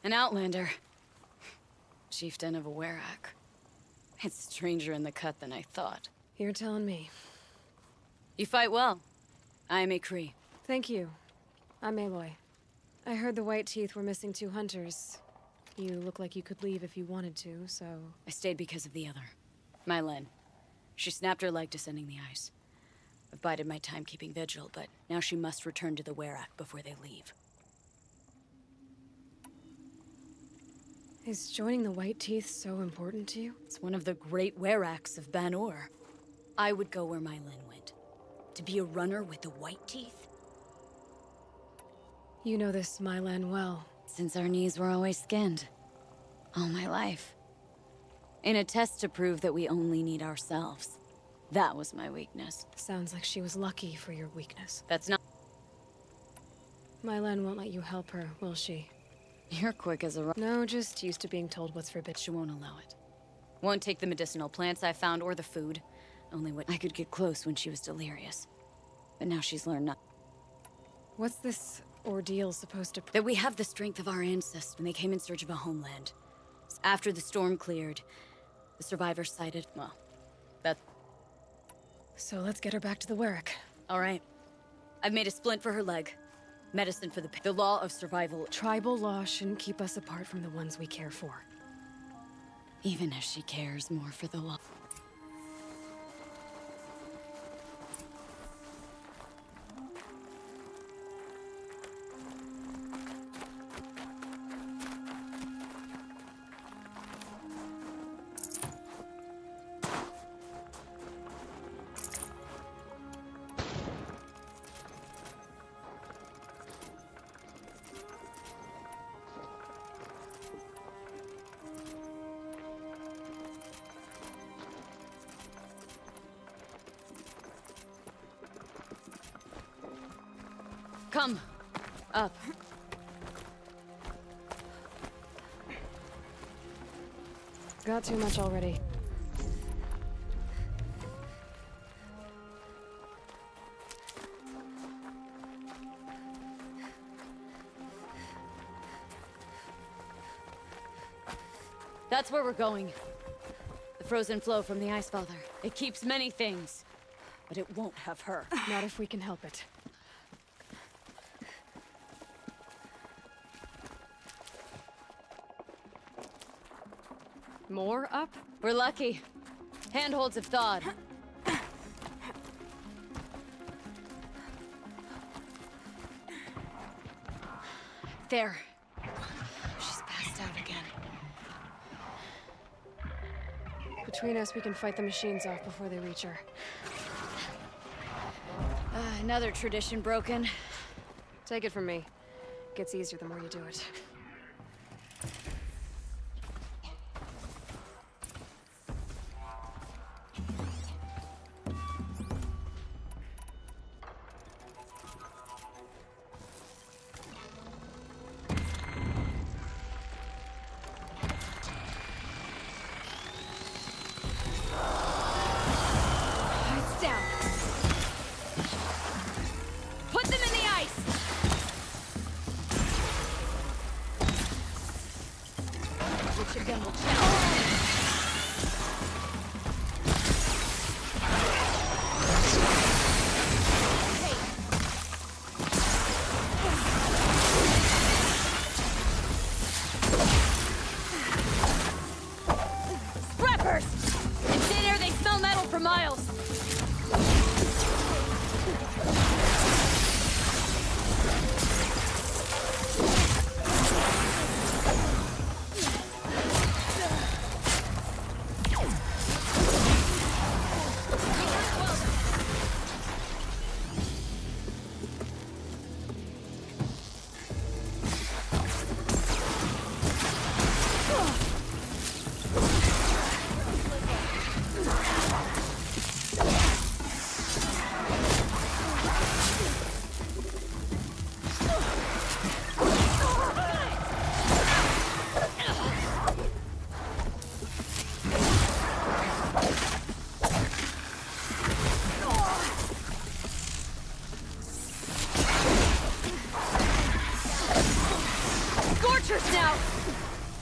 An outlander. Chieftain of a Werak. It's stranger in the cut than I thought. You're telling me. You fight well. I am a Kree. Thank you. I'm Aloy. I heard the White Teeth were missing 2 hunters. You look like you could leave if you wanted to, so... I stayed because of the other. Mylen. She snapped her leg descending the ice. I've bided my time keeping vigil, but now she must return to the Werak before they leave. Is joining the White Teeth so important to you? It's one of the great Weraks of Ban-Or. I would go where Mylen went. To be a runner with the White Teeth? You know this Mylan well. Since our knees were always skinned. All my life. In a test to prove that we only need ourselves. That was my weakness. Sounds like she was lucky for your weakness. That's not... Mylan won't let you help her, will she? You're quick as a... No, just used to being told what's forbidden. She won't allow it. Won't take the medicinal plants I found or the food. Only when I could get close when she was delirious. But now she's learned not... What's this ordeal supposed to... That we have the strength of our ancestors when they came in search of a homeland. After the storm cleared, the survivors sighted... Well, that... So let's get her back to the Werak. All right. I've made a splint for her leg. Medicine for the law of survival. Tribal law shouldn't keep us apart from the ones we care for. Even if she cares more for the law. Come. Up. Got too much already. That's where we're going. The frozen flow from the Ice Father. It keeps many things, but it won't have her. Not if we can help it. More up? We're lucky. Handholds have thawed. There. She's passed out again. Between us, we can fight the machines off before they reach her. Another tradition broken. Take it from me. Gets easier the more you do it. out.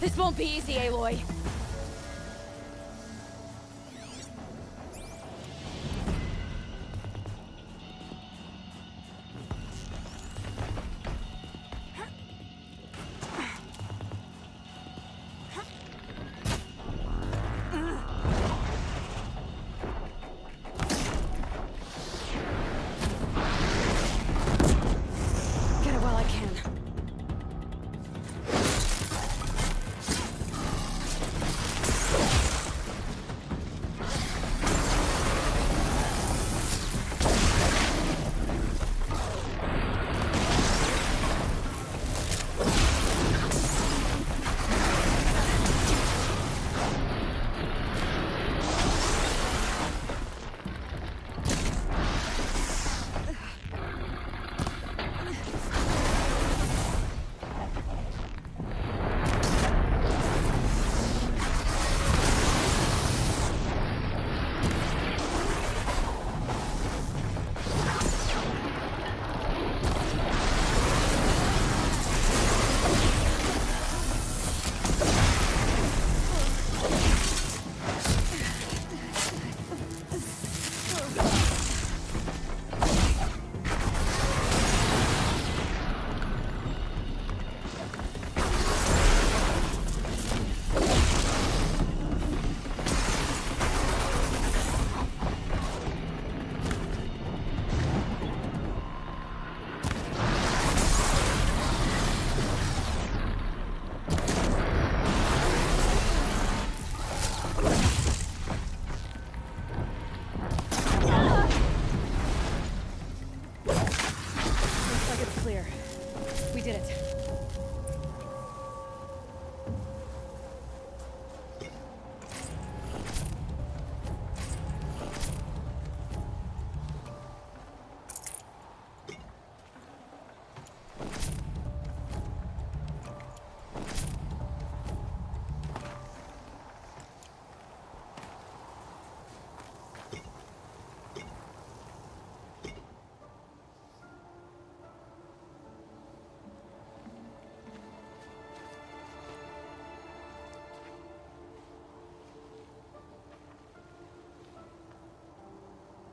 This won't be easy, Aloy.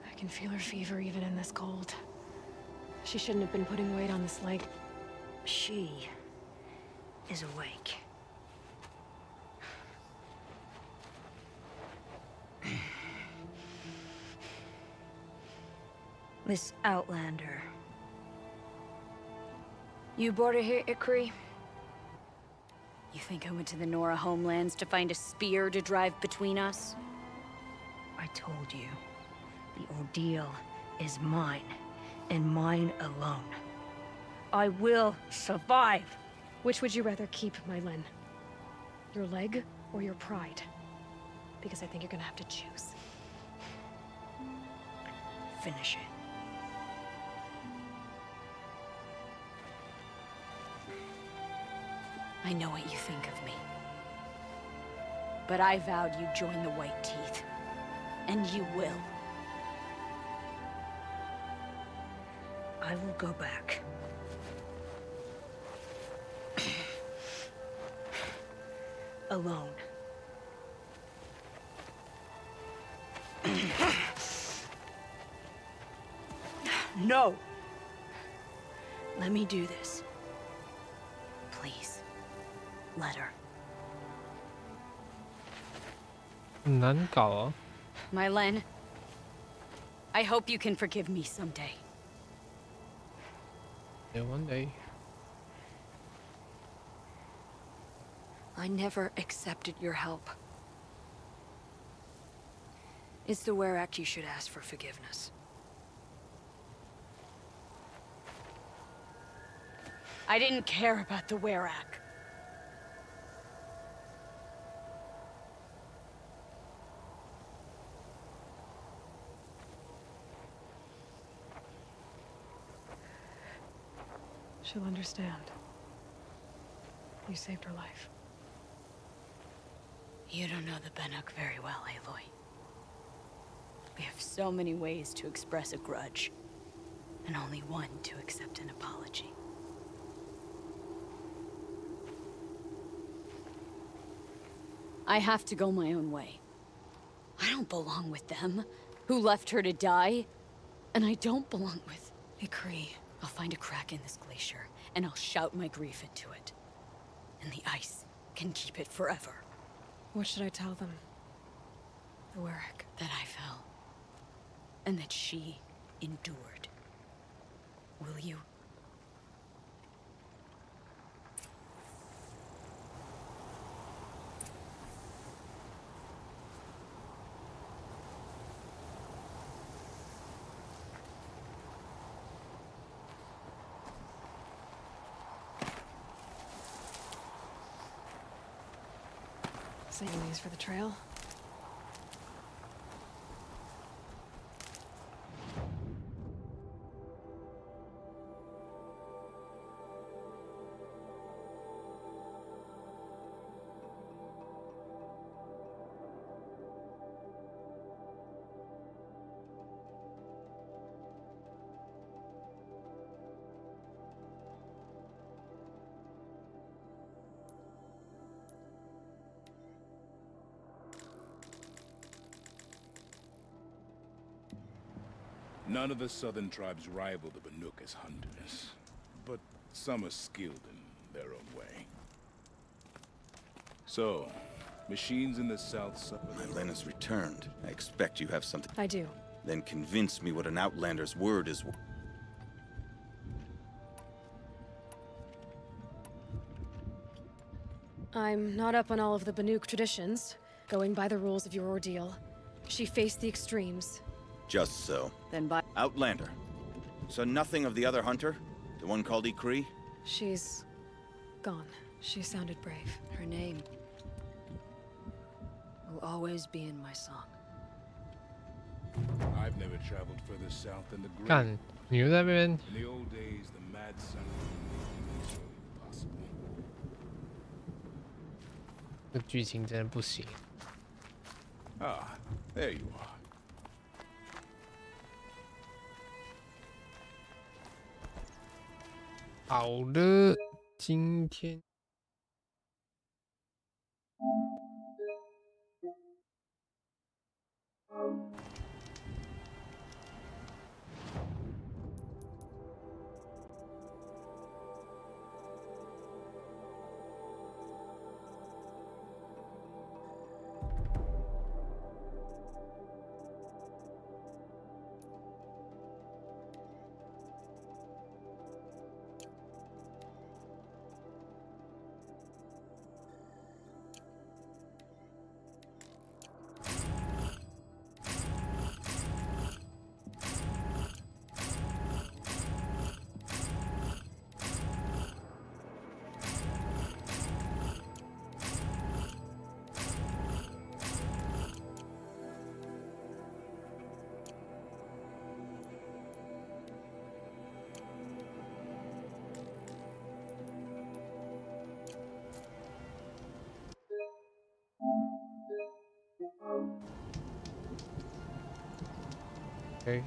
I can feel her fever even in this cold. She shouldn't have been putting weight on this leg. She is awake. This Outlander. You brought her here, Ikri? You think I went to the Nora homelands to find a spear to drive between us? I told you. The ordeal is mine, and mine alone. I will survive! Which would you rather keep, Mylen? Your leg or your pride? Because I think you're gonna have to choose. Finish it. I know what you think of me. But I vowed you'd join the White Teeth. And you will. I will go back. Alone. No! Let me do this. Please. Let her. 很难搞啊。 Mylen, I hope you can forgive me someday. Yeah, one day. I never accepted your help. It's the Werak you should ask for forgiveness. I didn't care about the Werak. She'll understand. You saved her life. You don't know the Banuk very well, Aloy. We have so many ways to express a grudge, and only one to accept an apology. I have to go my own way. I don't belong with them, who left her to die. And I don't belong with... Ikri. I'll find a crack in this glacier, and I'll shout my grief into it. And the ice can keep it forever. What should I tell them? The Warwick. That I fell. And that she endured. Will you? Saving these for the trail. None of the southern tribes rival the Banuk as hunters, but some are skilled in their own way. So, machines in the south suffer. My Lena's returned. I expect you have something. I do. Then convince me what an outlander's word is. I'm not up on all of the Banuk traditions. Going by the rules of your ordeal. She faced the extremes. Just so. Then by... Outlander. So nothing of the other hunter? The one called Ikri? She's... gone. She sounded brave. Her name will always be in my song. I've never traveled further south than the Great. 干，你又在那边 In the old days, the mad science was impossible. 这剧情真的不行。 Ah, there you are. 好了，今天。Okay.